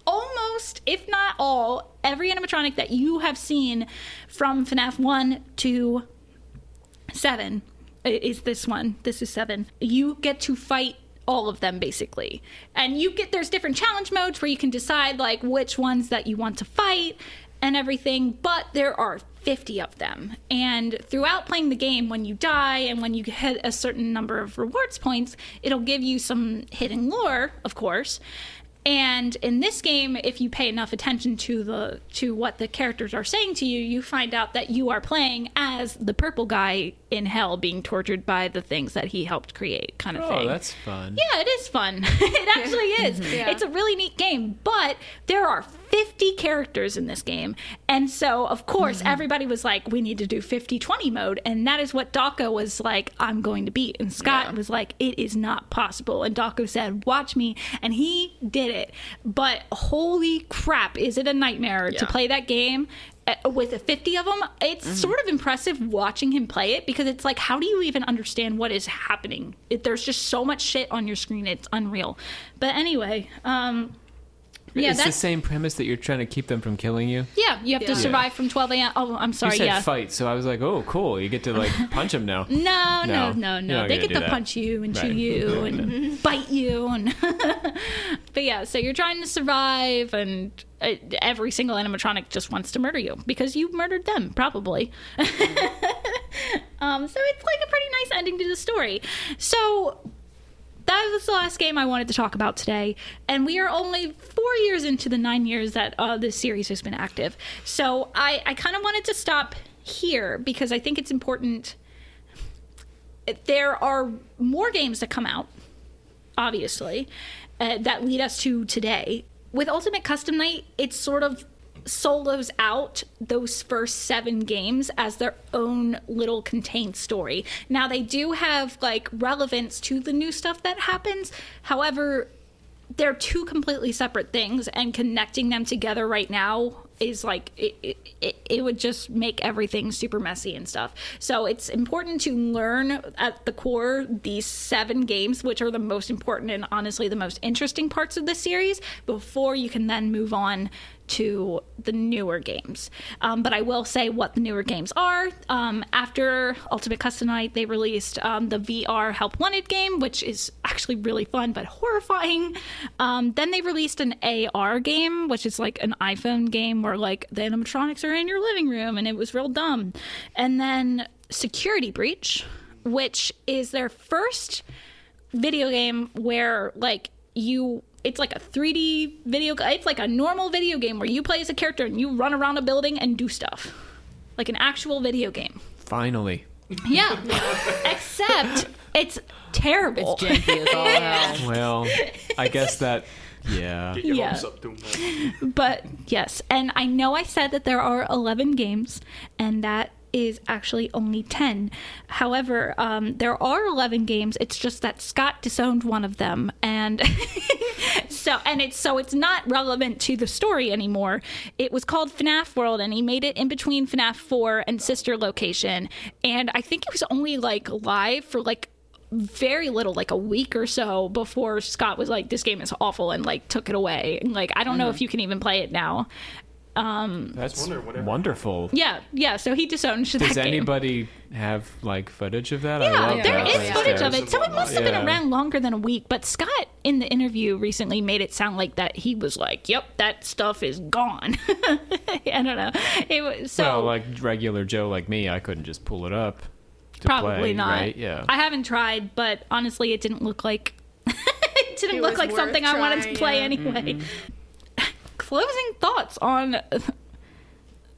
S1: almost, if not all, every animatronic that you have seen from FNAF 1 to 7 is this one. This is 7. You get to fight all of them basically, and there's different challenge modes where you can decide like which ones that you want to fight and everything, but there are 50 of them. And throughout playing the game, when you die and when you hit a certain number of rewards points, it'll give you some hidden lore, of course. And in this game, if you pay enough attention to what the characters are saying to you, you find out that you are playing as the purple guy in hell being tortured by the things that he helped create, kind of thing.
S5: Oh, that's fun.
S1: Yeah, it is fun. It actually is.
S3: Yeah.
S1: It's a really neat game, but there are 50 characters in this game. And so, of course, everybody was like, we need to do 50-20 mode. And that is what Dawko was like, I'm going to beat. And Scott was like, it is not possible. And Dawko said, watch me. And he did it. But holy crap, is it a nightmare to play that game with 50 of them? It's sort of impressive watching him play it, because it's like, how do you even understand what is happening? There's just so much shit on your screen. It's unreal. But anyway, yeah,
S5: it's the same premise that you're trying to keep them from killing you.
S1: Yeah, you have to survive from 12 a.m. Oh, I'm sorry,
S5: You said
S1: yeah.
S5: fight, so I was like, oh, cool. You get to like punch them now.
S1: No.
S5: You're
S1: They
S5: not
S1: get
S5: gonna
S1: to
S5: do that.
S1: punch you and chew
S5: Right.
S1: you and bite you. And but yeah, so you're trying to survive, and every single animatronic just wants to murder you because you murdered them, probably. So it's like a pretty nice ending to the story. So that was the last game I wanted to talk about today. And we are only 4 years into the 9 years that this series has been active. So I kind of wanted to stop here because I think it's important. There are more games that come out, obviously, that lead us to today. With Ultimate Custom Night, it's sort of solos out those first 7 games as their own little contained story. Now, they do have, like, relevance to the new stuff that happens. However, they're 2 completely separate things, and connecting them together right now is like it would just make everything super messy and stuff. So it's important to learn at the core these 7 games, which are the most important and honestly the most interesting parts of the series, before you can then move on to the newer games. But I will say what the newer games are. After Ultimate Custom Night, they released the VR Help Wanted game, which is actually really fun but horrifying. Then they released an AR game, which is like an iPhone game where like the animatronics are in your living room, and it was real dumb. And then Security Breach, which is their first video game where like it's like a 3D video. It's like a normal video game where you play as a character and you run around a building and do stuff. Like an actual video game.
S5: Finally.
S1: Yeah. Except it's terrible.
S2: It's janky as all hell.
S5: Well, I guess that, yeah.
S4: Get your
S1: Yeah.
S4: hopes up, doing that.
S1: But yes, and I know I said that there are 11 games, and that is actually only 10. However, there are 11 games. It's just that Scott disowned one of them, and so it's not relevant to the story anymore. It was called FNAF World, and he made it in between FNAF 4 and Sister Location, and I think it was only like live for like very little, like a week or so, before Scott was like, this game is awful, and like took it away. And like, I don't know if you can even play it now.
S5: That's
S4: wonder whatever.
S5: wonderful.
S1: Yeah, so he disowned that
S5: Does
S1: game.
S5: anybody have like footage of that?
S1: Yeah,
S5: love
S1: there
S5: that.
S1: is
S5: That's
S1: footage of
S5: fair.
S1: it. So it must have been
S5: Yeah.
S1: around longer than a week. But Scott, in the interview recently, made it sound like that he was like, yep, that stuff is gone. I don't know. It was, so
S5: Well, like regular Joe like me, I couldn't just pull it up to
S1: probably
S5: play,
S1: not.
S5: right? Yeah.
S1: I haven't tried, but honestly, it didn't look like it didn't
S3: It
S1: look
S3: was
S1: like
S3: worth
S1: something I wanted to
S3: trying,
S1: play
S3: yeah.
S1: anyway. Closing thoughts on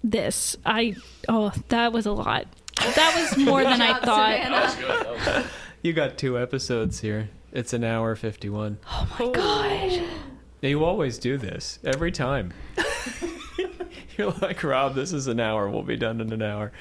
S1: this. That was a lot. That was more than I thought.
S3: Savannah.
S5: You got 2 episodes here. It's an hour 51.
S1: Oh my god.
S5: You always do this every time. You're like, Rob, this is an hour. We'll be done in an hour.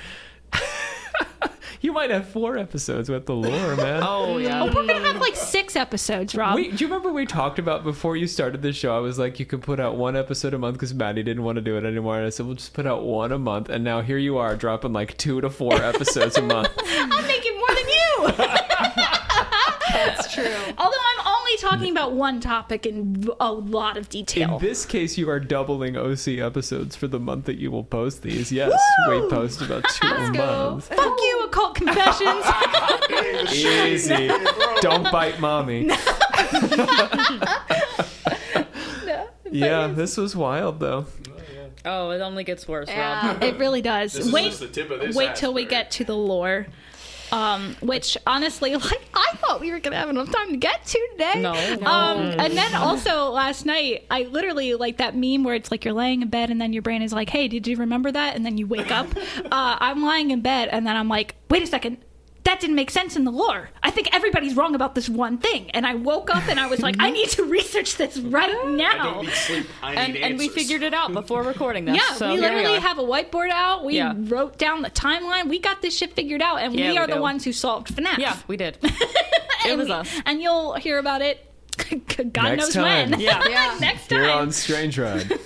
S5: You might have 4 episodes with the lore, man.
S2: Oh yeah.
S1: Oh, we're gonna have like 6 episodes, Rob.
S5: Do you remember we talked about before you started the show? I was like, you could put out 1 episode a month because Maddie didn't want to do it anymore. And I said, we'll just put out 1 a month. And now here you are dropping like 2 to 4 episodes a month.
S1: I'm making more than you.
S3: That's true.
S1: Although I'm only talking about one topic in a lot of detail.
S5: In this case, you are doubling OC episodes for the month that you will post these. Yes, we post about 2 a month.
S1: Fuck you, Occult Confessions.
S5: Easy. Don't bite mommy. Yeah, this was wild though.
S2: Oh, it only gets worse,
S3: Yeah.
S2: Rob.
S1: It really does.
S4: This is just the tip of this
S1: wait till we
S4: iceberg.
S1: get to the lore. Which honestly, like, I thought we were gonna have enough time to get to today.
S2: No.
S1: And then also last night, I literally, like that meme where it's like you're laying in bed and then your brain is like, hey, did you remember that? And then you wake up. I'm lying in bed and then I'm like, wait a second. That didn't make sense in the lore. I think everybody's wrong about this one thing. And I woke up and I was like, I need to research this right
S4: I
S1: now.
S4: don't need sleep. I need
S2: And we
S4: answers.
S2: figured it out before recording this.
S1: Yeah,
S2: so
S1: we
S2: here
S1: literally
S2: are.
S1: have a whiteboard out. We
S2: Yeah.
S1: wrote down the timeline. We got this shit figured out, and
S2: Yeah,
S1: we are
S2: we
S1: the
S2: do.
S1: ones who solved FNAF.
S2: Yeah, we did.
S1: And
S2: It was
S1: we-
S2: us.
S1: And you'll hear about it. God
S5: Next
S1: knows
S5: time.
S1: when.
S2: Yeah.
S3: Yeah.
S1: Next time.
S5: You're on Strange Ride.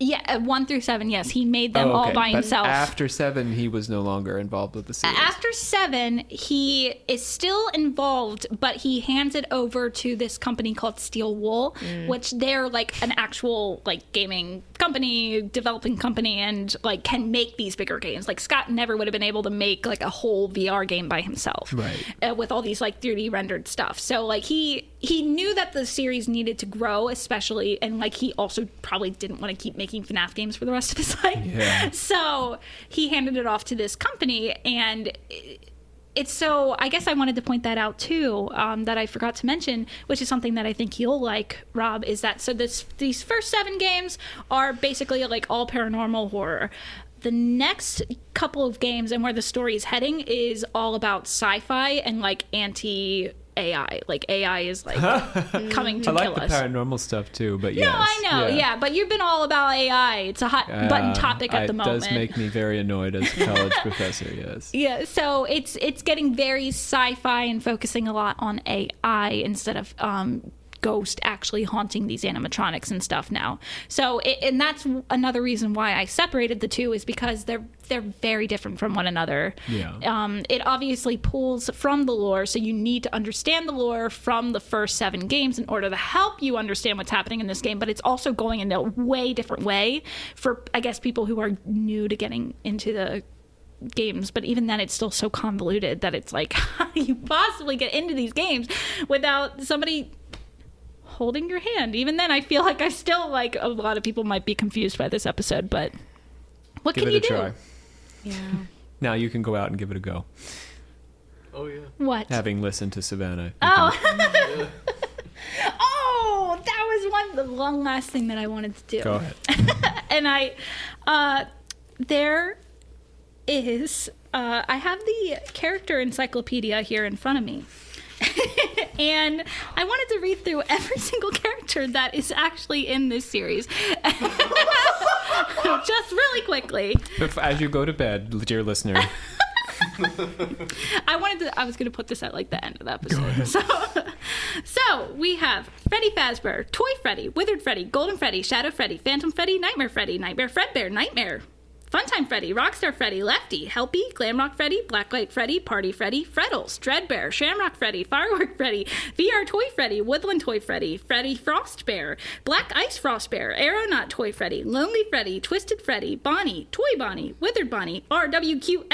S1: Yeah, 1 through 7. Yes, he made them all by
S5: But
S1: himself.
S5: after 7, he was no longer involved with the series.
S1: After 7, he is still involved, but he hands it over to this company called Steel Wool, which they're like an actual like gaming company, developing company, and like can make these bigger games. Like Scott never would have been able to make like a whole VR game by himself,
S5: right?
S1: With all these like 3D rendered stuff. So like he knew that the series needed to grow, especially, and like he also probably didn't want to keep making FNAF games for the rest of his life.
S5: Yeah.
S1: So he handed it off to this company, and it's so, I guess I wanted to point that out too, that I forgot to mention, which is something that I think you'll like, Rob, is that these first 7 games are basically like all paranormal horror. The next couple of games and where the story is heading is all about sci-fi and like anti-AI. Like AI is like coming to
S5: I like
S1: kill
S5: the
S1: us.
S5: paranormal stuff too, but yes.
S1: No, I know, yeah, but you've been all about AI. It's a hot button topic at the moment.
S5: It does make me very annoyed as a college professor, yes.
S1: Yeah, so it's getting very sci-fi and focusing a lot on AI instead of ghost actually haunting these animatronics and stuff now. So and that's another reason why I separated the two, is because they're very different from one another.
S5: Yeah.
S1: It obviously pulls from the lore, so you need to understand the lore from the first 7 games in order to help you understand what's happening in this game, but it's also going in a way different way for, I guess, people who are new to getting into the games. But even then, it's still so convoluted that it's like, how do you possibly get into these games without somebody holding your hand? Even then, I feel like I still, like, a lot of people might be confused by this episode, but what
S5: Give
S1: can
S5: it
S1: you
S5: a
S1: do?
S5: try.
S3: Yeah.
S5: Now you can go out and give it a go.
S4: Oh yeah.
S1: What?
S5: Having listened to Savannah.
S1: Oh. Oh, that was the long last thing that I wanted to do.
S5: Go ahead.
S1: And there is, I have the character encyclopedia here in front of me. And I wanted to read through every single character that is actually in this series. Just really quickly.
S5: As you go to bed, dear listener.
S1: I was going to put this at like the end of the episode. So we have Freddy Fazbear, Toy Freddy, Withered Freddy, Golden Freddy, Shadow Freddy, Phantom Freddy, Nightmare Fredbear, Nightmare, Funtime Freddy, Rockstar Freddy, Lefty, Helpy, Glamrock Freddy, Blacklight Freddy, Party Freddy, Freddles, Dreadbear, Shamrock Freddy, Firework Freddy, VR Toy Freddy, Woodland Toy Freddy, Freddy Frost Bear, Black Ice Frost Bear, Aeronaut Toy Freddy, Lonely Freddy, Twisted Freddy, Bonnie, Toy Bonnie, Withered Bonnie, RWQFSFASXC,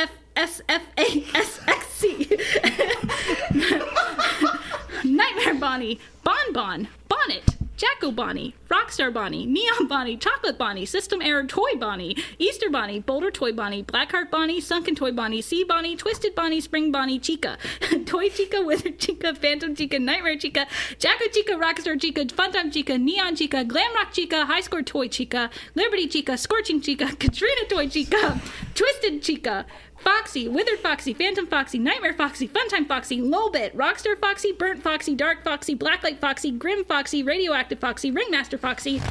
S1: Nightmare Bonnie, Bonbon, Bonnet, Jacko Bonnie, Rockstar Bonnie, Neon Bonnie, Chocolate Bonnie, System Error Toy Bonnie, Easter Bonnie, Boulder Toy Bonnie, Blackheart Bonnie, Sunken Toy Bonnie, Sea Bonnie, Twisted Bonnie, Spring Bonnie, Chica, Toy Chica, Withered Chica, Phantom Chica, Nightmare Chica, Jacko Chica, Rockstar Chica, Funtime Chica, Neon Chica, Glamrock Chica, High Score Toy Chica, Liberty Chica, Scorching Chica, Katrina Toy Chica, Twisted Chica, Foxy, Withered Foxy, Phantom Foxy, Nightmare Foxy, Funtime Foxy, Lolbit, Rockstar Foxy, Burnt Foxy, Dark Foxy, Blacklight Foxy, Grim Foxy, Radioactive Foxy, Ringmaster Foxy.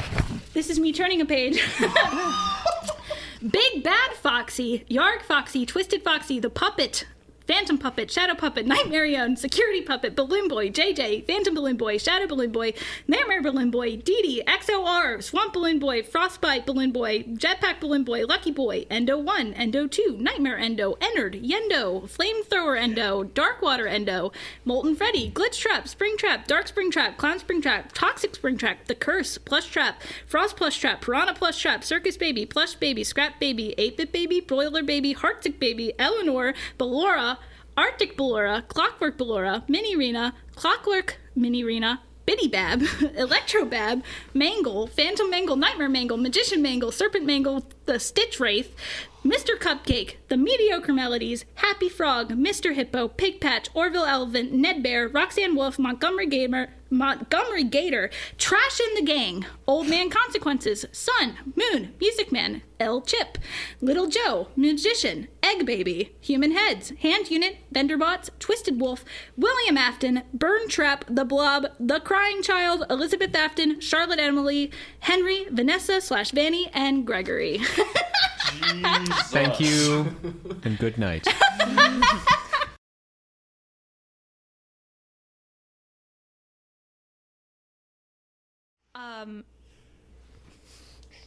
S1: This is me turning a page. Big Bad Foxy, Yarg Foxy, Twisted Foxy, The Puppet, Phantom Puppet, Shadow Puppet, Nightmarion, Security Puppet, Balloon Boy, JJ, Phantom Balloon Boy, Shadow Balloon Boy, Nightmare Balloon Boy, Dee Dee, XOR, Swamp Balloon Boy, Frostbite Balloon Boy, Jetpack Balloon Boy, Lucky Boy, Endo 1, Endo 2, Nightmare Endo, Ennard, Yendo, Flamethrower Endo, Darkwater Endo, Molten Freddy, Glitch Trap, Spring Trap, Dark Spring Trap, Clown Spring Trap, Toxic Spring Trap, The Curse, Plush Trap, Frost Plush Trap, Piranha Plush Trap, Circus Baby, Plush Baby, Scrap Baby, 8-Bit Baby, Broiler Baby, Heartsick Baby, Eleanor, Ballora, Arctic Ballora, Clockwork Ballora, Mini Rena, Clockwork Mini Rena, Biddy Bab, Electro Bab, Mangle, Phantom Mangle, Nightmare Mangle, Magician Mangle, Serpent Mangle, the Stitch Wraith, Mr. Cupcake, the Mediocre Melodies, Happy Frog, Mr. Hippo, Pig Patch, Orville Elephant, Ned Bear, Roxanne Wolf, Montgomery Gator, Trash in the Gang, Old Man Consequences, Sun, Moon, Music Man, L Chip, Little Joe, Magician, Egg Baby, Human Heads, Hand Unit, Benderbots, Twisted Wolf, William Afton, Burn Trap, The Blob, The Crying Child, Elizabeth Afton, Charlotte Emily, Henry, Vanessa / Vanny, and Gregory.
S5: Thank you, and good night.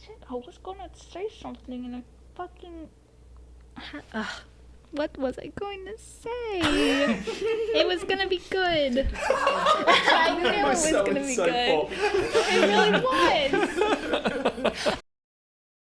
S1: Shit, I was gonna say something and I fucking... what was I going to say? It was gonna be good. I knew it was gonna be good. It really was.